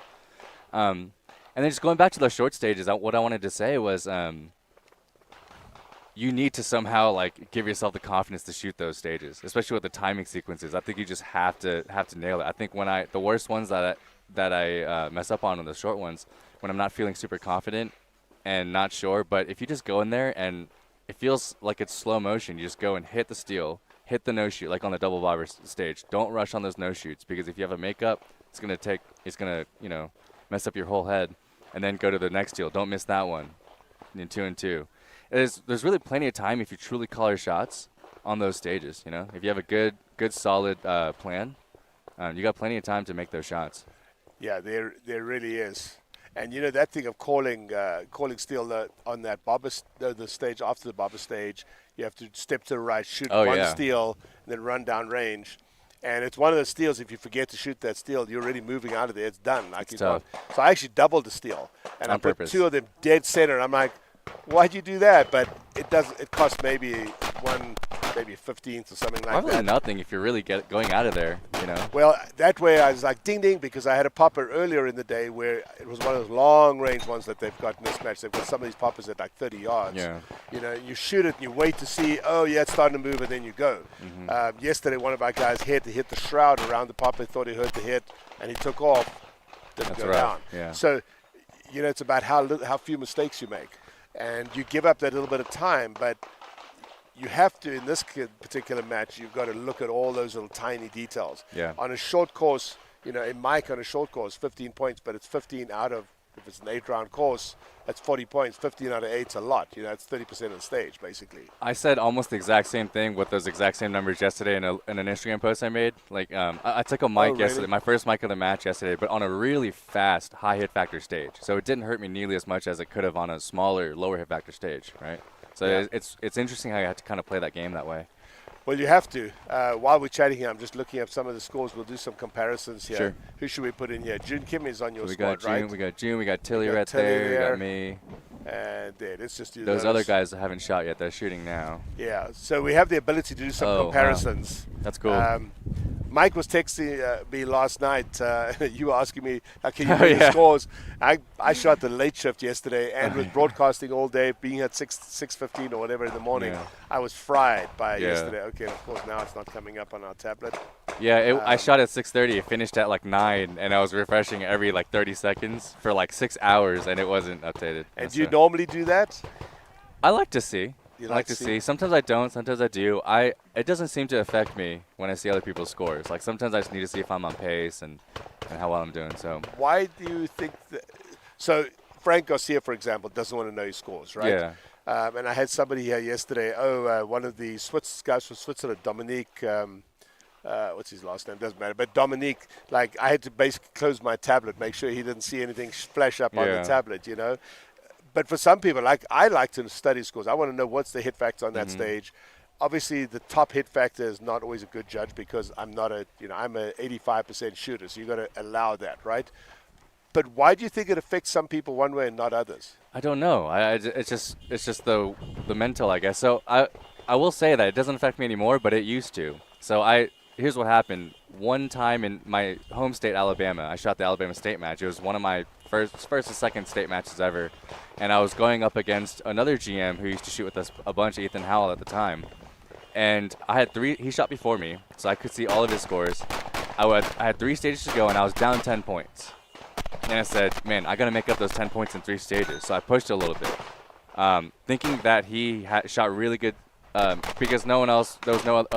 And then just going back to those short stages, what I wanted to say was you need to somehow give yourself the confidence to shoot those stages, especially with the timing sequences. I think you just have to nail it. I think the worst ones that I mess up on the short ones, when I'm not feeling super confident and not sure, but if you just go in there and it feels like it's slow motion, you just go and hit the steel, hit the no shoot, like on the double bobber stage. Don't rush on those no shoots, because if you have a makeup, it's gonna mess up your whole head, and then go to the next steel. Don't miss that one. And 2 and 2. There's really plenty of time if you truly call your shots on those stages. If you have a good solid plan, you got plenty of time to make those shots. Yeah, there really is. And that thing of calling steel on that the stage after the bobber stage, you have to step to the right, shoot one steel, and then run down range. And it's one of those steels, if you forget to shoot that steel, you're already moving out of there. It's done. It's tough. So I actually doubled the steel. And on I put purpose. 2 of them dead center. And I'm like, why'd you do that? But it cost maybe 15th or something like Probably that. nothing if you're really going out of there, Well, that way I was like, ding, ding, because I had a popper earlier in the day where it was one of those long-range ones that they've got in this match. They've got some of these poppers at like 30 yards. Yeah. You shoot it and you wait to see, it's starting to move, and then you go. Mm-hmm. Yesterday, one of our guys hit the shroud around the popper, thought he heard the hit, and he took off, didn't That's go rough. down. Yeah. So, it's about how few mistakes you make. And you give up that little bit of time, but you have to, in this particular match, you've got to look at all those little tiny details. Yeah. On a short course, in Mike on a short course, 15 points, but it's 15 out of, if it's an 8-round course, that's 40 points. 15 out of 8 is a lot. It's 30% of the stage, basically. I said almost the exact same thing with those exact same numbers yesterday in an Instagram post I made. I took a mic yesterday, my first mic of the match yesterday, but on a really fast, high hit factor stage. So it didn't hurt me nearly as much as it could have on a smaller, lower hit factor stage, right? So it's interesting how you have to kind of play that game that way. Well, you have to. While we're chatting here, I'm just looking up some of the scores. We'll do some comparisons here. Sure. Who should we put in here? June Kim is on your We squad, got June, right? we got June, we got Tilly got right Tilly there, we there. got me. And there, let's just do Those other guys that haven't shot yet, they're shooting now. Yeah, so we have the ability to do some comparisons. Wow. That's cool. Mike was texting me last night. You were asking me, can you read the scores? I shot the late shift yesterday and was broadcasting all day, being at 6:15 or whatever in the morning. Yeah. I was fried by yesterday. Okay, of course, now it's not coming up on our tablet. Yeah, I shot at 6:30. It finished at 9, and I was refreshing every 30 seconds for 6 hours, and it wasn't updated. And do you normally do that? I like to see. You I like to see. Sometimes I don't. Sometimes I do. It doesn't seem to affect me when I see other people's scores. Sometimes I just need to see if I'm on pace and how well I'm doing. So why do you think that? So Frank Garcia, for example, doesn't want to know his scores, right? Yeah. And I had somebody here yesterday. One of the guys from Switzerland, Dominique. What's his last name? Doesn't matter. But Dominique, I had to basically close my tablet, make sure he didn't see anything flash up on the tablet, But for some people, I like to study scores. I want to know what's the hit factor on that stage. Obviously, the top hit factor is not always a good judge because I'm not I'm a 85% shooter, so you've got to allow that, right? But why do you think it affects some people one way and not others? I don't know. It's just the mental, I guess. So I will say that it doesn't affect me anymore, but it used to. So here's what happened. One time in my home state, Alabama, I shot the Alabama State match. It was one of my first and second state matches ever. And I was going up against another GM who used to shoot with us a bunch, Ethan Howell at the time. And I had he shot before me, so I could see all of his scores. I had 3 stages to go, and I was down 10 points. And I said, man, I got to make up those 10 points in 3 stages. So I pushed a little bit, thinking that he had shot really good because no one else, there was no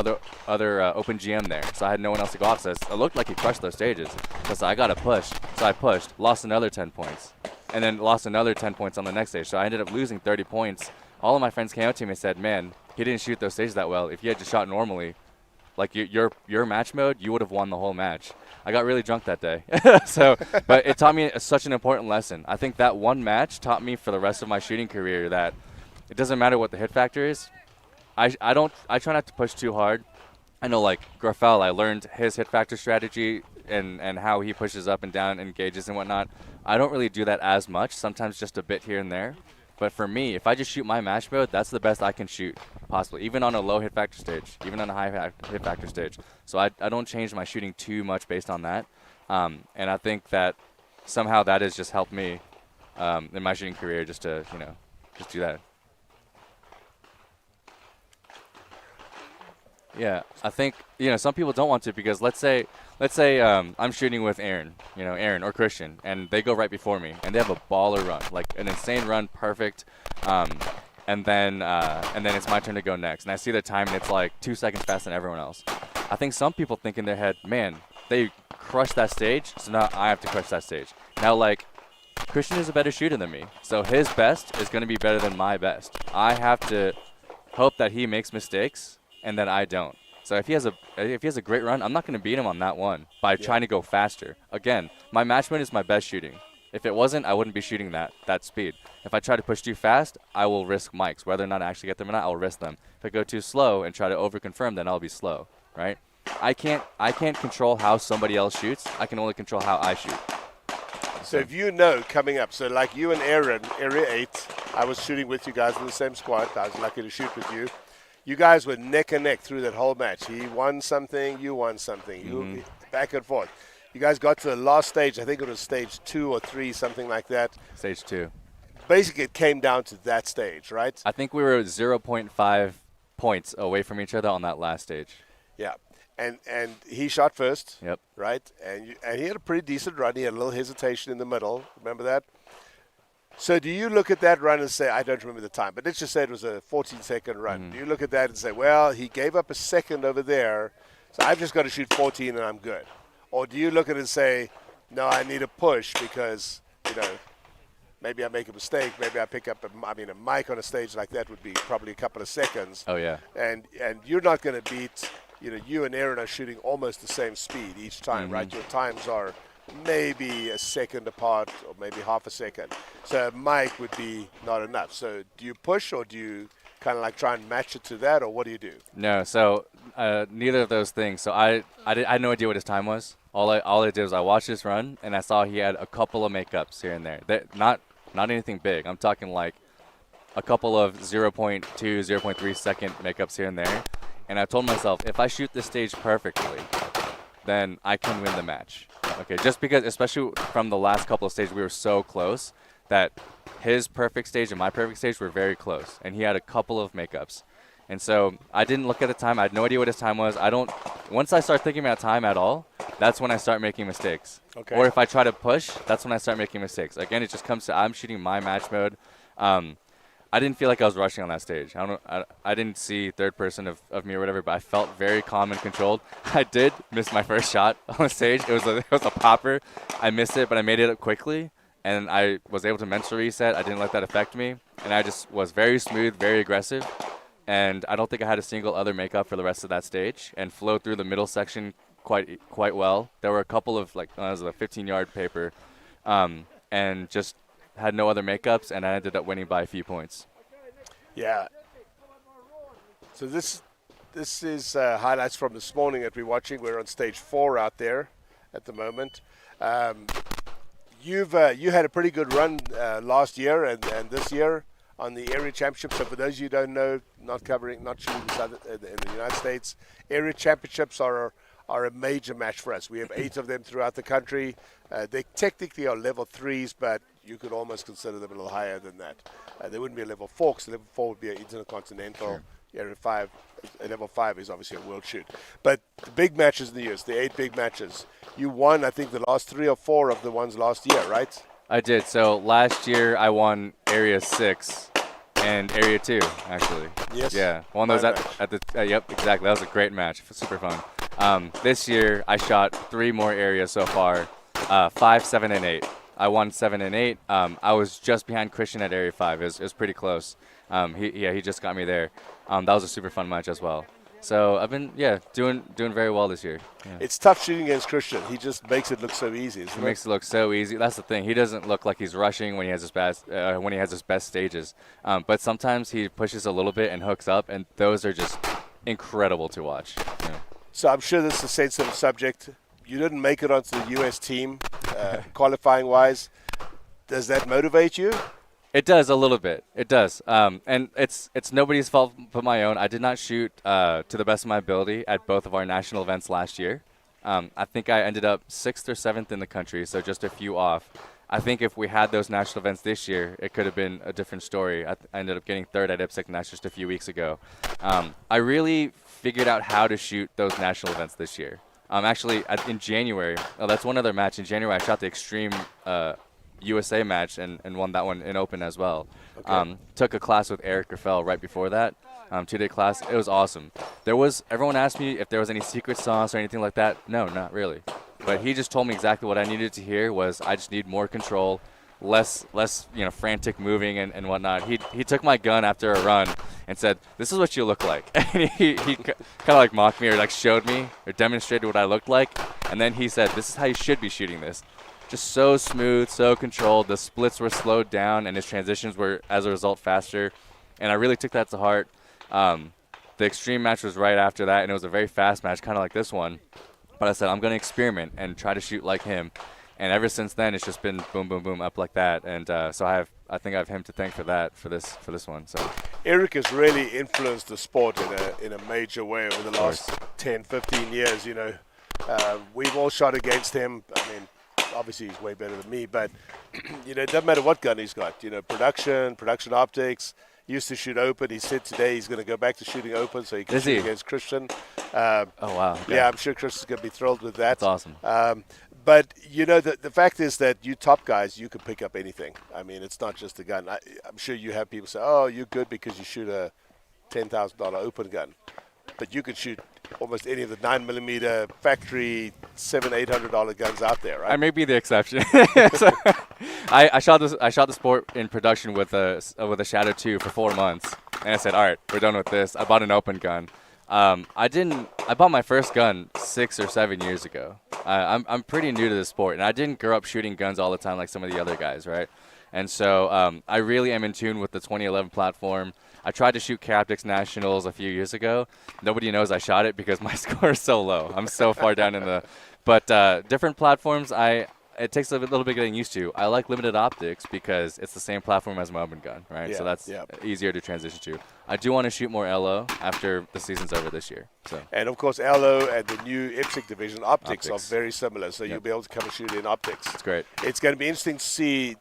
other open GM there. So I had no one else to go off. So it looked like he crushed those stages. So I got to push. So I pushed, lost another 10 points, and then lost another 10 points on the next stage. So I ended up losing 30 points. All of my friends came up to me and said, man, he didn't shoot those stages that well. If he had just shot normally, Like your match mode, you would have won the whole match. I got really drunk that day. So, but it taught me such an important lesson. I think that one match taught me for the rest of my shooting career that it doesn't matter what the hit factor is. I try not to push too hard. I know, like Grafel, I learned his hit factor strategy and how he pushes up and down, engages and whatnot. I don't really do that as much, sometimes just a bit here and there. But for me, if I just shoot my match mode, that's the best I can shoot, possibly, even on a low hit factor stage, even on a high hit factor stage. So I don't change my shooting too much based on that. And I think that somehow that has just helped me in my shooting career just to, just do that. Yeah, I think, some people don't want to because let's say I'm shooting with Aaron, Aaron or Christian, and they go right before me, and they have a baller run, like an insane run, perfect, and then it's my turn to go next, and I see the time, and it's like 2 seconds faster than everyone else. I think some people think in their head, man, they crushed that stage, so now I have to crush that stage. Now, like, Christian is a better shooter than me, so his best is going to be better than my best. I have to hope that he makes mistakes and that I don't. So if he has a great run, I'm not going to beat him on that one by trying to go faster. Again, my match mode is my best shooting. If it wasn't, I wouldn't be shooting that speed. If I try to push too fast, I will risk mics. Whether or not I actually get them or not, I'll risk them. If I go too slow and try to over-confirm, then I'll be slow, right? I can't control how somebody else shoots. I can only control how I shoot. So if you know coming up, so like you and Aaron, Area 8, I was shooting with you guys in the same squad. I was lucky to shoot with you. You guys were neck and neck through that whole match. He won something, you won something. You back and forth. You guys got to the last stage. I think it was stage 2 or 3, something like that. Stage 2. Basically, it came down to that stage, right? I think we were 0.5 points away from each other on that last stage. Yeah. And he shot first. Yep. Right? And he had a pretty decent run. He had a little hesitation in the middle. Remember that? So do you look at that run and say, I don't remember the time, but let's just say it was a 14-second run. Do you look at that and say, well, he gave up a second over there, so I've just got to shoot 14 and I'm good? Or do you look at it and say, no, I need a push because, maybe I make a mistake, maybe I pick up a mic on a stage like that would be probably a couple of seconds. Oh, yeah. And you're not going to beat, you and Aaron are shooting almost the same speed each time, right? Your times are maybe a second apart or maybe half a second. So a mic would be not enough. So do you push or do you kind of like try and match it to that, or what do you do? No, so neither of those things. So I had no idea what his time was. All I did was I watched his run, and I saw he had a couple of makeups here and there. Not anything big. I'm talking like a couple of 0.2, 0.3 second makeups here and there. And I told myself, if I shoot this stage perfectly, then I can win the match. Okay, just because, especially from the last couple of stages, we were so close that his perfect stage and my perfect stage were very close, and he had a couple of makeups. And so I didn't look at the time. I had no idea what his time was. Once I start thinking about time at all, that's when I start making mistakes. Okay. Or if I try to push, that's when I start making mistakes. Again, it just comes to I'm shooting my match mode. I didn't feel like I was rushing on that stage. I didn't see third person of me or whatever, but I felt very calm and controlled. I did miss my first shot on the stage. It was a popper. I missed it, but I made it up quickly, and I was able to mental reset. I didn't let that affect me, and I just was very smooth, very aggressive, and I don't think I had a single other makeup for the rest of that stage, and flowed through the middle section quite well. There were a couple of, it was a 15-yard paper, and just had no other makeups, and I ended up winning by a few points. Yeah. So this is highlights from this morning that we're watching. We're on stage 4 out there at the moment. You had a pretty good run last year and this year on the area championships. So for those of you who don't know, not shooting in the United States, area championships are a major match for us. We have 8 of them throughout the country. They technically are level 3s, but you could almost consider them a little higher than that. They wouldn't be a level 4, because level 4 would be an intercontinental. Area 5, level 5 is obviously a world shoot. But the big matches in the US, the 8 big matches, you won, I think, the last 3 or 4 of the ones last year, right? I did. So last year I won Area 6 and Area 2, actually. Yes. Yeah. Won those at the yep, exactly. That was a great match. Super fun. This year I shot 3 more areas so far, 5, 7, and 8. I won 7 and 8. I was just behind Christian at Area 5. It was pretty close. He just got me there. That was a super fun match as well. So I've been doing very well this year. Yeah. It's tough shooting against Christian. He just makes it look so easy. He Isn't it? makes it look so easy. That's the thing. He doesn't look like he's rushing when he has his best stages. But sometimes he pushes a little bit and hooks up, and those are just incredible to watch. Yeah. So I'm sure this is a sensitive subject. You didn't make it onto the U.S. team, qualifying-wise. Does that motivate you? It does a little bit. It does. And it's nobody's fault but my own. I did not shoot to the best of my ability at both of our national events last year. I think I ended up 6th or 7th in the country, so just a few off. I think if we had those national events this year, it could have been a different story. I ended up getting 3rd at IPSC, and that's just a few weeks ago. I really figured out how to shoot those national events this year. Actually, in January, that's one other match. In January, I shot the Extreme USA match and won that one in Open as well. Okay. Took a class with Eric Graffel right before that, 2-day class. It was awesome. Everyone asked me if there was any secret sauce or anything like that. No, not really. But he just told me exactly what I needed to hear was I just need more control, less frantic moving and whatnot. He took my gun after a run and said, "This is what you look like." And he kind of like mocked me or like showed me or demonstrated what I looked like. And then he said, "This is how you should be shooting this." Just so smooth, so controlled. The splits were slowed down, and his transitions were, as a result, faster. And I really took that to heart. The Extreme match was right after that, and it was a very fast match, kind of like this one. But I said, I'm going to experiment and try to shoot like him. And ever since then, it's just been boom, boom, boom, up like that. And so I think I have him to thank for that, for this one. So Eric has really influenced the sport in a major way over the last 10, 15 years. We've all shot against him. I mean, obviously he's way better than me, but it doesn't matter what gun he's got. Production optics. He used to shoot open. He said today he's going to go back to shooting open so he can shoot against Christian. Oh wow! Okay. Yeah, I'm sure Chris is going to be thrilled with that. That's awesome. But the fact is that you top guys, you can pick up anything. I mean, it's not just a gun. I'm sure you have people say, "Oh, you're good because you shoot a $10,000 open gun," but you can shoot almost any of the 9mm factory $700-800 guns out there, right? I may be the exception. So, I shot the sport in production with a Shadow 2 for 4 months, and I said, all right, we're done with this. I bought an open gun. I bought my first gun 6 or 7 years ago. I'm pretty new to the sport, and I didn't grow up shooting guns all the time like some of the other guys, right? And so I really am in tune with the 2011 platform. I tried to shoot Captics Nationals a few years ago. Nobody knows I shot it because my score is so low. I'm so far down in the – but different platforms, it takes a little bit getting used to. I like limited optics because it's the same platform as my open gun, right? Yeah, so that's easier to transition to. I do want to shoot more LO after the season's over this year. So. And, of course, LO and the new IPSC division optics are very similar, so you'll be able to come and shoot in optics. That's great. It's going to be interesting to see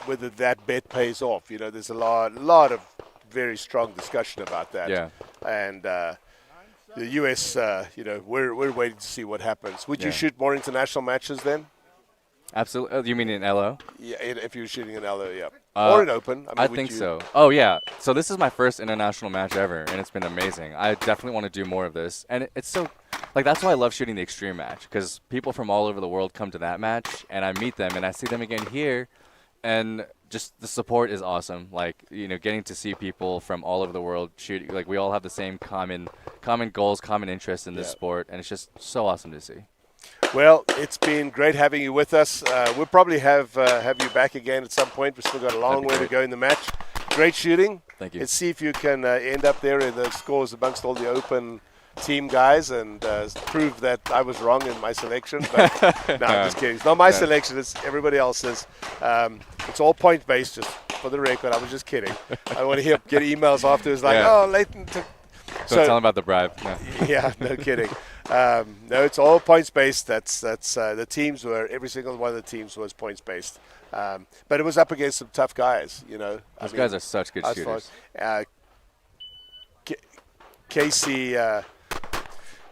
whether that bet pays off. There's a lot of very strong discussion about that. Yeah. And the U.S., we're waiting to see what happens. Would you shoot more international matches then? Absolutely. You mean in LO? Yeah, if you were shooting in LO, yeah. Or in open. I think so. Oh, yeah. So this is my first international match ever, and it's been amazing. I definitely want to do more of this. And it's so, that's why I love shooting the Extreme match, because people from all over the world come to that match, and I meet them, and I see them again here, and just the support is awesome. Getting to see people from all over the world shoot, we all have the same common goals, common interests in this sport, and it's just so awesome to see. Well, it's been great having you with us. We'll probably have you back again at some point. We've still got a long way to go in the match. Great shooting. Thank you. Let's see if you can end up there in the scores amongst all the open team guys and prove that I was wrong in my selection. But no, I'm just kidding. It's not my selection. It's everybody else's. It's all point-based, just for the record. I was just kidding. I want to get emails afterwards oh, Leighton took... Don't tell him about the bribe. No. Yeah, no kidding. No, it's all points-based. That's the teams were, every single one of the teams was points-based. But it was up against some tough guys, Those guys are such good shooters.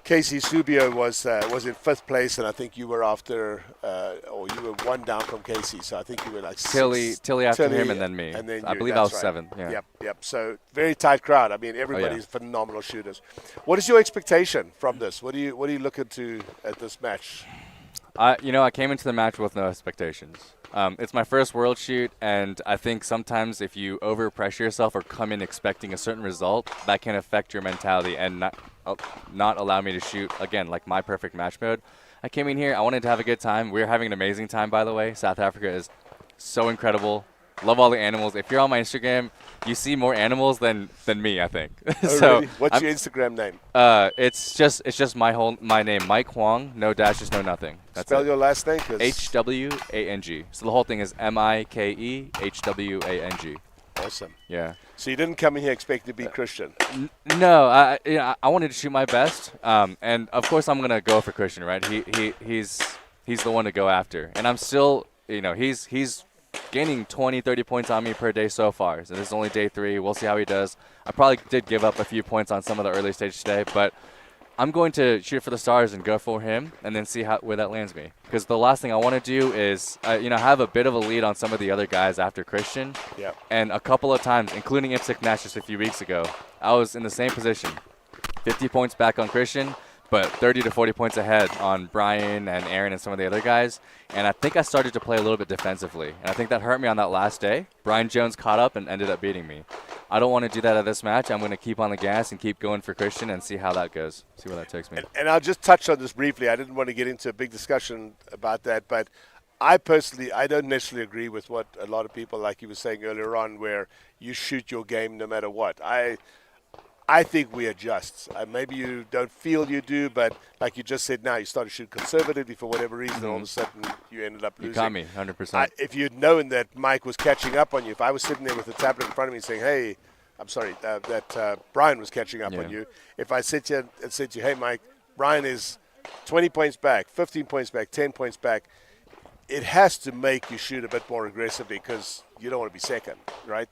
Casey Subio was in 5th place, and I think you were after, or you were one down from Casey, so I think you were like Tilly after him, and then me. And then I believe I was 7th. Yeah. Yep. So very tight crowd. I mean, everybody's phenomenal shooters. What is your expectation from this? What are you looking to at this match? I came into the match with no expectations. It's my first world shoot, and I think sometimes if you overpressure yourself or come in expecting a certain result, that can affect your mentality and not allow me to shoot, again, like my perfect match mode. I came in here, I wanted to have a good time. We're having an amazing time, by the way. South Africa is so incredible. Love all the animals. If you're on my Instagram, you see more animals than me, I think. Oh, So really? What's your Instagram name? It's just my name, Mike Huang, no dashes, no nothing. That's Spell it. your last name. HWANG. So the whole thing is MIKEHWANG. Awesome. Yeah. So you didn't come in here expecting to be Christian. No, I wanted to shoot my best, and of course I'm gonna go for Christian, right? He's the one to go after, and I'm still, he's gaining 20, 30 points on me per day so far. So this is only day 3. We'll see how he does. I probably did give up a few points on some of the early stages today, but I'm going to shoot for the stars and go for him, and then see where that lands me. Because the last thing I want to do is, have a bit of a lead on some of the other guys after Christian. Yeah. And a couple of times, including IPSC Nash just a few weeks ago, I was in the same position. 50 points back on Christian, but 30 to 40 points ahead on Brian and Aaron and some of the other guys. And I think I started to play a little bit defensively. And I think that hurt me on that last day. Brian Jones caught up and ended up beating me. I don't want to do that at this match. I'm going to keep on the gas and keep going for Christian and see how that goes, see where that takes me. And I'll just touch on this briefly. I didn't want to get into a big discussion about that, but I personally, I don't necessarily agree with what a lot of people, like you were saying earlier on, where you shoot your game no matter what. I think we adjust. Maybe you don't feel you do, but like you just said now, you started to shoot conservatively for whatever reason, and all of a sudden you ended up losing. You got me, 100%. If you'd known that Mike was catching up on you, if I was sitting there with a tablet in front of me saying, hey, I'm sorry, that Brian was catching up on you, if I sit here and said to you, hey, Mike, Brian is 20 points back, 15 points back, 10 points back, it has to make you shoot a bit more aggressively because you don't want to be second, right?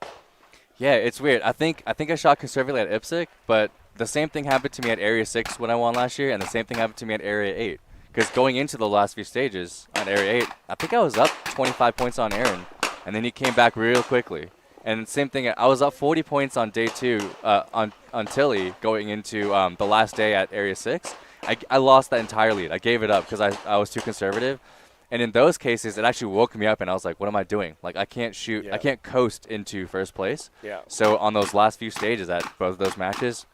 Yeah, it's weird. I think I shot conservatively at IPSC, but the same thing happened to me at Area 6 when I won last year, and the same thing happened to me at Area 8. Because going into the last few stages on Area 8, I think I was up 25 points on Aaron, and then he came back real quickly. And same thing, I was up 40 points on day 2 on Tilly going into the last day at Area 6. I lost that entire lead. I gave it up because I was too conservative. And in those cases, it actually woke me up, and I was like, what am I doing? Like, I can't shoot. I can't coast into first place. Yeah. So on those last few stages at both of those matches,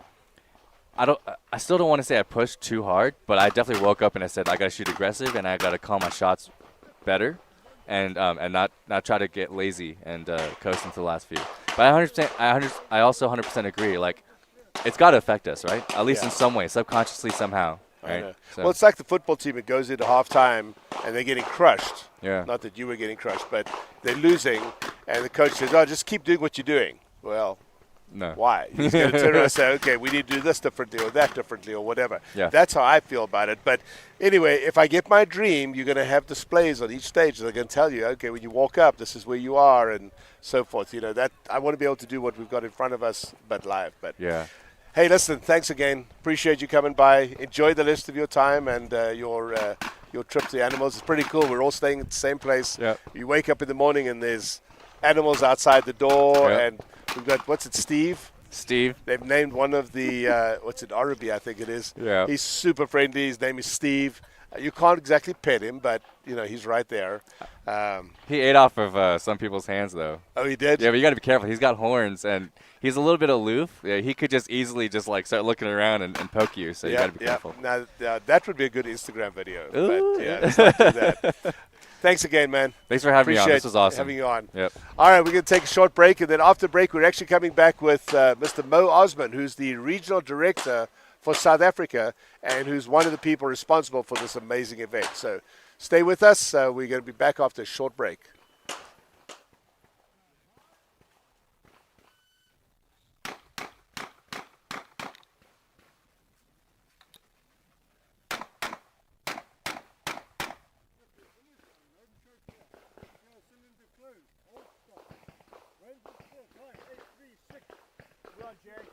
I still don't want to say I pushed too hard, but I definitely woke up and I said, I got to shoot aggressive, and I got to call my shots better and not try to get lazy and coast into the last few. But I also 100% agree. Like, it's got to affect us, right? At least in some way, subconsciously somehow. Right? So. Well, it's like the football team. It goes into halftime and they're getting crushed. Yeah. Not that you were getting crushed, but they're losing, and the coach says, "Oh, just keep doing what you're doing." Well, no. Why? He's going to turn around and say, "Okay, we need to do this differently or that differently or whatever." Yeah. That's how I feel about it. But anyway, if I get my dream, you're going to have displays on each stage. They're going to tell you, "Okay, when you walk up, this is where you are," and so forth. You know, that I want to be able to do what we've got in front of us, but live. But yeah. Hey, listen, thanks again. Appreciate you coming by. Enjoy the rest of your time and your trip to the animals. It's pretty cool. We're all staying at the same place. Yep. You wake up in the morning and there's animals outside the door. Yep. And we've got, what's it, Steve? Steve. They've named one of the, what's it, Arabi, I think it is. Yeah. He's super friendly. His name is Steve. You can't exactly pet him, but, you know, he's right there. He ate off of some people's hands, though. Oh, he did? Yeah, but you got to be careful. He's got horns, and he's a little bit aloof. Yeah, he could just easily just, like, start looking around and poke you, so you got to be careful. Now, that would be a good Instagram video. Ooh. But, yeah, let's not do that. Thanks again, man. Thanks for having me on. This was awesome. Having you on. Yep. All right, we're going to take a short break, and then after break, we're actually coming back with Mr. Mo Osman, who's the regional director for South Africa and who's one of the people responsible for this amazing event. So stay with us. We're going to be back after a short break. Jerry.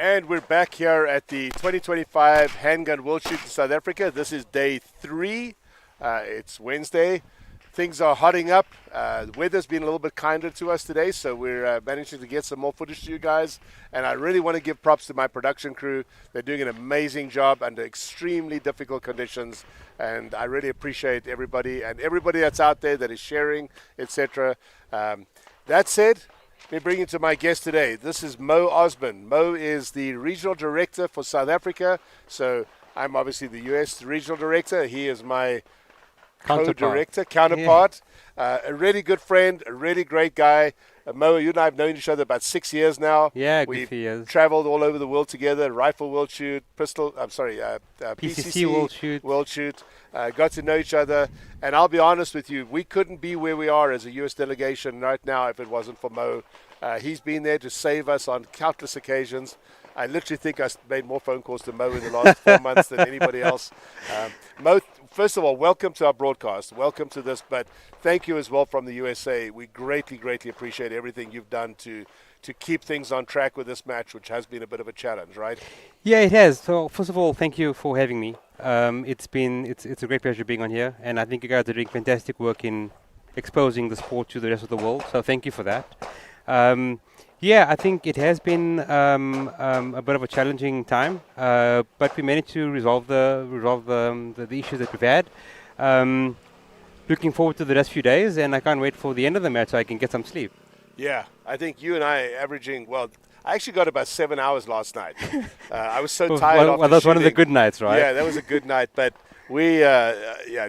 And we're back here at the 2025 Handgun World Shoot in South Africa. This is day 3. It's Wednesday. Things are hotting up. The weather's been a little bit kinder to us today, so we're managing to get some more footage to you guys. And I really want to give props to my production crew. They're doing an amazing job under extremely difficult conditions. And I really appreciate everybody and everybody that's out there that is sharing, etc. That said, let me bring you to my guest today. This is Mo Osman. Mo is the regional director for South Africa. So I'm obviously the US regional director. He is my co-director, counterpart. A really good friend, a really great guy. Mo, you and I have known each other about 6 years now. Yeah, we've good years. traveled all over the world together. Rifle World Shoot, PCC World Shoot. Got to know each other. And I'll be honest with you, we couldn't be where we are as a U.S. delegation right now if it wasn't for Mo. He's been there to save us on countless occasions. I literally think I made more phone calls to Mo in the last 4 months than anybody else. Mo, first of all, welcome to our broadcast. Welcome to this, but thank you as well from the USA. We greatly, greatly appreciate everything you've done to keep things on track with this match, which has been a bit of a challenge, right? Yeah, it has. So first of all, thank you for having me. It's a great pleasure being on here, and I think you guys are doing fantastic work in exposing the sport to the rest of the world. So thank you for that. Yeah, I think it has been a bit of a challenging time, but we managed to resolve the issues that we've had. Looking forward to the next few days, and I can't wait for the end of the match so I can get some sleep. Yeah, I think you and I averaging, well, I actually got about 7 hours last night. I was so tired after Well, that's one of the shooting. good nights, right? Yeah, that was a good night, but we,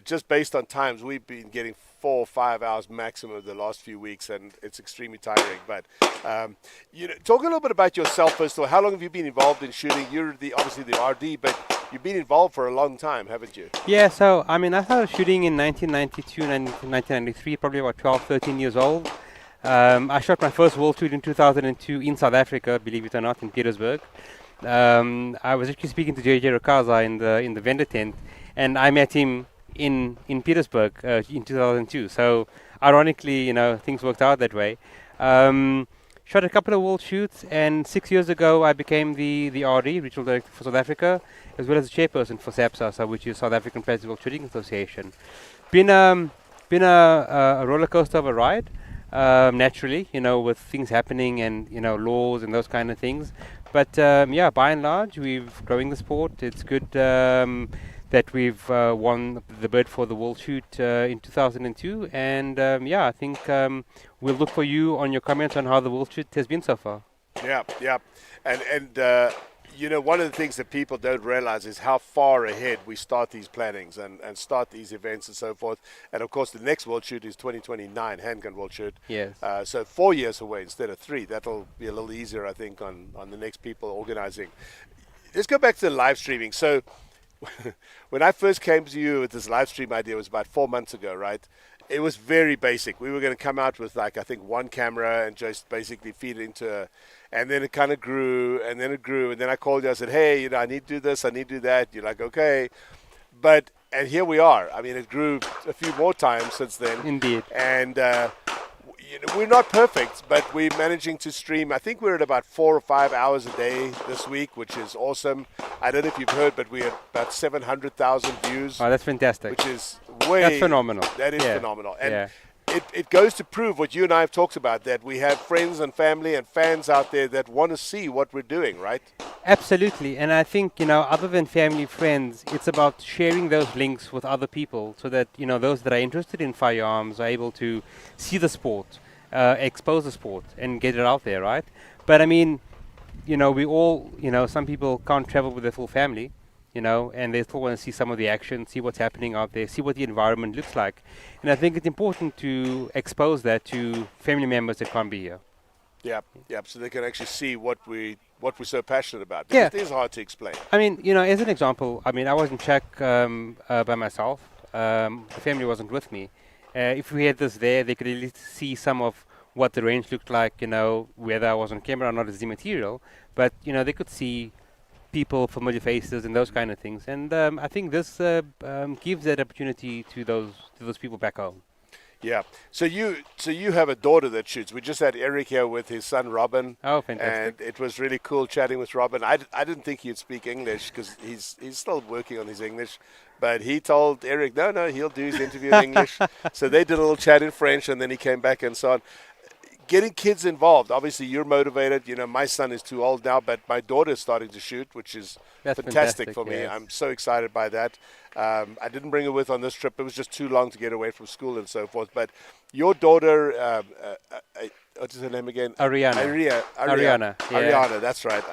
just based on times, we've been getting 4 or 5 hours maximum the last few weeks, and it's extremely tiring. But talk a little bit about yourself first of all. How long have you been involved in shooting? You're obviously the RD, but you've been involved for a long time, haven't you? Yeah, so I mean, I started shooting in 1992 and 1993, probably about 12, 13 years old. I shot my first world shoot in 2002 in South Africa, believe it or not, in Petersburg. I was actually speaking to JJ Rakaza in the vendor tent, and I met him in Petersburg in 2002. So ironically, things worked out that way. Shot a couple of world shoots, and 6 years ago I became the RD, regional director for South Africa, as well as the chairperson for SAPSA, which is South African Festival Shooting Association. Been a roller coaster of a ride, naturally, with things happening and laws and those kind of things. But yeah, by and large, we've growing the sport. It's good that we've won the bid for the World Shoot in 2002, and yeah, I think we'll look for you on your comments on how the World Shoot has been so far. Yeah, and one of the things that people don't realize is how far ahead we start these plannings and start these events and so forth. And of course, the next World Shoot is 2029, Handgun World Shoot. Yes. So 4 years away instead of 3. That'll be a little easier, I think, on the next people organizing. Let's go back to the live streaming. So when I first came to you with this live stream idea, it was about 4 months ago, right? It was very basic. We were going to come out with, like, I think one camera and just basically feed it into and then it kind of grew, and then it grew, and then I called you, I said, hey, I need to do this, I need to do that. You're like, okay. And here we are. I mean, it grew a few more times since then. Indeed. And we're not perfect, but we're managing to stream. I think we're at about 4 or 5 hours a day this week, which is awesome. I don't know if you've heard, but we had about 700,000 views. Oh, that's fantastic. Which is way... That's phenomenal. That is phenomenal. And yeah. It goes to prove what you and I have talked about, that we have friends and family and fans out there that want to see what we're doing, right? Absolutely. And I think, other than family, friends, it's about sharing those links with other people so that, those that are interested in firearms are able to see the sport, expose the sport and get it out there, right? But I mean, we all, some people can't travel with their full family, and they still want to see some of the action, see what's happening out there, see what the environment looks like. And I think it's important to expose that to family members that can't be here. Yeah, so they can actually see what we're so passionate about. Because it is hard to explain. I mean, as an example, I was in Czech by myself. The family wasn't with me. If we had this there, they could at least see some of what the range looked like, whether I was on camera or not as the material. But, they could see people, familiar faces, and those kind of things. And I think this gives that opportunity to those people back home. Yeah. So you have a daughter that shoots. We just had Eric here with his son Robin. Oh, fantastic. And it was really cool chatting with Robin. I didn't think he'd speak English because he's still working on his English. But he told Eric, no, he'll do his interview in English. So they did a little chat in French, and then he came back and so on. Getting kids involved. Obviously, you're motivated. You know, my son is too old now, but my daughter is starting to shoot, which is fantastic for me. Yes. I'm so excited by that. I didn't bring her with on this trip. It was just too long to get away from school and so forth. But your daughter, what's her name again? Ariana. Ariana. Yeah. Ariana, that's right.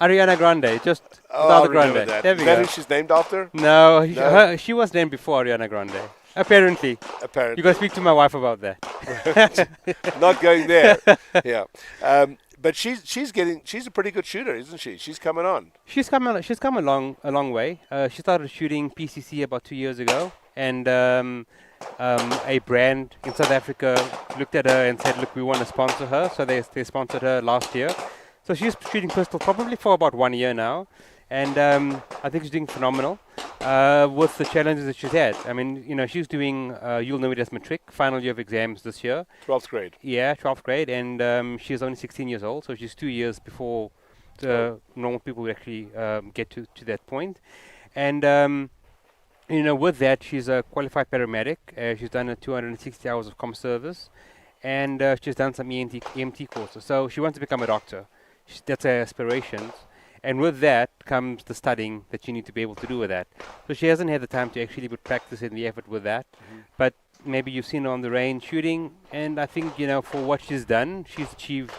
Ariana Grande, just I'll without the remember Grande. that. There we Is that go. who she's named after? No, No? she was named before Ariana Grande. Apparently. You got to speak to my wife about that. Not going there. Yeah. But she's a pretty good shooter, isn't she? She's coming on. She's come a long way. She started shooting PCC about 2 years ago, and a brand in South Africa looked at her and said, "Look, we want to sponsor her." So they sponsored her last year. So she's shooting pistol probably for about 1 year now, and I think she's doing phenomenal with the challenges that she's had. I mean, you know, she's doing you'll know it as matric, final year of exams this year. 12th grade. Yeah, 12th grade, and she's only 16 years old, so she's 2 years before normal people would actually get to that point. And you know, with that, she's a qualified paramedic. She's done 260 hours of comm service, and she's done some EMT courses. So she wants to become a doctor. That's her aspirations. And with that comes the studying that you need to be able to do with that. So she hasn't had the time to actually put practice in the effort with that. But maybe you've seen her on the range shooting, and I think, you know, for what she's done, she's achieved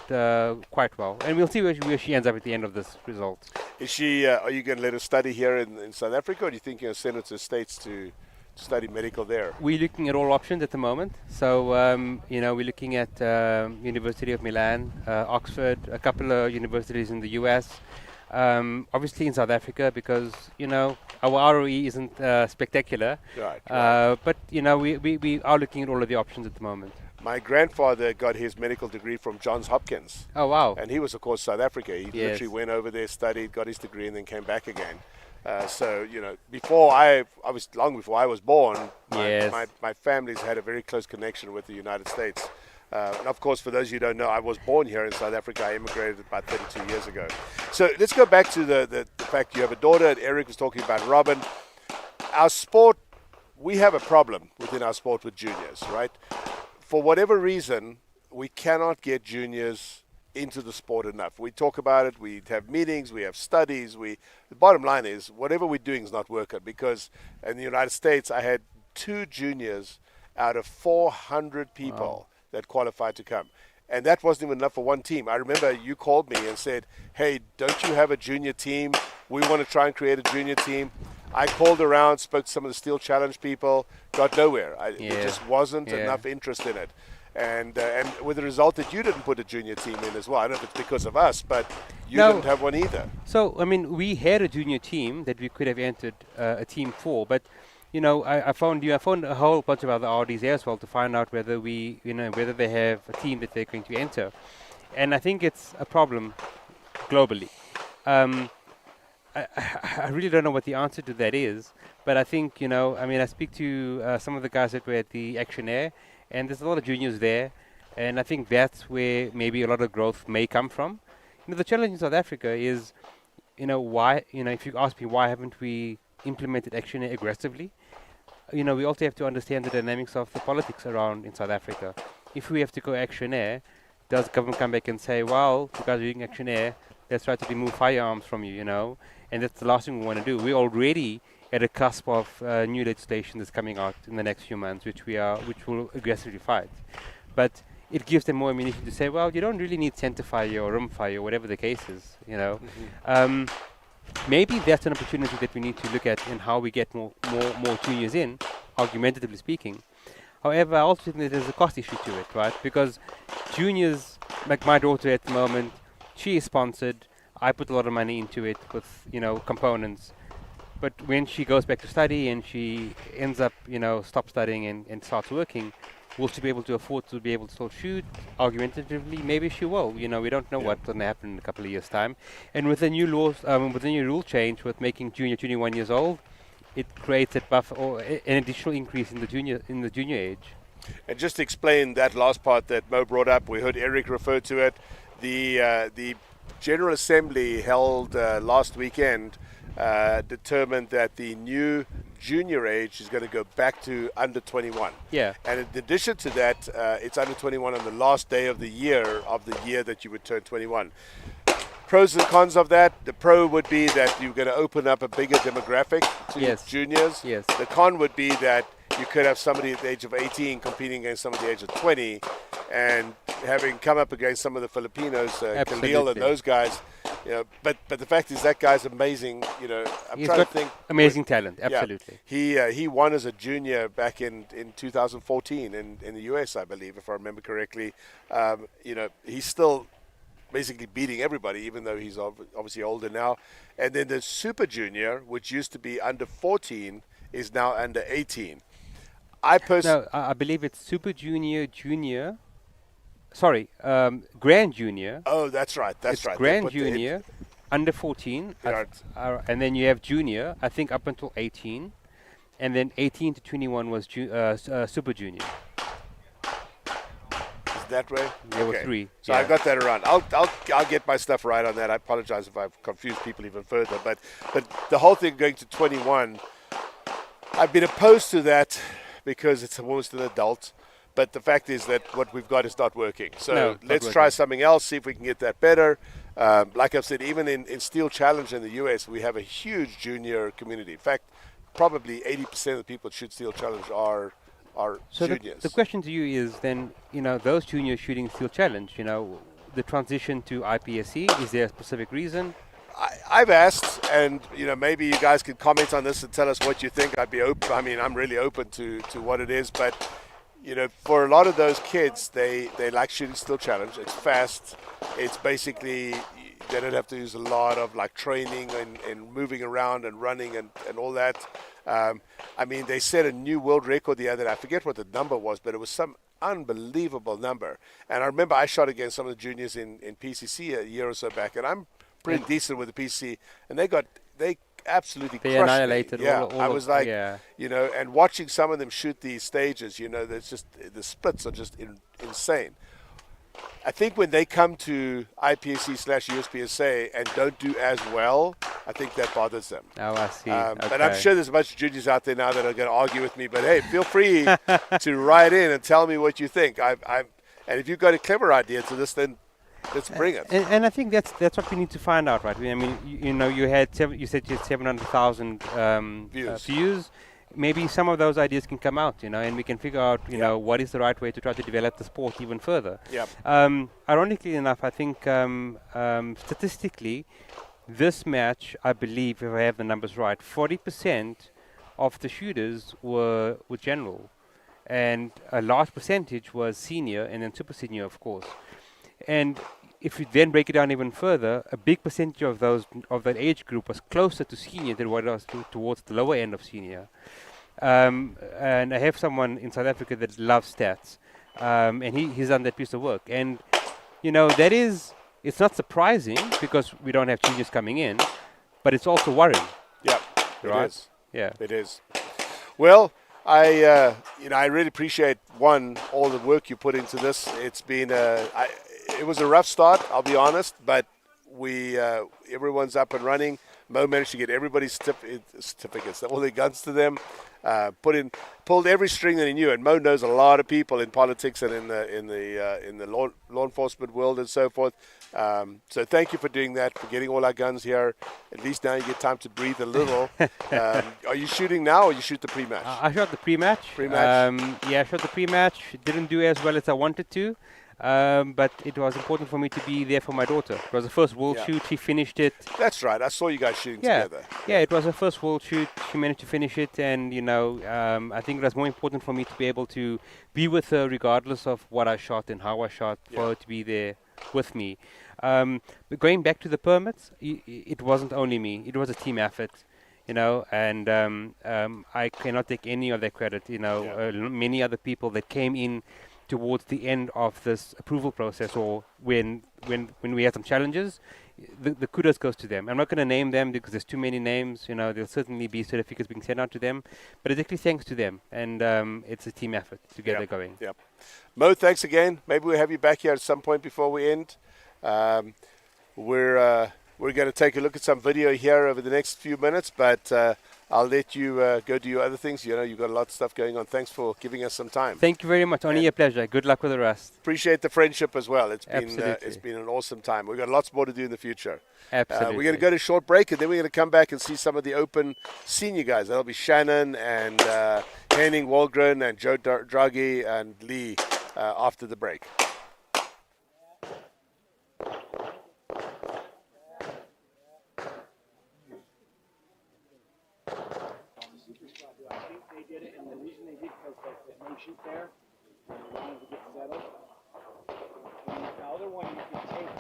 quite well. And we'll see where she ends up at the end of this result. Is she? Are you going to let her study here in South Africa, or do you think you're going to send her to the States to study medical there? We're looking at all options at the moment. So, you know, we're looking at University of Milan, Oxford, a couple of universities in the US. Obviously in South Africa, because, you know, our ROE isn't spectacular. Right. But, you know, we are looking at all of the options at the moment. My grandfather got his medical degree from Johns Hopkins. Oh, wow. And he was, of course, South Africa. He Yes. literally went over there, studied, got his degree, and then came back again. So, you know, long before I was born, my family's had a very close connection with the United States. And of course, for those of you who don't know, I was born here in South Africa. I immigrated about 32 years ago. So let's go back to the fact you have a daughter, and Eric was talking about Robin. Our sport, we have a problem within our sport with juniors, right? For whatever reason, we cannot get juniors into the sport enough. We talk about it, we have meetings, we have studies. The bottom line is, whatever we're doing is not working, because in the United States, I had 2 juniors out of 400 people that qualified to come. And that wasn't even enough for one team. I remember you called me and said, "Hey, don't you have a junior team? We want to try and create a junior team." I called around, spoke to some of the Steel Challenge people, got nowhere. There just wasn't enough interest in it. And with the result that you didn't put a junior team in as well. I don't know if it's because of us, but you didn't have one either. So, I mean, we had a junior team that we could have entered a team for, but you know, I found a whole bunch of other RDs as well to find out whether whether they have a team that they're going to enter. And I think it's a problem globally. I really don't know what the answer to that is, but I think, you know, I mean, I speak to some of the guys that were at the Action Air, and there's a lot of juniors there, and I think that's where maybe a lot of growth may come from. You know, the challenge in South Africa is, you know, why, you know, if you ask me why haven't we implemented Action Air aggressively, you know, we also have to understand the dynamics of the politics around in South Africa. If we have to go Action Air, does government come back and say, well, you guys are doing Action Air, let's try to remove firearms from you, you know? And that's the last thing we want to do. We're already at a cusp of new legislation that's coming out in the next few months, which will aggressively fight. But it gives them more ammunition to say, well, you don't really need center fire or rim fire or whatever the case is, you know? Maybe that's an opportunity that we need to look at in how we get more juniors in, argumentatively speaking. However, I also think that there's a cost issue to it, right? Because juniors, like my daughter at the moment, she is sponsored. I put a lot of money into it with, you know, components. But when she goes back to study and she ends up, you know, stop studying and starts working, will she be able to afford to be able to still shoot? Argumentatively, maybe she will. You know, we don't know what's going to happen in a couple of years' time. And with the new laws, with the new rule change, with making junior 21 years old, it creates a buffer or an additional increase in the junior age. And just to explain that last part that Mo brought up, we heard Eric refer to it. The General Assembly held last weekend determined that the new junior age is going to go back to under 21. Yeah. And in addition to that, it's under 21 on the last day of the year that you would turn 21. Pros and cons of that. The pro would be that you're going to open up a bigger demographic to juniors. Yes. The con would be that you could have somebody at the age of 18 competing against somebody at the age of 20, and having come up against some of the Filipinos, Khalil and those guys. You know, but the fact is that guy's amazing. You know, He's got amazing talent. Absolutely. Yeah, he won as a junior back in 2014 in the US, I believe, if I remember correctly. You know, he's still basically beating everybody, even though he's obviously older now. And then the Super Junior, which used to be under 14, is now under 18. I believe it's Super Junior, Junior. Sorry, Grand Junior. Oh, that's right. That's right. Grand Junior, under 14, and then you have Junior, I think up until 18, and then 18 to 21 was Super Junior. Is that right? There were 3. So I got that around. I'll get my stuff right on that. I apologize if I've confused people even further. But the whole thing going to 21, I've been opposed to that because it's almost an adult. But the fact is that what we've got is not working. So let's try something else, see if we can get that better. Like I've said, even in Steel Challenge in the US, we have a huge junior community. In fact, probably 80% of the people that shoot Steel Challenge are juniors. The question to you is then, you know, those juniors shooting Steel Challenge, you know, the transition to IPSC, is there a specific reason? I've asked, and you know, maybe you guys can comment on this and tell us what you think. I'd be open. I mean, I'm really open to what it is, but you know, for a lot of those kids, they like shooting Steel Challenge. It's fast. It's basically, they don't have to use a lot of like training and moving around and running and all that. I mean, they set a new world record the other day. I forget what the number was, but it was some unbelievable number. And I remember I shot against some of the juniors in PCC a year or so back, and I'm pretty decent with the PCC, and they absolutely crushed annihilated me. Yeah, all I was like, you know, and watching some of them shoot these stages, you know, there's just, the splits are just insane. I think when they come to IPSC/USPSA and don't do as well, I think that bothers them. Oh, I see. But I'm sure there's a bunch of juniors out there now that are going to argue with me. But hey, feel free to write in and tell me what you think. And if you've got a clever idea to this, then let's bring it. And I think that's what we need to find out, right? I mean, you know, you said you had 700,000 views. Maybe some of those ideas can come out, you know, and we can figure out, you know, what is the right way to try to develop the sport even further. Ironically enough, I think statistically, this match, I believe, if I have the numbers right, 40% of the shooters were general, and a large percentage was senior, and then super senior, of course. And if you then break it down even further, a big percentage of that age group was closer to senior than what it was towards the lower end of senior. And I have someone in South Africa that loves stats, and he's done that piece of work. And you know, it's not surprising because we don't have juniors coming in, but it's also worrying. Yeah, right? It is. Yeah, it is. Well, I really appreciate all the work you put into this. It's been it was a rough start, I'll be honest, but everyone's up and running. Mo managed to get everybody's certificates, all their guns to them, pulled every string that he knew. And Mo knows a lot of people in politics and in the law enforcement world and so forth. So thank you for doing that, for getting all our guns here. At least now you get time to breathe a little. Are you shooting now, or you shoot the pre-match? I shot the pre-match. I shot the pre-match. Didn't do as well as I wanted to. But it was important for me to be there for my daughter. It was the first world shoot. She finished it. That's right. I saw you guys shooting together. Yeah, it was her first world shoot. She managed to finish it, and you know, I think it was more important for me to be able to be with her regardless of what I shot and how I shot, for her to be there with me. But going back to the permits, it wasn't only me. It was a team effort. You know, and I cannot take any of that credit. You know, many other people that came in towards the end of this approval process, or when we have some challenges, the kudos goes to them. I'm not going to name them because there's too many names. You know, there'll certainly be certificates being sent out to them, but it's actually thanks to them, and it's a team effort to get it going. Yep. Mo, thanks again. Maybe we'll have you back here at some point before we end. We're going to take a look at some video here over the next few minutes, but I'll let you go do your other things. You know, you've got a lot of stuff going on. Thanks for giving us some time. Thank you very much. Only a pleasure. Good luck with the rest. Appreciate the friendship as well. It's Absolutely. been an awesome time. We've got lots more to do in the future. Absolutely. We're going to go to a short break, and then we're going to come back and see some of the Open senior guys. That'll be Shannon and Henning Walgren and Joe Draghi and Lee after the break. They did it, and the reason they did because there's no sheet there, and they wanted to get settled. And the other one you can take.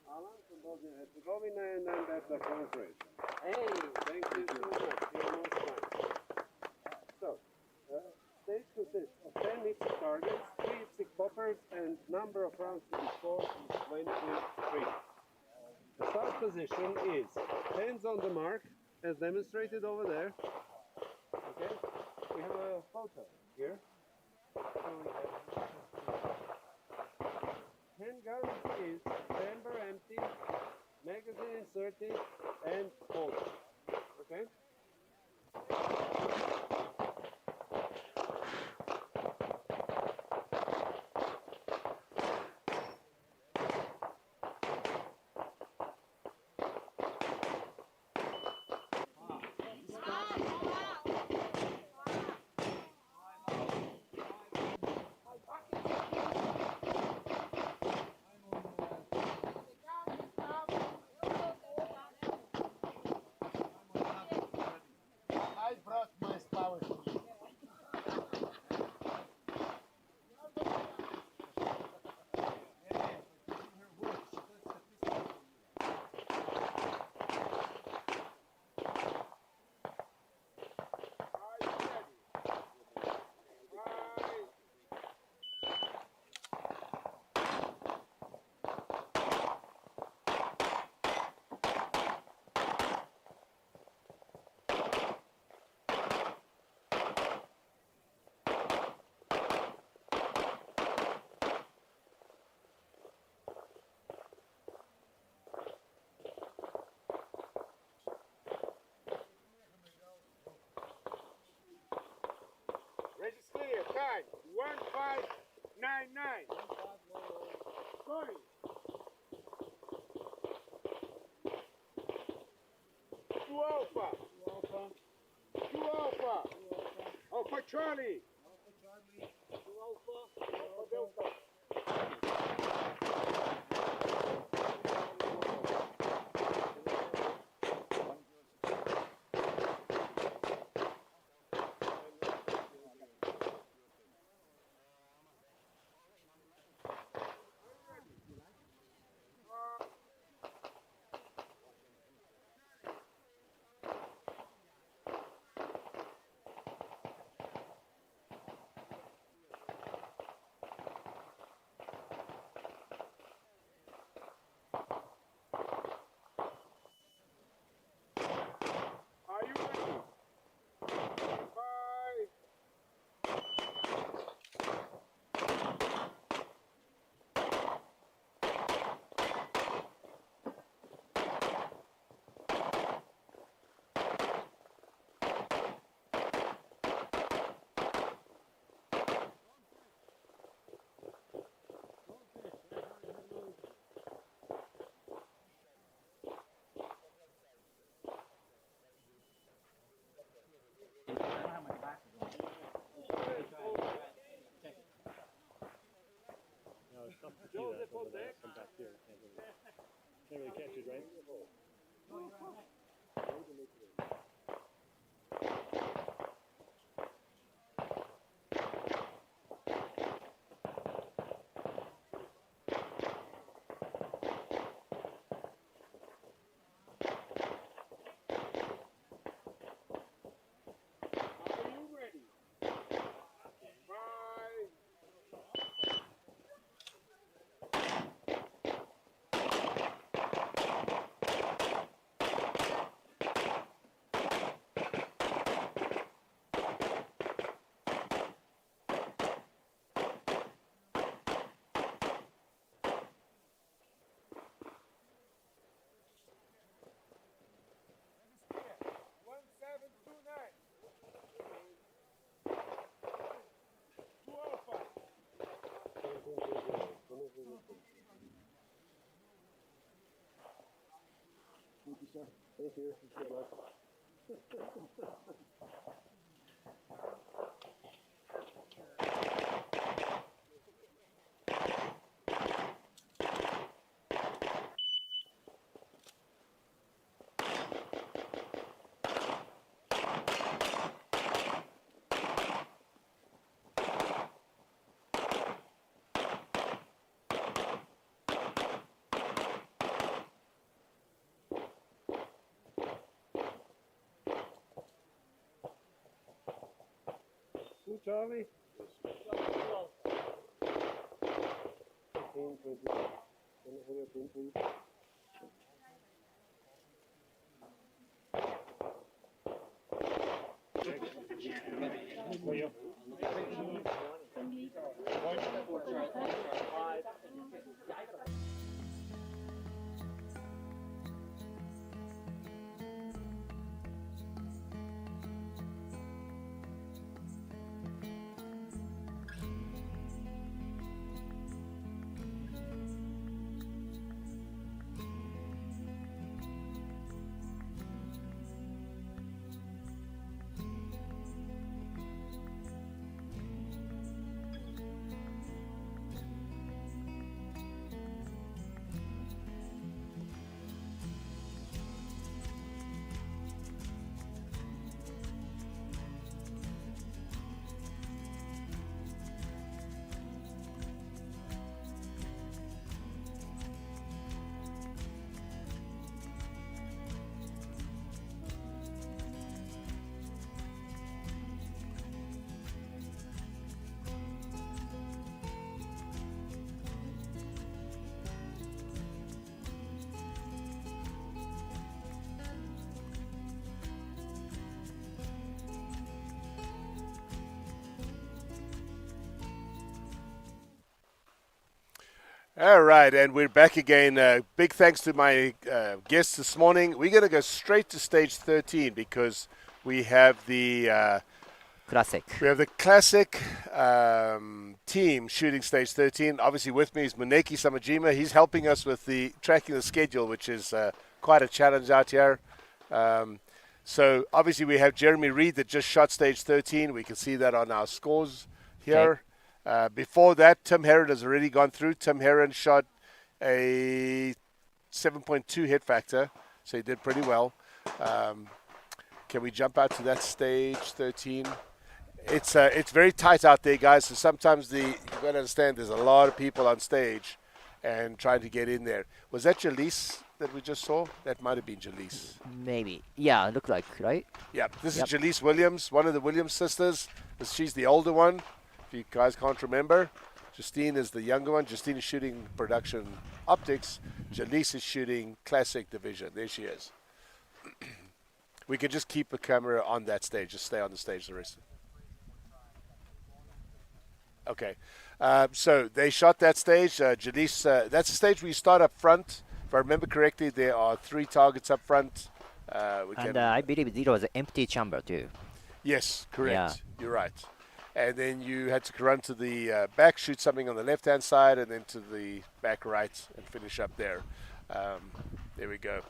Alan from Bosnia and Herzegovina, and then that's the conference. Hey, thank you so much. You're most kind. So, stage consists of 10 mixed targets, 3 IPSC poppers, and number of rounds to be scored is 23. The start position is hands on the mark, as demonstrated over there. Okay, we have a photo here. Handgun is chamber empty, magazine inserted, and holder. Okay. Clear, time 1599. Going. 2 Alpha. 2 Alpha. Alpha Charlie. 2 Alpha. Alpha Delta. Are you ready? 5. Joseph on deck. Come back here. Can't really catch it, right? Charlie. All right, and we're back again. Big thanks to my guests this morning. We're going to go straight to stage 13 because we have the Classic. We have the classic team shooting stage 13. Obviously, with me is Muneki Samajima. He's helping us with the tracking the schedule, which is quite a challenge out here. So obviously, we have Jeremy Reed that just shot stage 13. We can see that on our scores here. Okay. Before that, Tim Heron has already gone through. Tim Heron shot a 7.2 hit factor, so he did pretty well. Can we jump out to that stage 13? It's very tight out there, guys. So sometimes you've got to understand there's a lot of people on stage and trying to get in there. Was that Jaleese that we just saw? That might have been Jaleese. Maybe. Yeah, look like, right? Yeah, this is Jaleese Williams, one of the Williams sisters. She's the older one. If you guys can't remember, Justine is the younger one. Justine is shooting production optics. Jaleese is shooting classic division. There she is. We can just keep the camera on that stage. Just stay on the stage the rest. Okay. So they shot that stage. Jaleese, that's the stage where you start up front. If I remember correctly, there are 3 targets up front. And I believe it was an empty chamber too. Yes, correct. Yeah. You're right. And then you had to run to the back, shoot something on the left-hand side, and then to the back right and finish up there. There we go.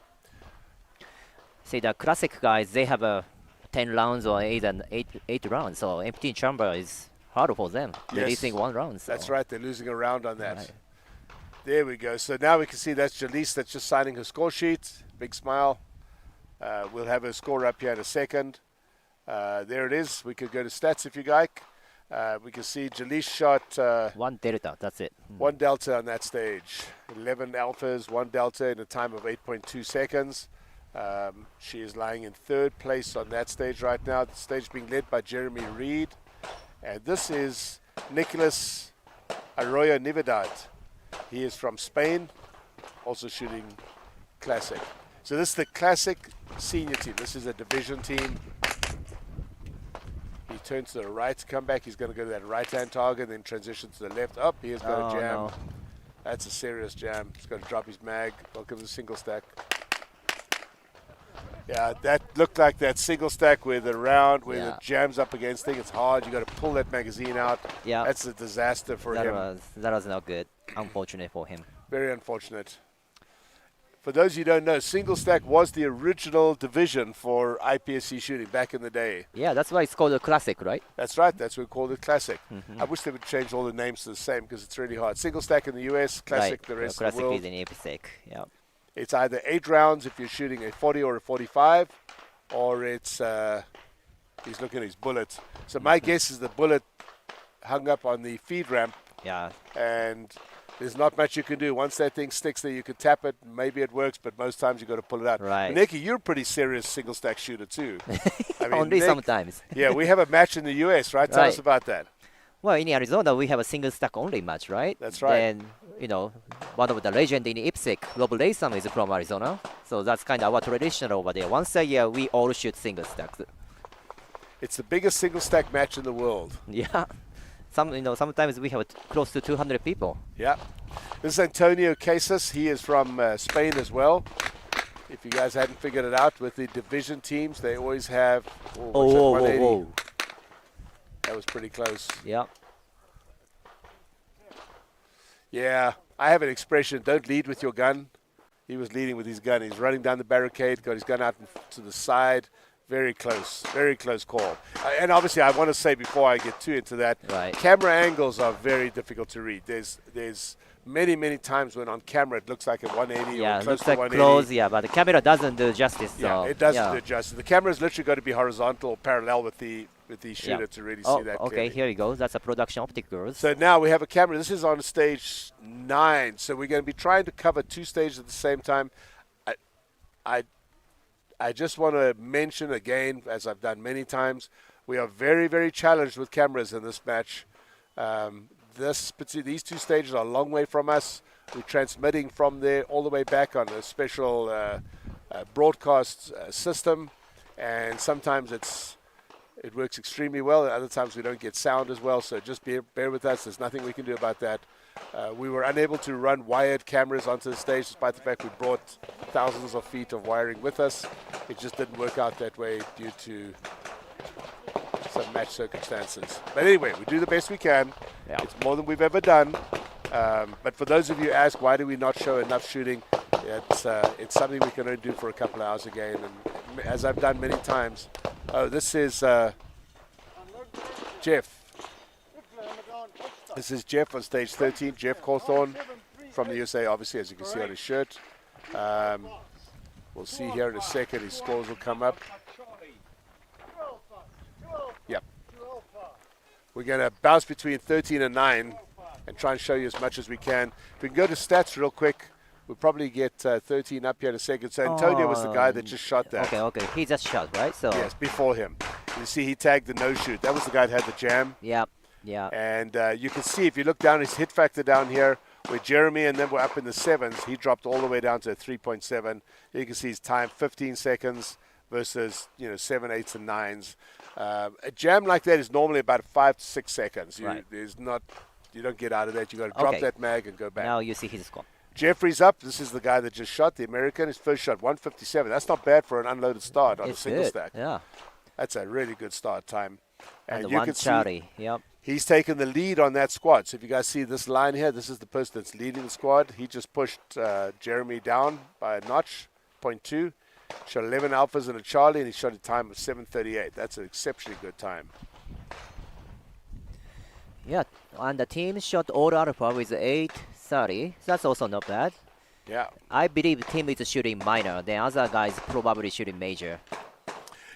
See, the classic guys, they have 10 rounds or 8 rounds, so empty chamber is hard for them. They're Yes. losing 1 round. So. That's right. They're losing a round on that. Right. There we go. So now we can see that's Jaleese that's just signing her score sheet. Big smile. We'll have her score up here in a second. There it is. We could go to stats if you like. We can see Jaleese shot 1 delta, that's it. 1 delta on that stage. 11 alphas, 1 delta in a time of 8.2 seconds. She is lying in 3rd place on that stage right now. The stage being led by Jeremy Reed. And this is Nicolas Arroyo Nivedad. He is from Spain, also shooting classic. So this is the classic senior team. This is a division team. He turns to the right, come back. He's going to go to that right-hand target, then transition to the left. Up, here's got a jam. No. That's a serious jam. He's going to drop his mag. Welcome to the single stack. Yeah, that looked like that single stack where the round, where the jam's up against it. It's hard. You got to pull that magazine out. Yeah. That's a disaster for him. That was not good. Unfortunate for him. Very unfortunate. For those who don't know, single stack was the original division for IPSC shooting back in the day. Yeah, that's why it's called a classic, right? That's right. That's what we called it classic. Mhm. I wish they would change all the names to the same because it's really hard. Single stack in the US, classic Right. the rest Classic of the world. is in IPSC. Yeah. It's either 8 rounds if you're shooting a 40 or a 45, or it's he's looking at his bullet. So my guess is the bullet hung up on the feed ramp. Yeah. And there's not much you can do. Once that thing sticks there, you can tap it. Maybe it works, but most times you got to pull it out. Right. Nicky, you're a pretty serious single stack shooter too. I Only Nick, sometimes. Yeah, we have a match in the US, right? Tell us Right. about that. Well, in Arizona, we have a single stack only match, right? That's right. And, one of the legend in IPSC, Rob Layson, is from Arizona. So that's kind of our tradition over there. Once a year, we all shoot single stacks. It's the biggest single stack match in the world. Yeah. Sometimes we have close to 200 people. Yeah. This is Antonio Casas. He is from Spain as well. If you guys hadn't figured it out, with the division teams, they always have. Whoa. That was pretty close. Yeah. Yeah. I have an expression, don't lead with your gun. He was leading with his gun. He's running down the barricade, got his gun out to the side. Very close call. And obviously, I want to say before I get too into that, right. Camera angles are very difficult to read. There's many times when on camera it looks like a 180 Yeah, or close looks to like 180. close, yeah, but the camera doesn't do justice. Yeah, So, it doesn't yeah. do justice. The camera's literally got to be horizontal or parallel with the shooter Yeah. to really Oh, see that okay, clearly. here we go. That's a production optic, girls. So now we have a camera. This is on stage 9. So we're going to be trying to cover 2 stages at the same time. I just want to mention again, as I've done many times, we are very challenged with cameras in this match. These 2 stages are a long way from us. We're transmitting from there all the way back on a special broadcast system, and sometimes it works extremely well, and other times we don't get sound as well, so just bear with us. There's nothing we can do about that. We were unable to run wired cameras onto the stage, despite the fact we brought thousands of feet of wiring with us. It just didn't work out that way due to some match circumstances. But anyway, we do the best we can. Yeah. It's more than we've ever done. But for those of you who ask, why do we not show enough shooting? It's something we can only do for a couple of hours again. And as I've done many times, this is Jeff. This is Jeff on stage 13, Jeff Cawthorn from the USA, obviously, as you can see on his shirt. We'll see here in a second, his scores will come up. Yep. We're going to bounce between 13 and 9 and try and show you as much as we can. If we can go to stats real quick, we'll probably get 13 up here in a second. So Antonio was the guy that just shot that. Okay. He just shot, right? So yes, before him. You see he tagged the no-shoot. That was the guy that had the jam. Yeah. And you can see, if you look down his hit factor down here, with Jeremy, and then we're up in the 7s. He dropped all the way down to 3.7. You can see his time, 15 seconds versus 7, 8s, and 9s. A jam like that is normally about 5 to 6 seconds. Right. You don't get out of that. You got to drop that mag and go back. Now you see his score. Jeffrey's up. This is the guy that just shot, the American. His first shot, 157. That's not bad for an unloaded start on a single stack. Yeah. That's a really good start time. And you one can see Charlie. Yep. he's taken the lead on that squad. So if you guys see this line here, this is the person that's leading the squad. He just pushed Jeremy down by a notch, 0.2. Shot 11 alphas and a Charlie, and he shot a time of 7:38. That's an exceptionally good time. Yeah, and the team shot all alpha with 8:30. That's also not bad. Yeah. I believe team is shooting minor. The other guys probably shooting major.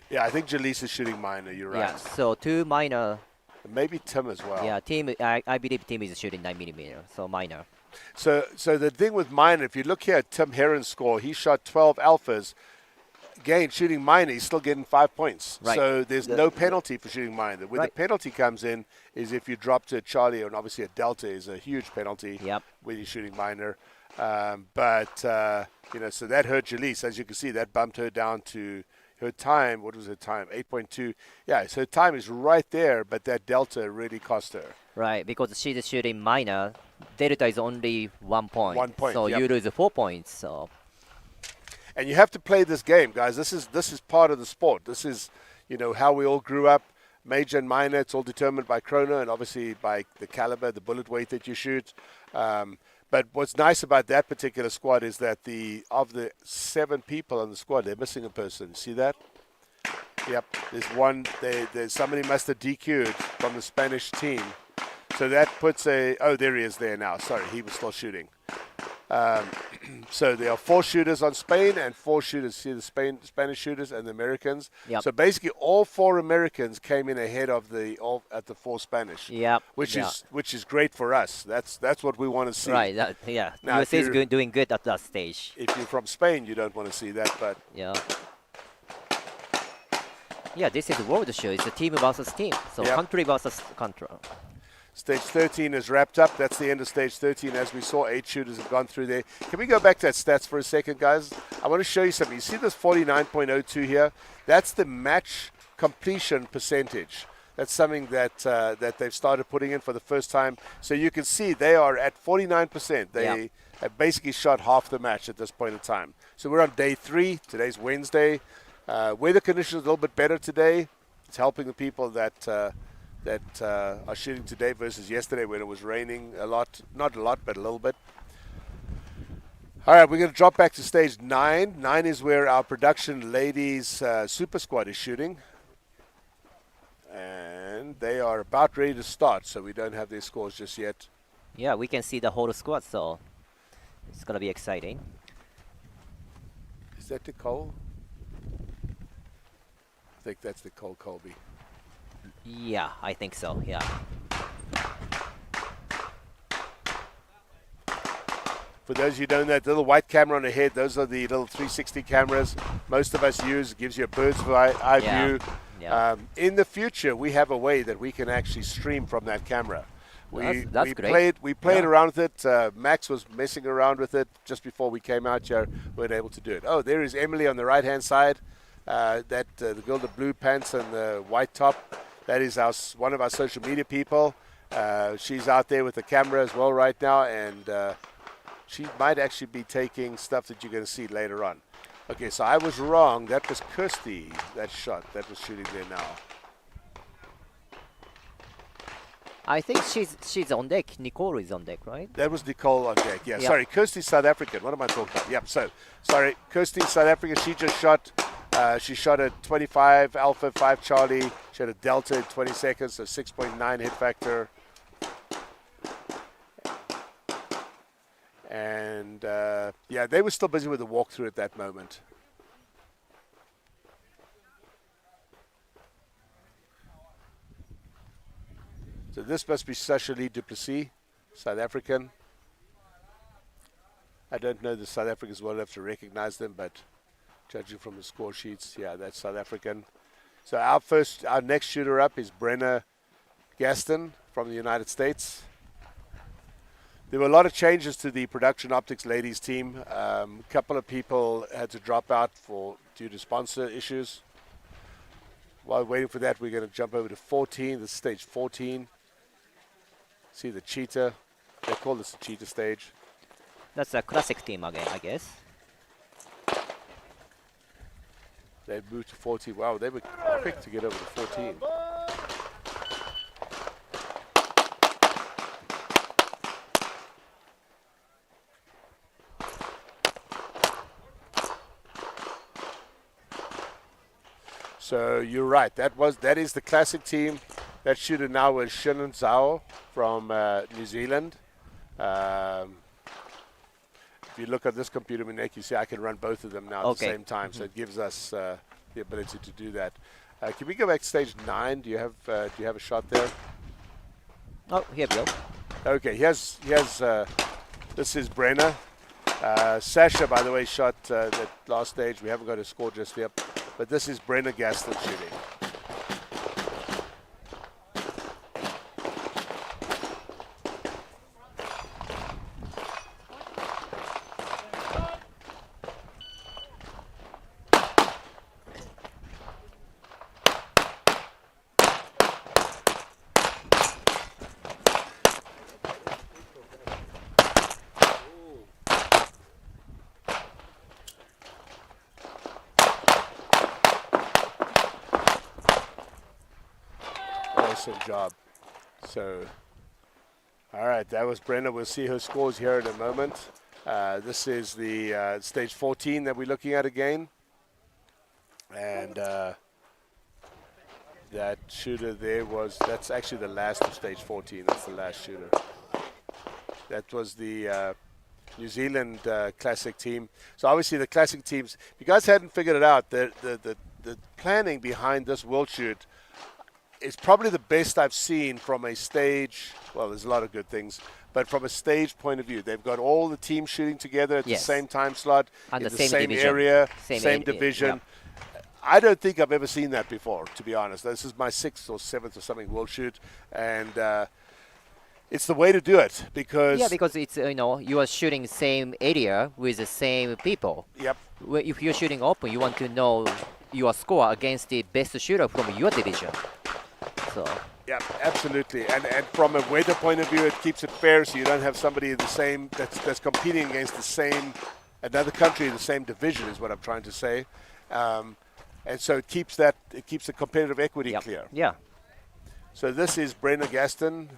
Yeah, I think Jaleesa is shooting minor. You're right. Yeah, so 2 minor. Maybe Tim as well. Yeah, team. I believe team is shooting 9mm, so minor. So the thing with minor, if you look here at Tim Heron's score, he shot 12 alphas. Again, shooting minor, he's still getting 5 points. Right. So there's no penalty for shooting minor. Where the penalty comes in is if you drop to a Charlie, and obviously a Delta is a huge penalty when you're shooting minor. So that hurt Jaleesa. As you can see, that bumped her down to her time. What was her time? 8.2. Yeah, so her time is right there, but that Delta really cost her. Right, because she's shooting minor. Delta is only 1 point. 1 point, So you lose 4 points. So. And you have to play this game, guys. This is part of the sport. This is, how we all grew up. Major and minor, it's all determined by chrono and obviously by the caliber, the bullet weight that you shoot. But what's nice about that particular squad is that of the 7 people on the squad, they're missing a person. See that? Yep. There's one. Somebody must have DQ'd from the Spanish team. So that puts oh, there he is there now. Sorry, he was still shooting. So there are 4 shooters on Spain and 4 shooters. See the Spanish shooters and the Americans. Yep. So basically, all 4 Americans came in ahead of the 4 Spanish. Yep. Which is great for us. That's what we want to see. Right. Yeah. Now, USA is doing good at that stage. If you're from Spain, you don't want to see that, but yeah. Yeah, this is a world show. It's a team versus team. So yep. country versus country. Stage 13 is wrapped up. That's the end of stage 13. As we saw, 8 shooters have gone through there. Can we go back to that stats for a second, guys? I want to show you something. You see this 49.02 here? That's the match completion percentage. That's something that that they've started putting in for the first time. So you can see they are at 49%. They have basically shot half the match at this point in time. So we're on day 3. Today's Wednesday. Weather conditions are a little bit better today. It's helping the people that are shooting today versus yesterday when it was raining a lot. Not a lot, but a little bit. All right, we're going to drop back to stage 9. 9 is where our production ladies super squad is shooting. And they are about ready to start, so we don't have their scores just yet. Yeah, we can see the whole squad, so it's going to be exciting. Is that Nicole? I think that's Nicole Colby. Yeah, I think so, yeah. For those who don't know, that little white camera on the head, those are the little 360 cameras most of us use. It gives you a bird's eye view. Yeah. In the future, we have a way that we can actually stream from that camera. That's great. We played around with it. Max was messing around with it just before we came out here. We weren't able to do it. Oh, there is Emily on the right-hand side. The girl in the blue pants and the white top. That is one of our social media people. She's out there with the camera as well right now, and she might actually be taking stuff that you're going to see later on. Okay, so I was wrong. That was Kirsty, that shot that was shooting there now. I think she's on deck. Nicole is on deck, right? That was Nicole on deck. Yeah, sorry, Kirsty's South African. What am I talking about? Yep. So, sorry, Kirsty's South African. She just shot. She shot a 25 Alpha 5 Charlie. She had a Delta in 20 seconds, so 6.9 hit factor. And yeah, they were still busy with the walkthrough at that moment. So this must be Sacha-Lee Duplessis, South African. I don't know the South Africans well enough to recognize them, but judging from the score sheets, yeah, that's South African. So our next shooter up is Brenna Gaston from the United States. There were a lot of changes to the production optics ladies team. A couple of people had to drop out due to sponsor issues. While waiting for that, we're going to jump over to 14. This is stage 14. See the cheetah. They call this the cheetah stage. That's a classic team again, I guess. They moved to 14. Wow, they were quick to get over to 14. So you're right. That is the classic team. That shooter now is Shannon Zhao from New Zealand. If you look at this computer, Minek, you see I can run both of them now at the same time. So it gives us the ability to do that. Can we go back to stage 9? Do you have a shot there? Oh, here we go. Okay, this is Brenna. Sasha, by the way, shot that last stage. We haven't got a score just yet. But this is Brenna Gaston shooting. Awesome job. So All right, that was Brenna. We'll see her scores here in a moment. This is the stage 14 that we're looking at again. And that shooter there that's actually the last of stage 14. That's the last shooter. That was the New Zealand classic team. So obviously the classic teams, if you guys hadn't figured it out, the planning behind this world shoot is probably the best I've seen from a stage. Well, there's a lot of good things, but from a stage point of view, they've got all the teams shooting together at the same time slot, and in the the same division. area, Same same division. Yep. I don't think I've ever seen that before, to be honest. This is my 6th or 7th or something world shoot, and it's the way to do it because because it's you are shooting same area with the same people. Yep. If you're shooting open, you want to know your score against the best shooter from your division. So. Yeah, absolutely. And from a weather point of view, it keeps it fair, so you don't have somebody in the same that's competing against the same another country in the same division, is what I'm trying to say. And so it keeps the competitive equity clear. Yeah. So this is Brenna Gaston.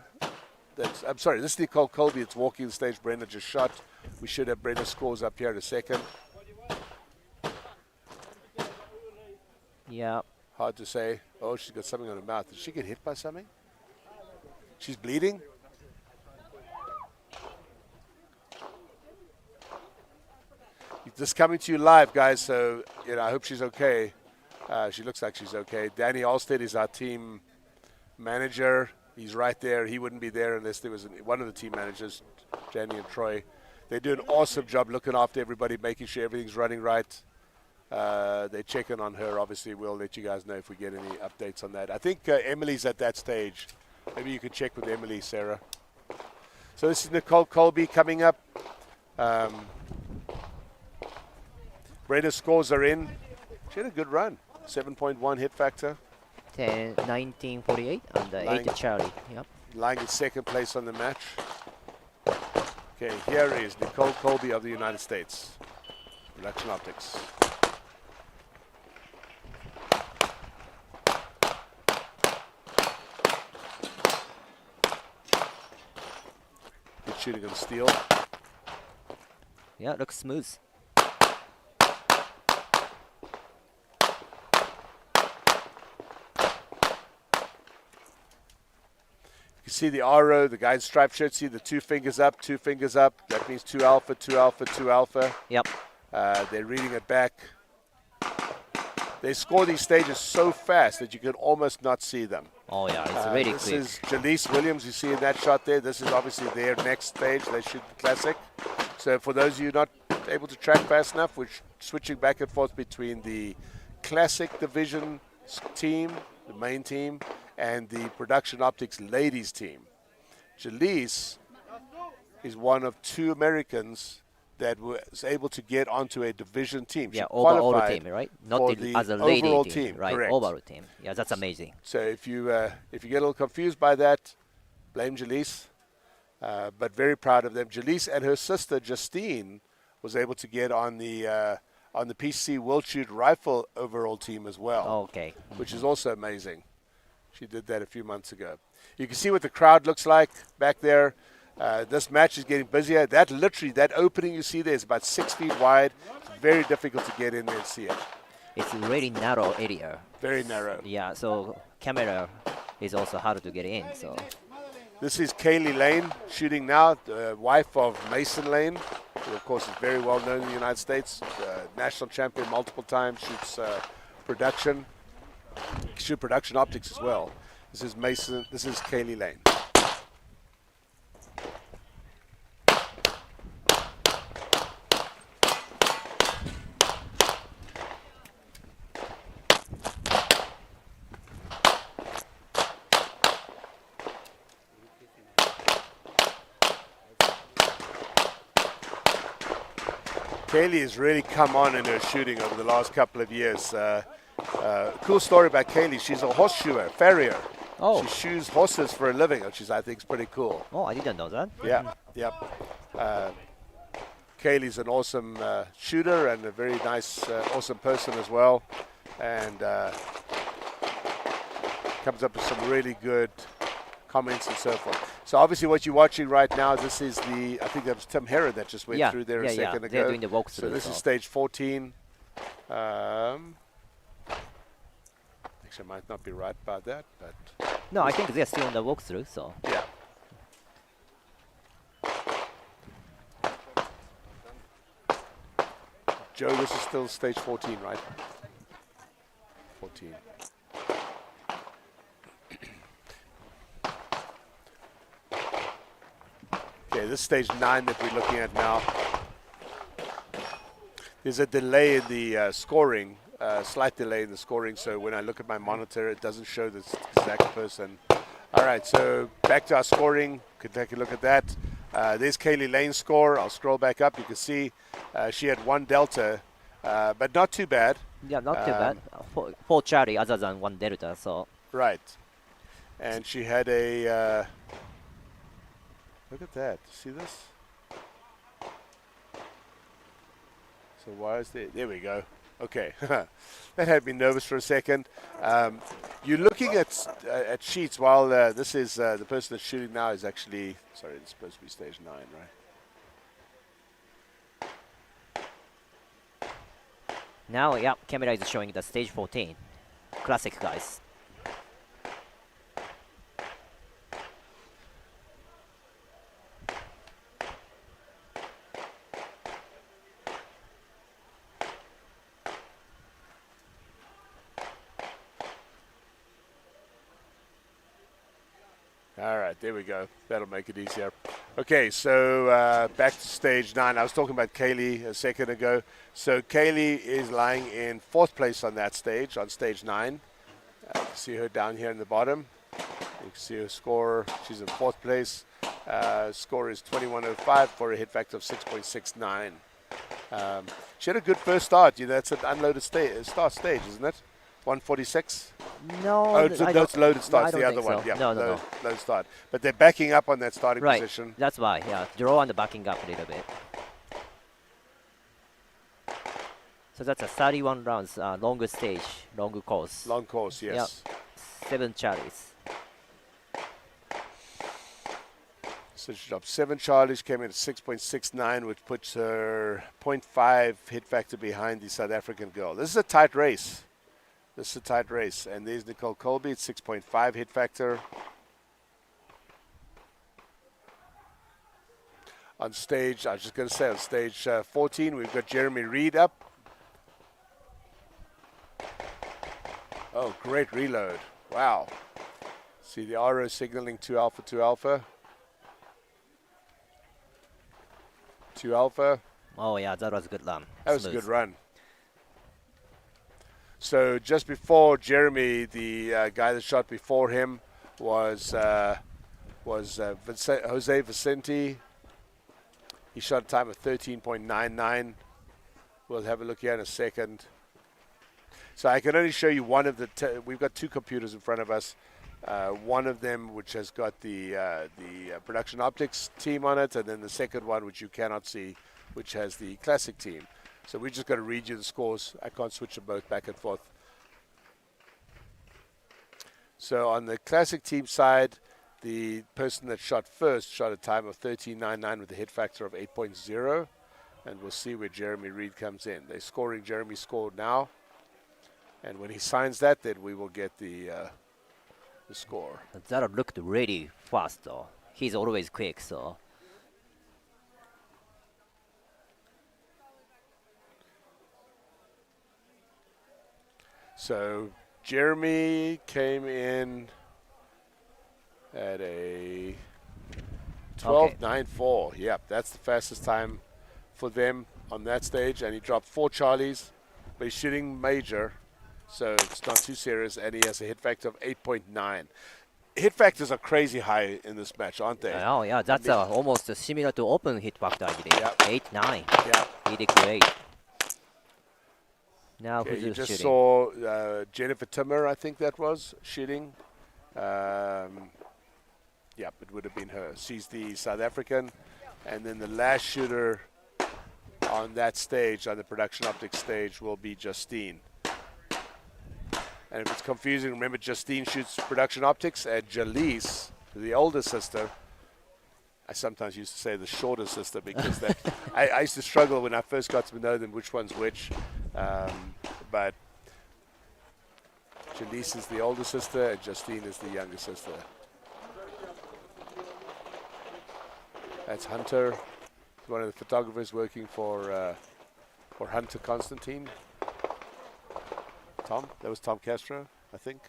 I'm sorry, this is Nicole Colby. It's walking the stage. Brenna just shot. We should have Brenna's scores up here in a second. Yeah. Hard to say. Oh, she's got something on her mouth. Did she get hit by something? She's bleeding? Just coming to you live, guys, so I hope she's okay. She looks like she's okay. Danny Alstead is our team manager. He's right there. He wouldn't be there unless there was one of the team managers, Jenny and Troy. They do an awesome job looking after everybody, making sure everything's running right. They're checking on her. Obviously, we'll let you guys know if we get any updates on that. I think Emily's at that stage. Maybe you could check with Emily, Sarah. So this is Nicole Colby coming up. Brenda's scores are in. She had a good run. 7.1 hit factor. 1948 and 8 Charlie. Yep. Lying in second place on the match. Okay, here is Nicole Colby of the United States. Production Optics. Good shooting on steel. Yeah, looks smooth. You can see the RO, the guy in striped shirt, see the 2 fingers up, 2 fingers up. That means 2 alpha, 2 alpha, 2 alpha. Yep. They're reading it back. They score these stages so fast that you can almost not see them. Oh, yeah, it's really this quick. This is Jaleese Williams, you see in that shot there. This is obviously their next stage. They shoot the classic. So for those of you not able to track fast enough, we're switching back and forth between the classic division team, the main team, and the Production Optics ladies team. Jaleese is one of 2 Americans that was able to get onto a division team. Yeah, She overall qualified team, right? Not the as a lady overall team, right? correct. Overall team. Yeah, that's amazing. So if you get a little confused by that, blame Jaleese. But very proud of them. Jaleese and her sister Justine was able to get on the PCC World Shoot Rifle overall team as well. Okay. Which is also amazing. She did that a few months ago. You can see what the crowd looks like back there. This match is getting busier. That opening you see there is about 6 feet wide. It's very difficult to get in there and see it. It's a really narrow area. Very narrow. Yeah, so camera is also hard to get in. So this is Kaylee Lane shooting now, the wife of Mason Lane, who of course is very well known in the United States. National champion multiple times, shoots production optics as well. This is Mason. This is Kaylee Lane. Kaylee has really come on in her shooting over the last couple of years. Cool story about Kaylee. She's a horseshoer, farrier. Oh. She shoes horses for a living, which I think is pretty cool. Oh, I didn't know that. Yeah, yep. Kaylee's an awesome shooter and a very nice, awesome person as well. And comes up with some really good comments and so forth. So obviously what you're watching right now, this is I think that was Tim Herron that just went through there a second ago. They're doing the walkthrough. So this is stage 14. Actually, I might not be right about that, but... No, I think they're still on the walkthrough, so... Yeah. Joe, this is still stage 14, right? 14. Okay, this is stage 9 that we're looking at now. There's a delay in the scoring, slight delay in the scoring, so when I look at my monitor, it doesn't show the exact person. All right, so back to our scoring. Could take a look at that. There's Kaylee Lane's score. I'll scroll back up. You can see she had 1 delta, but not too bad. Yeah, not too bad. For Charlie, other than 1 delta, so... Right. And she had a... look at that. See this? So why is there we go. Okay. That had me nervous for a second. You're looking at sheets while this is the person that's shooting now is actually, sorry, it's supposed to be stage 9, right? Now, yeah, camera is showing the stage 14. Classic guys. All right, there we go. That'll make it easier. Okay, so back to stage 9. I was talking about Kaylee a second ago. So Kaylee is lying in 4th place on that stage, on stage 9. You can see her down here in the bottom. You can see her score. She's in 4th place. Score is 21.05 for a hit factor of 6.69. She had a good first start. You know, that's an unloaded start stage, isn't it? 146? No, oh, it's loaded starts, the other one. So. Yeah, no. Load start. But they're backing up on that starting position. That's why, yeah. Draw and backing up a little bit. So that's a 31 rounds, longer stage, longer course. Long course, yes. Yep. 7 Charlies. So she dropped 7 Charlies, came in at 6.69, which puts her 0.5 hit factor behind the South African girl. This is a tight race. And there's Nicole Colby at 6.5 hit factor. On stage, I was just going to say, on stage 14, we've got Jeremy Reed up. Oh, great reload. Wow. See the RO signaling 2 alpha, 2 alpha. 2 alpha. Oh, yeah, that was a good run. That was a good run. So just before Jeremy, the guy that shot before him was Jose Vicente. He shot a time of 13.99. We'll have a look here in a second. So I can only show you one of the. We've got 2 computers in front of us. One of them which has got the production optics team on it, and then the second one which you cannot see, which has the classic team. So we just got to read you the scores. I can't switch them both back and forth. So on the classic team side, the person that shot first shot a time of 13.99 with a hit factor of 8.0. And we'll see where Jeremy Reed comes in. They're scoring Jeremy's score now. And when he signs that, then we will get the score. That looked really fast, though. He's always quick, so... So Jeremy came in at a 12.94. Yep, that's the fastest time for them on that stage. And he dropped 4 Charlies, but he's shooting major, so it's not too serious. And he has a hit factor of 8.9. Hit factors are crazy high in this match, aren't they? Oh, yeah, that's almost similar to open hit factor, I believe. Yep. 8.9. Yeah. He did great. Now Okay, who's you just shooting? saw Jennifer Timmer, I think that was, shooting. Yep, it would have been her. She's the South African. And then the last shooter on that stage, on the production optics stage, will be Justine. And if it's confusing, remember Justine shoots production optics, and Jalise the older sister. I sometimes used to say the shorter sister because that I used to struggle when I first got to know them which one's which. But Janice is the older sister and Justine is the younger sister. That's Hunter, one of the photographers working for Hunter Constantine. Tom, that was Tom Castro, I think.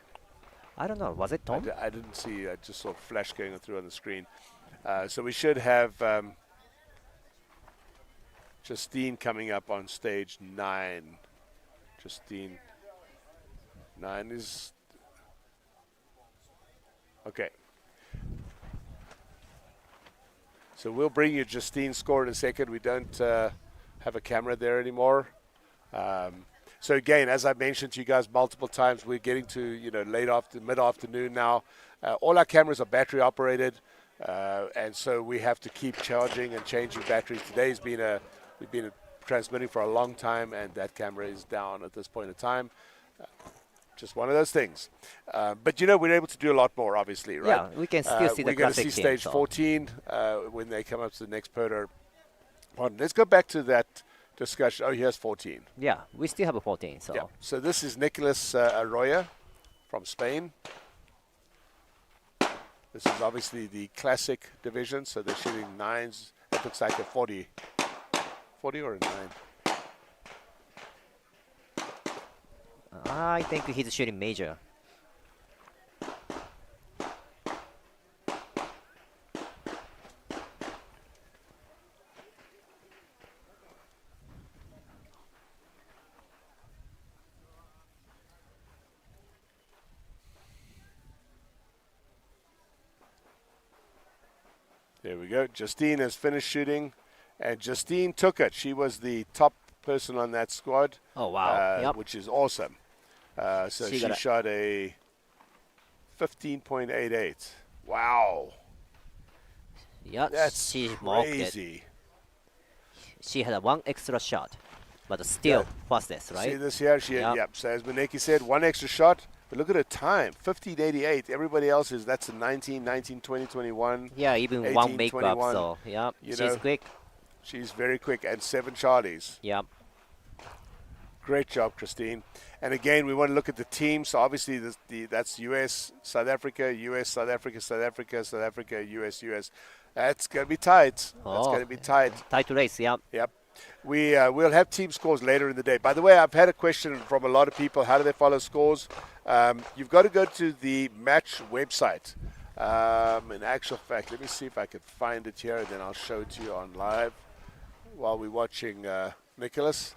I don't know. Was it Tom? I didn't see. I just saw flash going through on the screen. So we should have Justine coming up on stage 9. Justine 9 is okay. So we'll bring you Justine's score in a second. We don't have a camera there anymore. So again, as I mentioned to you guys multiple times, we're getting to mid-afternoon now. All our cameras are battery operated, and so we have to keep charging and changing batteries. Today's been we've been transmitting for a long time, and that camera is down at this point in time. Just one of those things. But we're able to do a lot more, obviously, right? Yeah, we can still see the we're going to classic see team, stage so. 14 when they come up to the next Perder. Let's go back to that discussion. Oh, here's 14. Yeah, we still have a 14. So. Yeah. So this is Nicolas Arroyo from Spain. This is obviously the classic division, so they're shooting 9s. That looks like a 40. 40 or a 9? I think he's shooting major. There we go. Justine has finished shooting, and Justine took it. She was the top person on that squad. Oh, wow. Yep. Which is awesome. So she shot a 15.88. Wow. Yeah, that's she crazy. mocked it. She had one extra shot, but still fastest, right? See this here? Yep. So as Maneki said, one extra shot. But look at her time, 15.88. Everybody else that's a 19, 19, 20, 21. Yeah, even 18, one makeup. 21. So yeah, she's quick. She's very quick, and 7 Charlies. Yep. Great job, Christine. And again, we want to look at the team. So obviously, that's US, South Africa, South Africa, US. That's going to be tight. That's going to be tight. Tight race, yeah. Yep. We'll have team scores later in the day. By the way, I've had a question from a lot of people. How do they follow scores? You've got to go to the match website. In actual fact, let me see if I can find it here, and then I'll show it to you on live while we're watching Nicholas.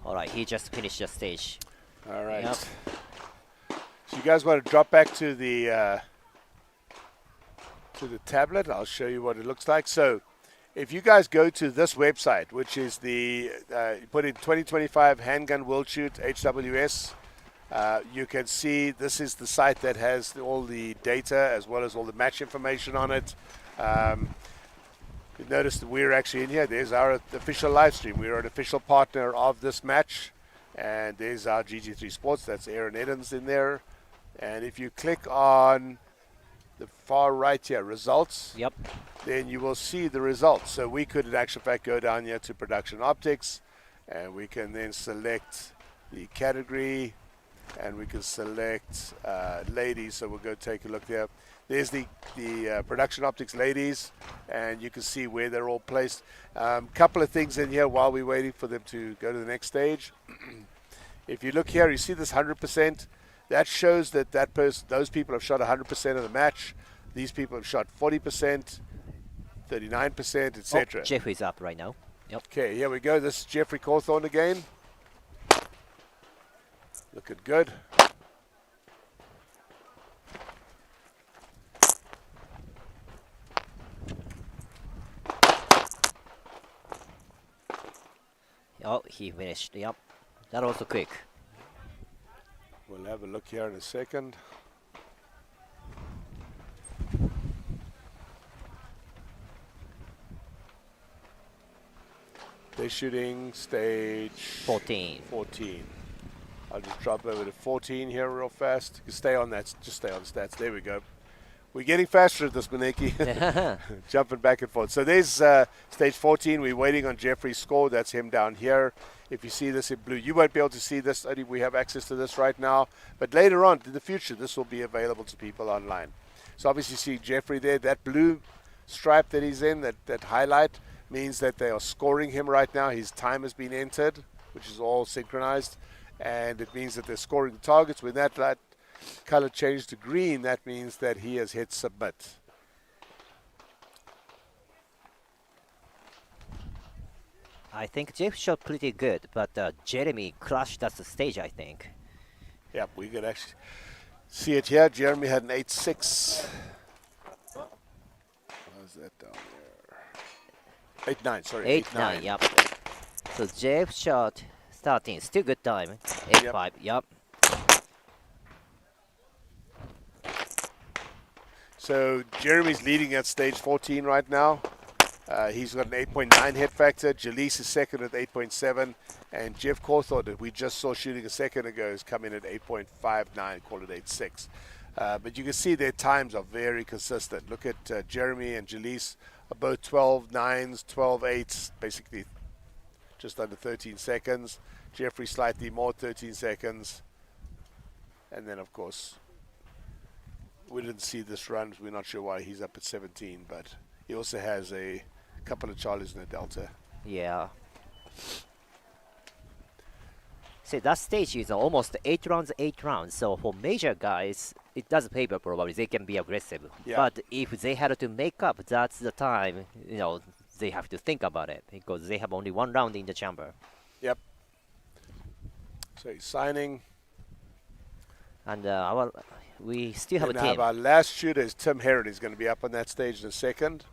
All right, he just finished the stage. All right. Yep. So you guys want to drop back to the tablet? I'll show you what it looks like. So if you guys go to this website, which is you put in 2025 Handgun World Shoot HWS, you can see this is the site that has all the data as well as all the match information on it. You notice that we're actually in here. There's our official live stream. We're an official partner of this match. And there's our GG3 Sports. That's Aaron Edens in there. And if you click on the far right here, results, yep, then you will see the results. So we could, in actual fact, go down here to production optics, and we can then select the category, and we can select ladies. So we'll go take a look there. There's the production optics ladies, and you can see where they're all placed. Couple of things in here while we're waiting for them to go to the next stage. If you look here, you see this 100%. That shows that those people have shot 100% of the match. These people have shot 40%, 39%, etc. Oh, Jeffrey's up right now. Yep. Okay, here we go. This is Jeffrey Cawthorne again. Looking good. Oh, he finished. Yep. That was quick. We'll have a look here in a second. They're shooting stage 14. 14. I'll just drop over to 14 here real fast. You can stay on that. Just stay on the stats. There we go. We're getting faster at this, Maneki. Jumping back and forth. So there's stage 14. We're waiting on Jeffrey's score. That's him down here. If you see this in blue, you won't be able to see this. Only we have access to this right now. But later on, in the future, this will be available to people online. So obviously, see Jeffrey there. That blue stripe that he's in, that highlight, means that they are scoring him right now. His time has been entered, which is all synchronized. And it means that they're scoring the targets. When that light color changes to green, that means that he has hit submit. I think Jeff shot pretty good, but Jeremy crushed that stage, I think. Yep, we could actually see it here. Jeremy had an 8.6. How's that down there? 8.9, sorry. 8.9, yep. So Jeff shot 13, still good time. 8.5, yep. So Jeremy's leading at stage 14 right now. He's got an 8.9 hit factor. Jaleese is second at 8.7. And Jeff Cawthorne, that we just saw shooting a second ago, is coming at 8.59, call it 8.6. But you can see their times are very consistent. Look at Jeremy and Jaleese are both 12.9s, 12.8s, basically just under 13 seconds. Jeffrey slightly more, 13 seconds. And then, of course, we didn't see this run. We're not sure why he's up at 17, but he also has a couple of Charlies in the Delta. Yeah. See, that stage is almost 8 rounds. So for major guys, it does paper probably. They can be aggressive. Yeah. But if they had to make up, that's the time, they have to think about it because they have only 1 round in the chamber. Yep. So he's signing. And we still have and a team. Our last shooter is Tim Heron. He's going to be up on that stage in a second.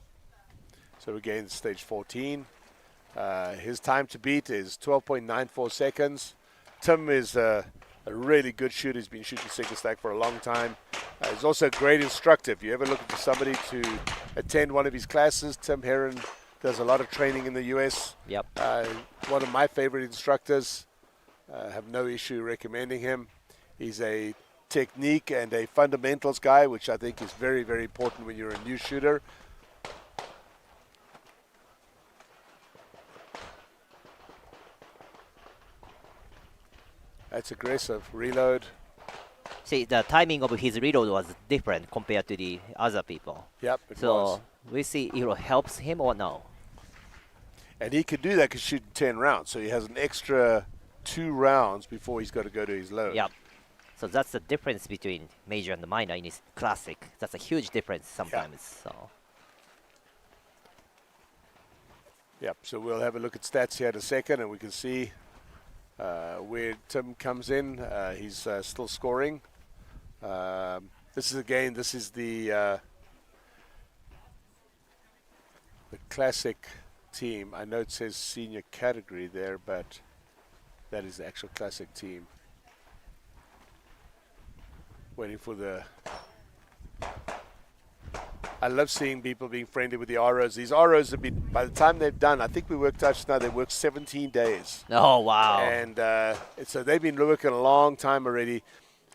So we're getting to stage 14. His time to beat is 12.94 seconds. Tim is a really good shooter. He's been shooting single stack for a long time. He's also a great instructor. If you're ever looking for somebody to attend one of his classes, Tim Heron does a lot of training in the US. Yep. One of my favorite instructors. Have no issue recommending him. He's a technique and a fundamentals guy, which I think is very, very important when you're a new shooter. That's aggressive. Reload. See, the timing of his reload was different compared to the other people. Yep, it so was. We see it helps him or no. And he could do that because shooting 10 rounds. So he has an extra 2 rounds before he's got to go to his load. Yep. So that's the difference between major and the minor in his classic. That's a huge difference sometimes. Yeah. So. Yep. So we'll have a look at stats here in a second, and we can see where Tim comes in. He's still scoring. This is the classic team. I know it says senior category there, but that is the actual classic team. Waiting for the... I love seeing people being friendly with the ROs. These ROs have been, by the time they've done, I think we worked out now, they worked 17 days. Oh, wow. And so they've been working a long time already.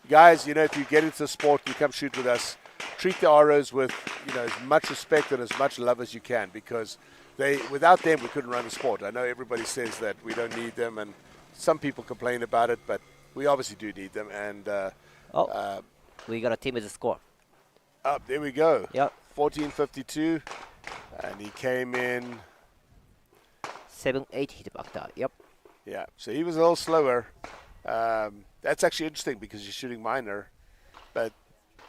Guys, if you get into the sport, you come shoot with us, treat the ROs with, as much respect and as much love as you can, because without them, we couldn't run the sport. I know everybody says that we don't need them, and some people complain about it, but we obviously do need them. And we got a team with a score. There we go. Yep. 14.52, and he came in 7.8 hit factor. Yep. Yeah, so he was a little slower. That's actually interesting because he's shooting minor, but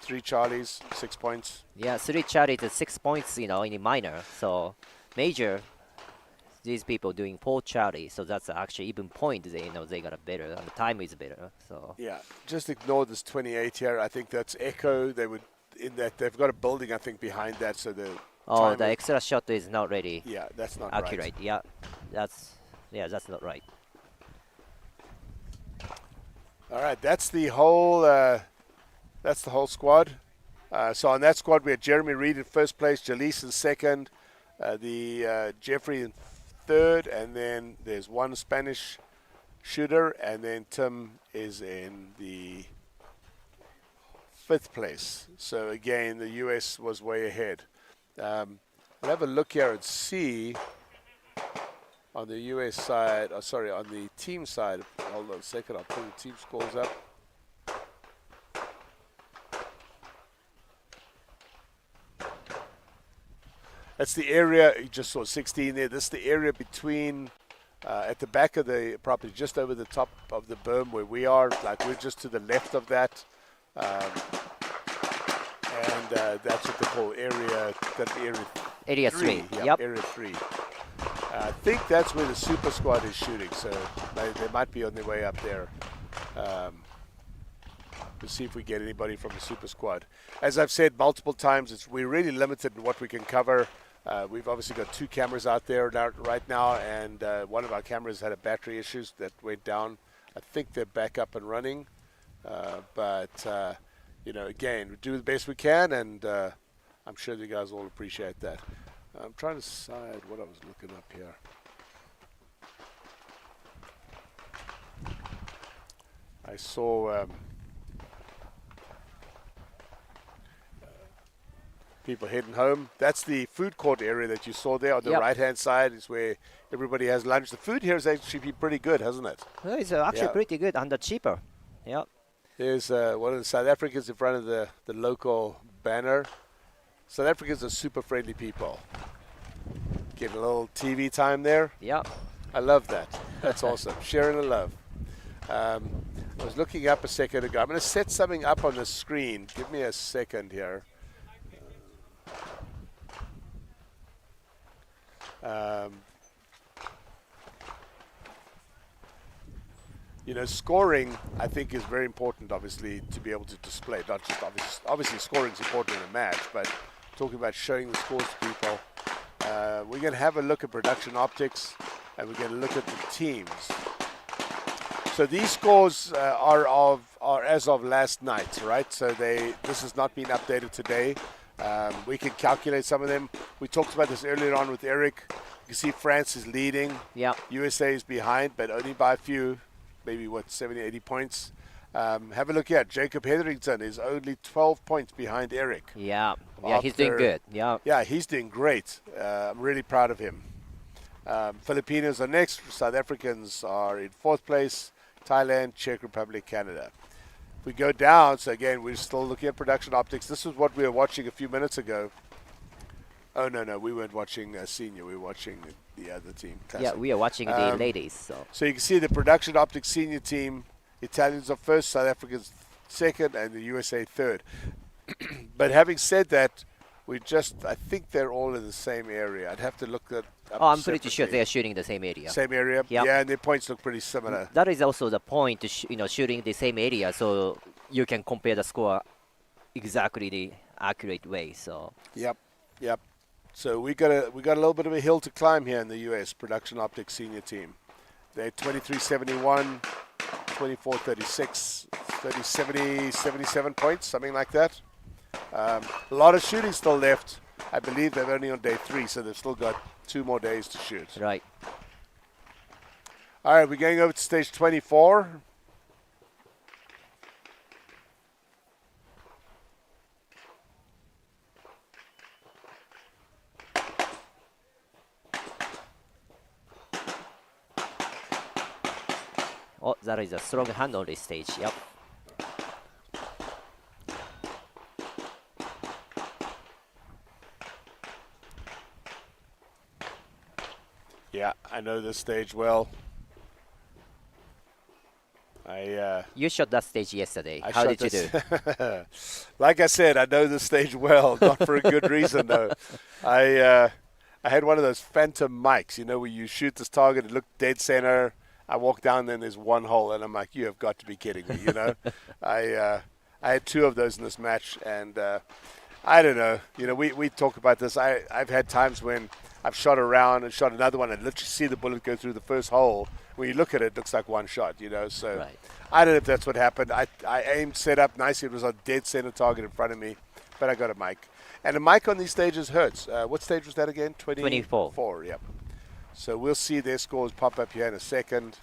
3 Charlies, 6 points. Yeah, 3 Charlies and 6 points, in the minor. So major, these people doing 4 Charlies, so that's actually even point. They got a better, and the time is better. So yeah, just ignore this 28 here. I think that's Echo. They would in that they've got a building I think behind that, so the the extra shot is not ready. Yeah, that's not accurate. right. Yeah, that's not right. All right, that's the whole squad. So on that squad, we had Jeremy Reed in first place, Jaleese in second, Jeffrey in third, and then there's one Spanish shooter, and then Tim is in the fifth place. So again, the US was way ahead. I'll have a look here and see on the US side, on the team side. Hold on a second, I'll pull the team scores up. That's the area, you just saw 16 there. This is the area between, at the back of the property, just over the top of the berm where we are. Like we're just to the left of that. That's what they call area 3. Yep. Area 3. I think that's where the super squad is shooting, so they might be on their way up there. We'll see if we get anybody from the super squad. As I've said multiple times, we're really limited in what we can cover. We've obviously got 2 cameras out there right now, and one of our cameras had a battery issues that went down. I think they're back up and running, but again, we do the best we can, and I'm sure you guys all appreciate that. I'm trying to decide what I was looking up here. I saw people heading home. That's the food court area that you saw there on the right-hand side is where everybody has lunch. The food here has actually been pretty good, hasn't it? Well, it's actually pretty good and cheaper. Yeah. There's one of the South Africans in front of the local banner. South Africans are super friendly people. Getting a little TV time there. Yeah. I love that. That's awesome. Sharing the love. I was looking up a second ago. I'm going to set something up on the screen. Give me a second here. Scoring, I think, is very important, obviously, to be able to display. Not just obviously scoring is important in a match, but talking about showing the scores to people. We're going to have a look at production optics, and we're going to look at the teams. So these scores are as of last night, right? So this has not been updated today. We can calculate some of them. We talked about this earlier on with Eric. You can see France is leading. Yeah. USA is behind, but only by a few, maybe 70, 80 points. Have a look here. Jacob Hetherington is only 12 points behind Eric. Yeah. Yeah, he's doing good. Yeah. Yeah, he's doing great. I'm really proud of him. Filipinos are next. South Africans are in 4th place. Thailand, Czech Republic, Canada. If we go down, so again, we're still looking at production optics. This is what we were watching a few minutes ago. Oh, no, we weren't watching senior. We were watching the other team. Classic. Yeah, we are watching the ladies. So you can see the production optics senior team. Italians are first, South Africans second, and the USA third. But having said that, I think they're all in the same area. I'd have to look at. I'm pretty sure they are shooting the same area. Same area? Yep. Yeah, and their points look pretty similar. That is also the point, shooting the same area, so you can compare the score exactly the accurate way. So. Yep. So we got a little bit of a hill to climb here in the US production optics senior team. They're 23-71, 24-36, 30-70, 77 points, something like that. A lot of shooting still left. I believe they're only on day 3, so they've still got 2 more days to shoot. Right. All right, we're going over to stage 24. Oh, that is a strong hand on this stage. Yep. Yeah, I know this stage well. You shot that stage yesterday. How did you do? Like I said, I know this stage well, not for a good reason though. I had one of those phantom mics, where you shoot this target, it looked dead center. I walk down there and there's one hole, and I'm like, you have got to be kidding me, I had 2 of those in this match, and I don't know. We talk about this. I've had times when I've shot around and shot another one and literally see the bullet go through the first hole. When you look at it, it looks like one shot, you know. So Right. I don't know if that's what happened. I aimed, set up nicely. It was on dead center target in front of me, but I got a mic. And a mic on these stages hurts. What stage was that again? 24. 4, yep. So we'll see their scores pop up here in a second.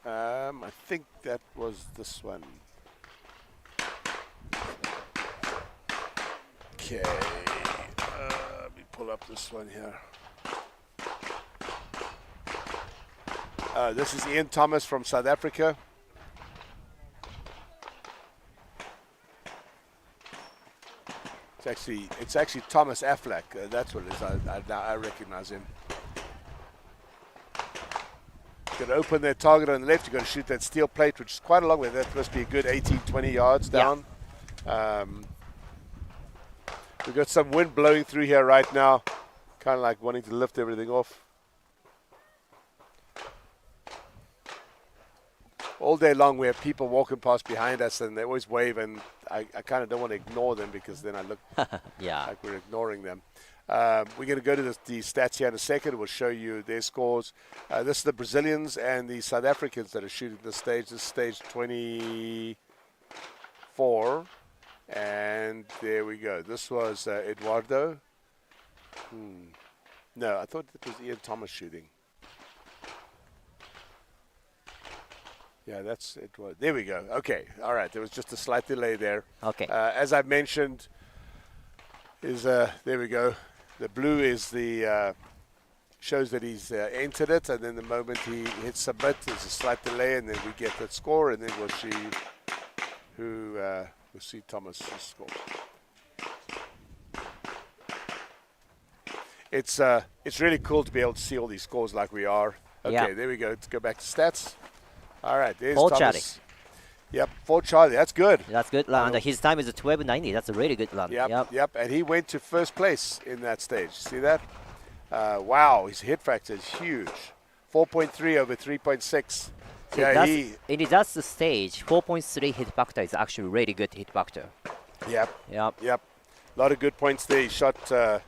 I think that was this one. Okay, let me pull up this one here. This is Ian Thomas from South Africa. It's actually Thomas Affleck. That's what it is. I recognize him. Going to open their target on the left. You're going to shoot that steel plate, which is quite a long way. That must be a good 18, 20 yards down. We've got some wind blowing through here right now, kind of like wanting to lift everything off. All day long we have people walking past behind us and they always wave, and I kind of don't want to ignore them because then I look like we're ignoring them. We're going to go to the stats here in a second. We'll show you their scores. This is the Brazilians and the South Africans that are shooting this stage. This is stage 24. And there we go. This was Eduardo. No, I thought it was Ian Thomas shooting. Yeah, that's it. There we go. Okay, all right. There was just a slight delay there. Okay. As I mentioned, there we go. The blue is the shows that he's entered it, and then the moment he hits submit, there's a slight delay, and then we get that score, and then we'll see who we'll see Thomas' score. It's really cool to be able to see all these scores like we are. Okay, there we go. Let's go back to stats. All right, there's Thomas. Charlie. Yep, 4 Charlie. That's good. That's good. And his time is 12:90. That's a really good run. Yep. And he went to first place in that stage. See that? Wow, his hit factor is huge. 4.3 over 3.6. That's the stage. 4.3 hit factor is actually really good hit factor. Yep. A lot of good points there. He shot that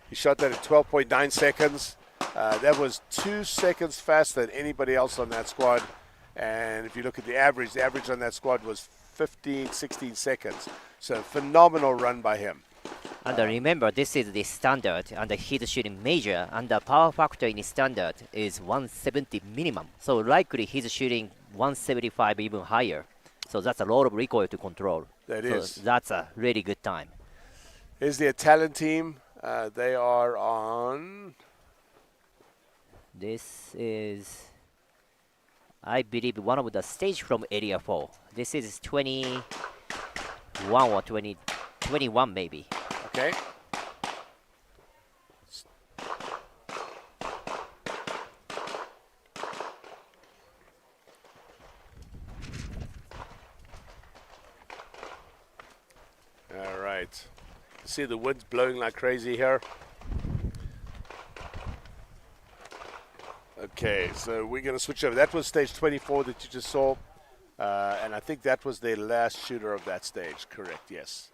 at 12.9 seconds. That was 2 seconds faster than anybody else on that squad. And if you look at the average on that squad was 15, 16 seconds. So phenomenal run by him. And remember, this is the standard, and he's shooting major, and the power factor in the standard is 170 minimum. So likely he's shooting 175 even higher. So that's a lot of recoil to control. That's a really good time. Here's the Italian team. They are on... This is, I believe, one of the stage from Area 4. This is 21 or 21 maybe. Okay. All right. See the wind's blowing like crazy here. Okay, so we're going to switch over. That was stage 24 that you just saw. And I think that was their last shooter of that stage. Correct, yes.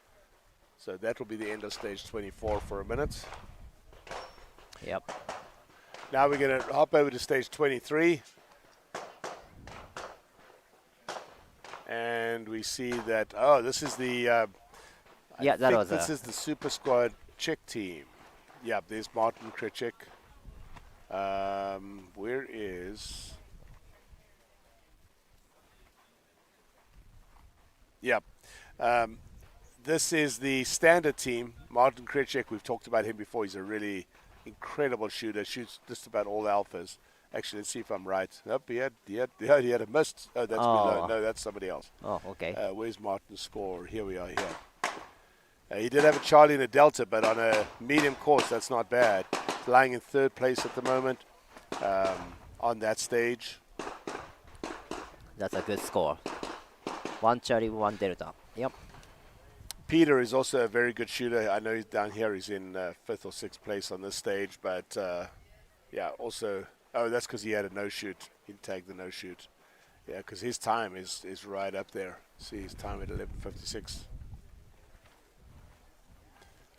So that will be the end of stage 24 for a minute. Yep. Now we're going to hop over to stage 23. And we see that, this is the... this is the Super Squad Czech team. Yeah, there's Martin Krejcik. Where is... Yep. This is the standard team. Martin Krejcik, we've talked about him before. He's a really incredible shooter. Shoots just about all alphas. Actually, let's see if I'm right. Nope, he had a miss. Oh, that's below. No, that's somebody else. Oh, okay. Where's Martin's score? Here we are here. He did have a Charlie and a Delta, but on a medium course, that's not bad. He's lying in third place at the moment on that stage. That's a good score. 1 Charlie, 1 Delta. Yep. Peter is also a very good shooter. I know he's down here. He's in 5th or 6th place on this stage, but also, that's because he had a no-shoot. He tagged the no-shoot. Yeah, because his time is right up there. See his time at 11:56.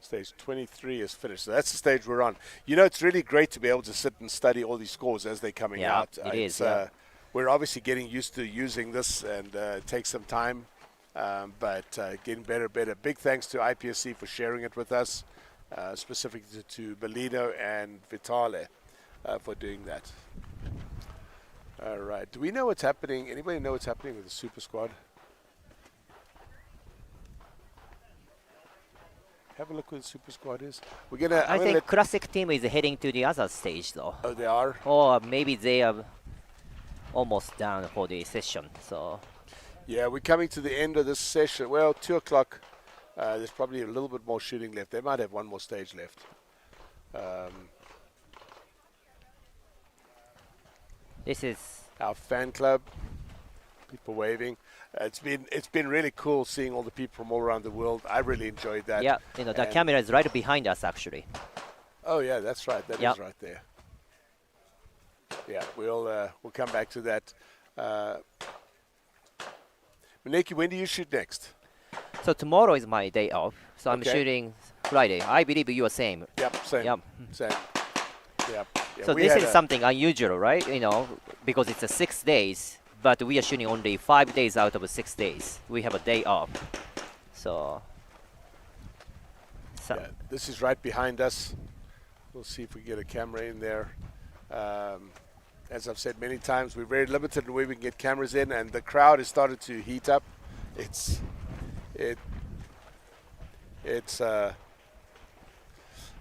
Stage 23 is finished. So that's the stage we're on. You know, it's really great to be able to sit and study all these scores as they're coming Yeah, out. it is, We're obviously getting used to using this, and it takes some time, but getting better and better. Big thanks to IPSC for sharing it with us, specifically to Bellino and Vitale for doing that. All right. Do we know what's happening? Anybody know what's happening with the Super Squad? Have a look where the Super Squad is. We're gonna. I think classic team is heading to the other stage though. Oh, they are. Or maybe they are almost done for the session. So. Yeah, we're coming to the end of this session. Well, 2 o'clock. There's probably a little bit more shooting left. They might have one more stage left. This is our fan club. People waving. It's been really cool seeing all the people from all around the world. I really enjoyed that. Yeah, you know the camera is right behind us actually. Oh yeah, that's right. That is right there. Yeah, we'll come back to that. Maneki, when do you shoot next? So tomorrow is my day off. So I'm shooting Friday. I believe you are same. Yep, same. Yep. Same. Yep. Yeah, so this is something unusual, right? You know, because it's a 6 days, but we are shooting only 5 days out of 6 days. We have a day off. So. Yeah, this is right behind us. We'll see if we get a camera in there. As I've said many times, we're very limited in where we can get cameras in, and the crowd has started to heat up.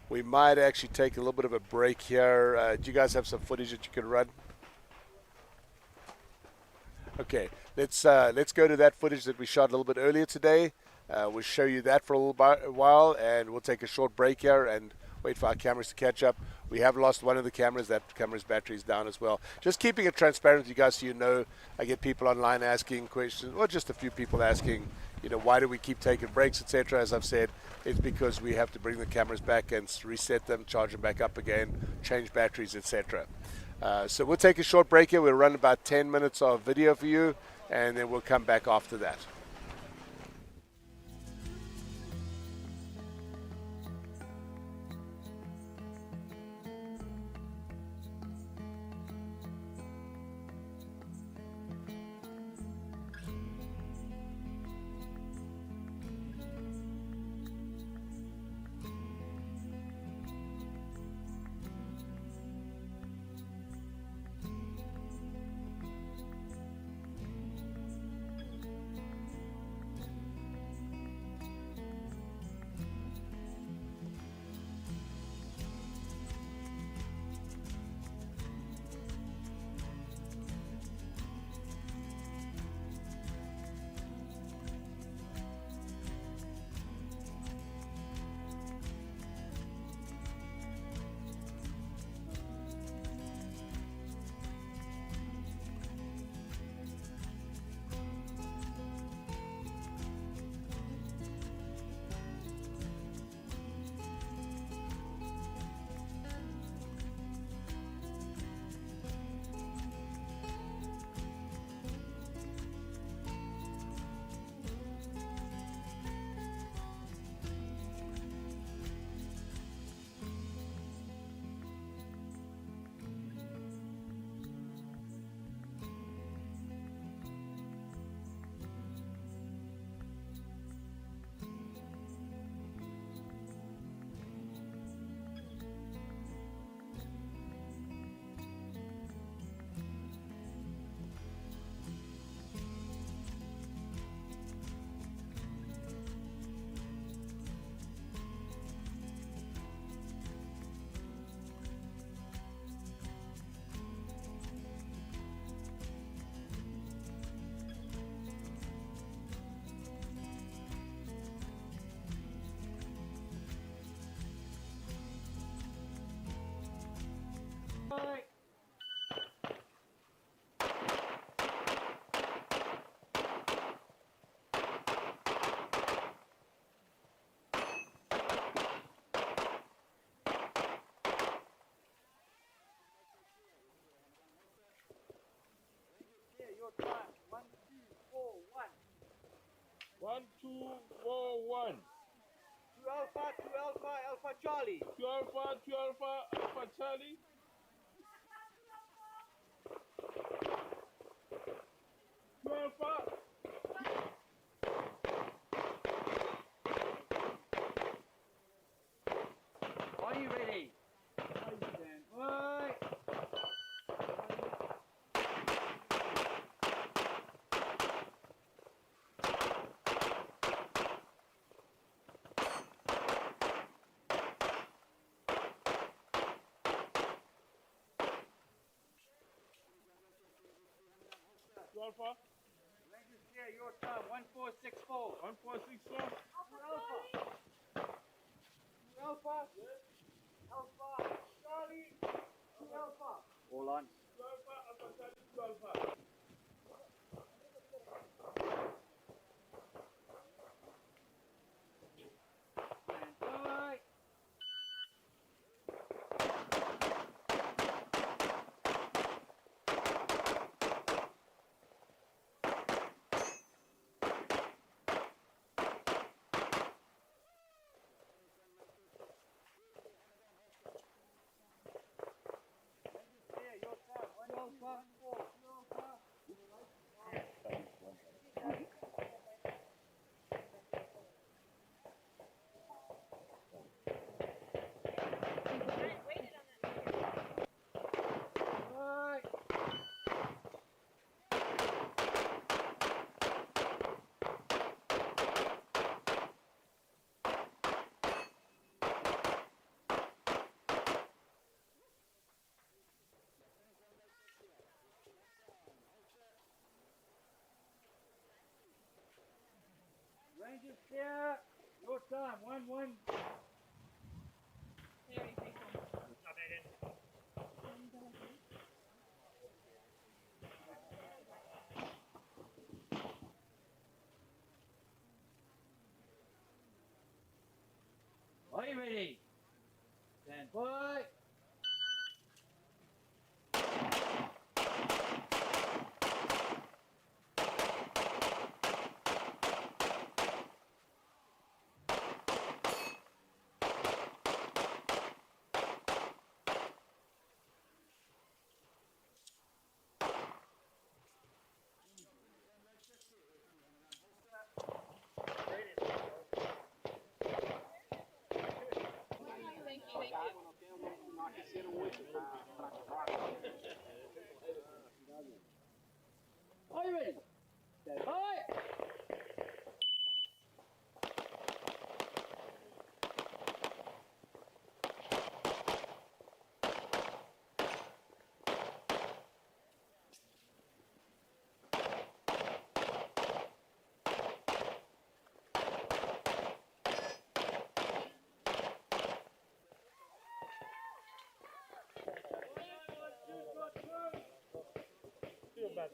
We might actually take a little bit of a break here. Do you guys have some footage that you can run? Okay, let's go to that footage that we shot a little bit earlier today. We'll show you that for a little while, and we'll take a short break here and wait for our cameras to catch up. We have lost one of the cameras. That camera's battery is down as well. Just keeping it transparent with you guys so you know. I get people online asking questions, or just a few people asking, you know, why do we keep taking breaks, etc. As I've said, it's because we have to bring the cameras back and reset them, charge them back up again, change batteries, etc. So we'll take a short break here. We'll run about 10 minutes of video for you, and then we'll come back after that. One, two, four, one. Alpha, Charlie. 2 Alpha, Alpha Charlie. 2 Alpha. Are you ready? Stand by. Alpha. Rangers clear, your time, 1464. 1464. Alpha. Alpha. Alpha. Charlie. Alpha. All on. 2 Alpha, Alpha Charlie, 2 Alpha. Stand by. Clear, your time, 114. Right. Rangers clear, your time, 1-1. Are you ready? Stand by. Are you ready? Stand by. Stand by.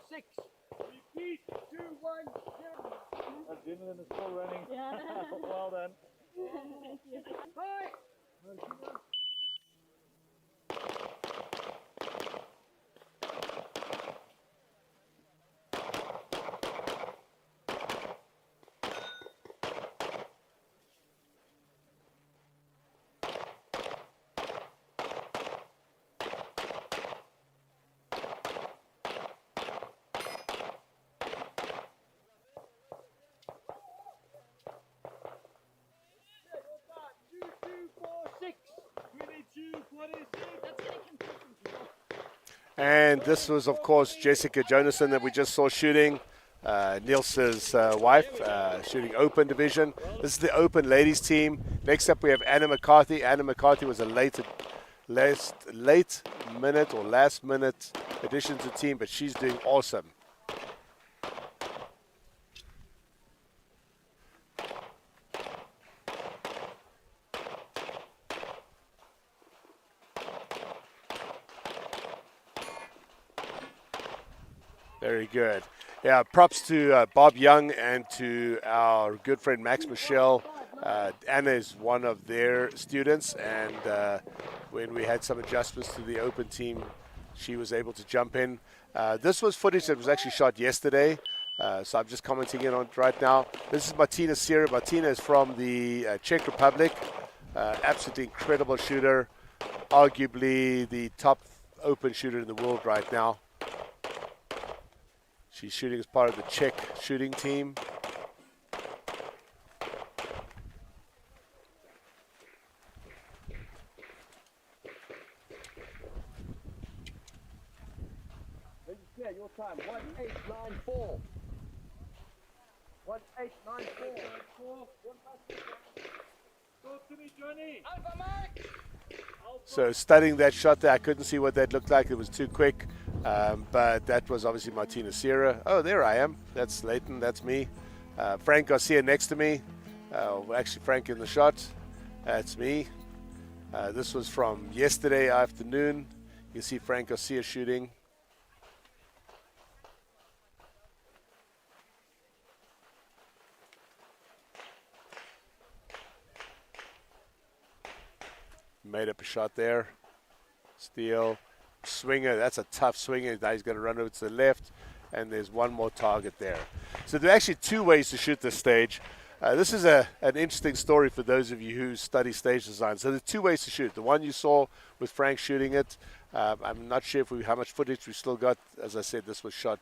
Six. Repeat. 2-1-0. Adrenaline is still running. Yeah. Well done. Thank you. Bye. And this was, of course, Jessica Jonasson that we just saw shooting. Niels's wife, shooting open division. This is the open ladies team. Next up, we have Anna McCarthy. Anna McCarthy was a late minute addition to the team, but she's doing awesome. Very good. Yeah, props to Bob Young and to our good friend Max Michelle. Anna is one of their students, and when we had some adjustments to the open team, she was able to jump in. This was footage that was actually shot yesterday, so I'm just commenting in on it right now. This is Martina Sierra. Martina is from the Czech Republic. Absolutely incredible shooter, arguably the top open shooter in the world right now. She's shooting as part of the Czech shooting team. Yeah, your time, 1894. 1894. Talk to me, Johnny. Alpha Mike! So studying that shot there, I couldn't see what that looked like. It was too quick, but that was obviously Martina Sierra. Oh, there I am. That's Leighton. That's me. Frank Garcia next to me. Actually, Frank in the shot. That's me. This was from yesterday afternoon. You can see Frank Garcia shooting. Made up a shot there. Steal. Swinger. That's a tough swinger. Now he's going to run over to the left. And there's one more target there. So there are actually two ways to shoot this stage. This is an interesting story for those of you who study stage design. So there's two ways to shoot. The one you saw with Frank shooting it. I'm not sure how much footage we still got. As I said, this was shot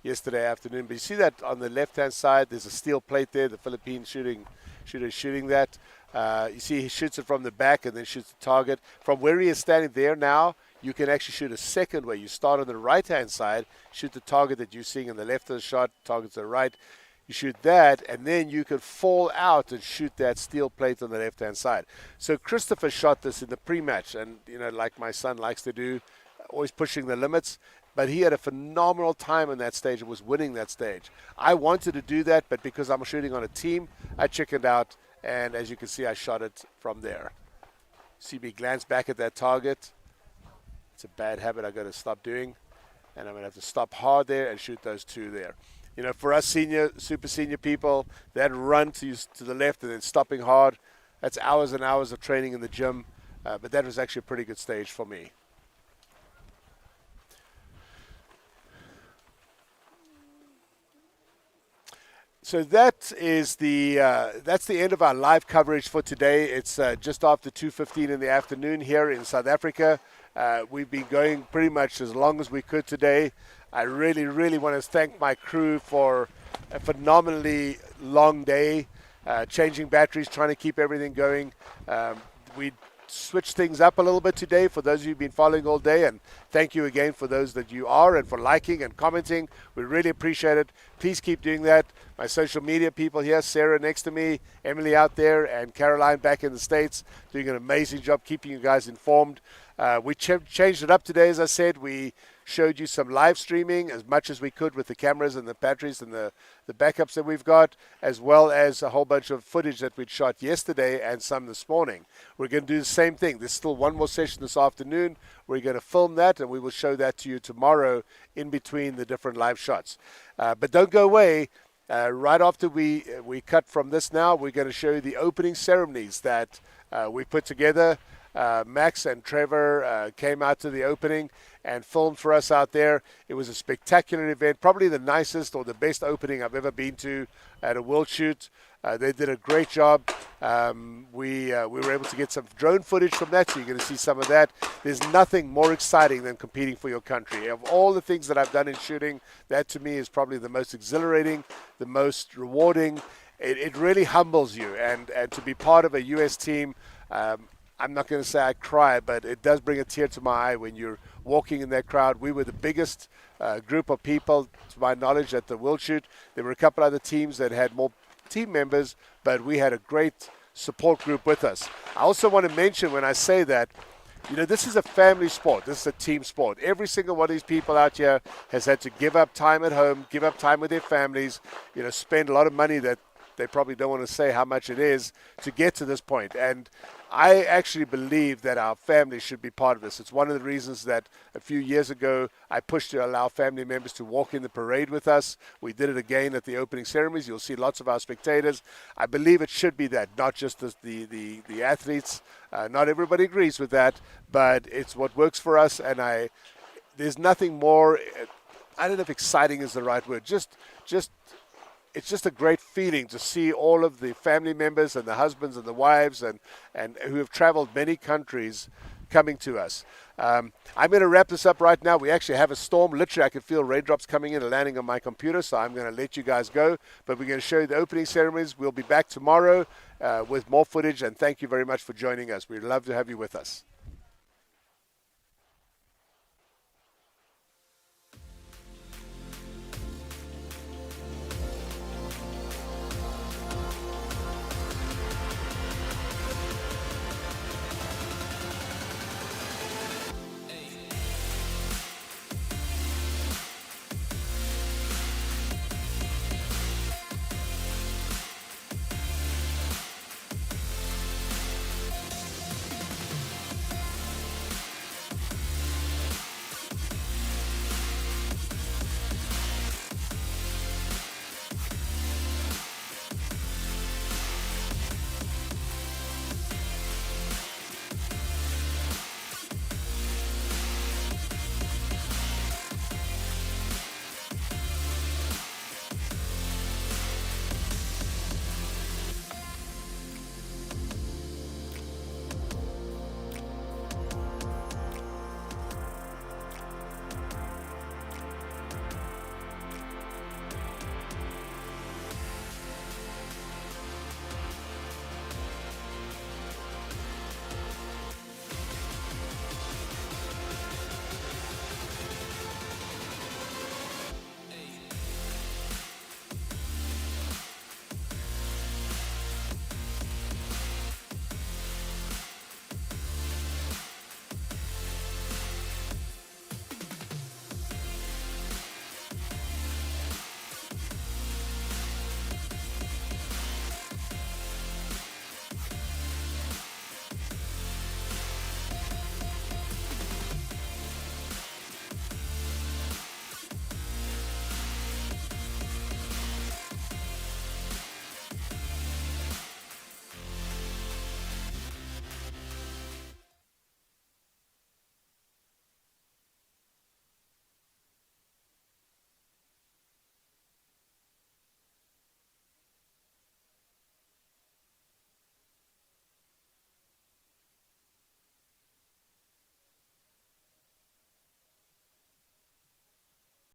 yesterday afternoon. But you see that on the left-hand side, there's a steel plate there. The Philippine shooter is shooting that. You see he shoots it from the back and then shoots the target. From where he is standing there now, you can actually shoot a second way. You start on the right-hand side, shoot the target that you're seeing on the left of the shot, target to the right. You shoot that, and then you can fall out and shoot that steel plate on the left-hand side. So Christopher shot this in the pre-match, and, you know, like my son likes to do, always pushing the limits. But he had a phenomenal time on that stage and was winning that stage. I wanted to do that, but because I'm shooting on a team, I chickened out. And as you can see, I shot it from there. See me glance back at that target. It's a bad habit I've got to stop doing. And I'm going to have to stop hard there and shoot those two there. You know, for us super senior people, that run to the left and then stopping hard, that's hours and hours of training in the gym. But that was actually a pretty good stage for me. So that is that's the end of our live coverage for today. It's just after 2:15 in the afternoon here in South Africa. We've been going pretty much as long as we could today. I really, really want to thank my crew for a phenomenally long day, changing batteries, trying to keep everything going. We switched things up a little bit today for those of you who've been following all day, and thank you again for those that you are and for liking and commenting. We really appreciate it. Please keep doing that. My social media people here, Sarah next to me, Emily out there, and Caroline back in the States, doing an amazing job keeping you guys informed. We changed it up today, as I said. We showed you some live streaming as much as we could with the cameras and the batteries and the backups that we've got, as well as a whole bunch of footage that we'd shot yesterday and some this morning. We're going to do the same thing. There's still one more session this afternoon. We're going to film that, and we will show that to you tomorrow in between the different live shots. But don't go away. Right after we cut from this now, we're going to show you the opening ceremonies that we put together. Max and Trevor came out to the opening and filmed for us out there. It was a spectacular event, probably the nicest or the best opening I've ever been to at a World Shoot. They did a great job. We were able to get some drone footage from that, so you're going to see some of that. There's nothing more exciting than competing for your country. Of all the things that I've done in shooting, that to me is probably the most exhilarating, the most rewarding. It really humbles you, and to be part of a U.S. team, I'm not going to say I cry, but it does bring a tear to my eye when you're walking in that crowd. We were the biggest group of people, to my knowledge, at the World Shoot. There were a couple other teams that had more team members, but we had a great support group with us. I also want to mention when I say that, you know, this is a family sport. This is a team sport. Every single one of these people out here has had to give up time at home, give up time with their families, you know, spend a lot of money that they probably don't want to say how much it is to get to this point. And I actually believe that our family should be part of this. It's one of the reasons that a few years ago I pushed to allow family members to walk in the parade with us. We did it again at the opening ceremonies. You'll see lots of our spectators. I believe it should be that, not just the athletes. Not everybody agrees with that, but it's what works for us. And there's nothing more. I don't know if exciting is the right word. It's just a great feeling to see all of the family members and the husbands and the wives and who have traveled many countries coming to us. I'm going to wrap this up right now. We actually have a storm. Literally, I can feel raindrops coming in and landing on my computer, so I'm going to let you guys go. But we're going to show you the opening ceremonies. We'll be back tomorrow with more footage, and thank you very much for joining us. We'd love to have you with us.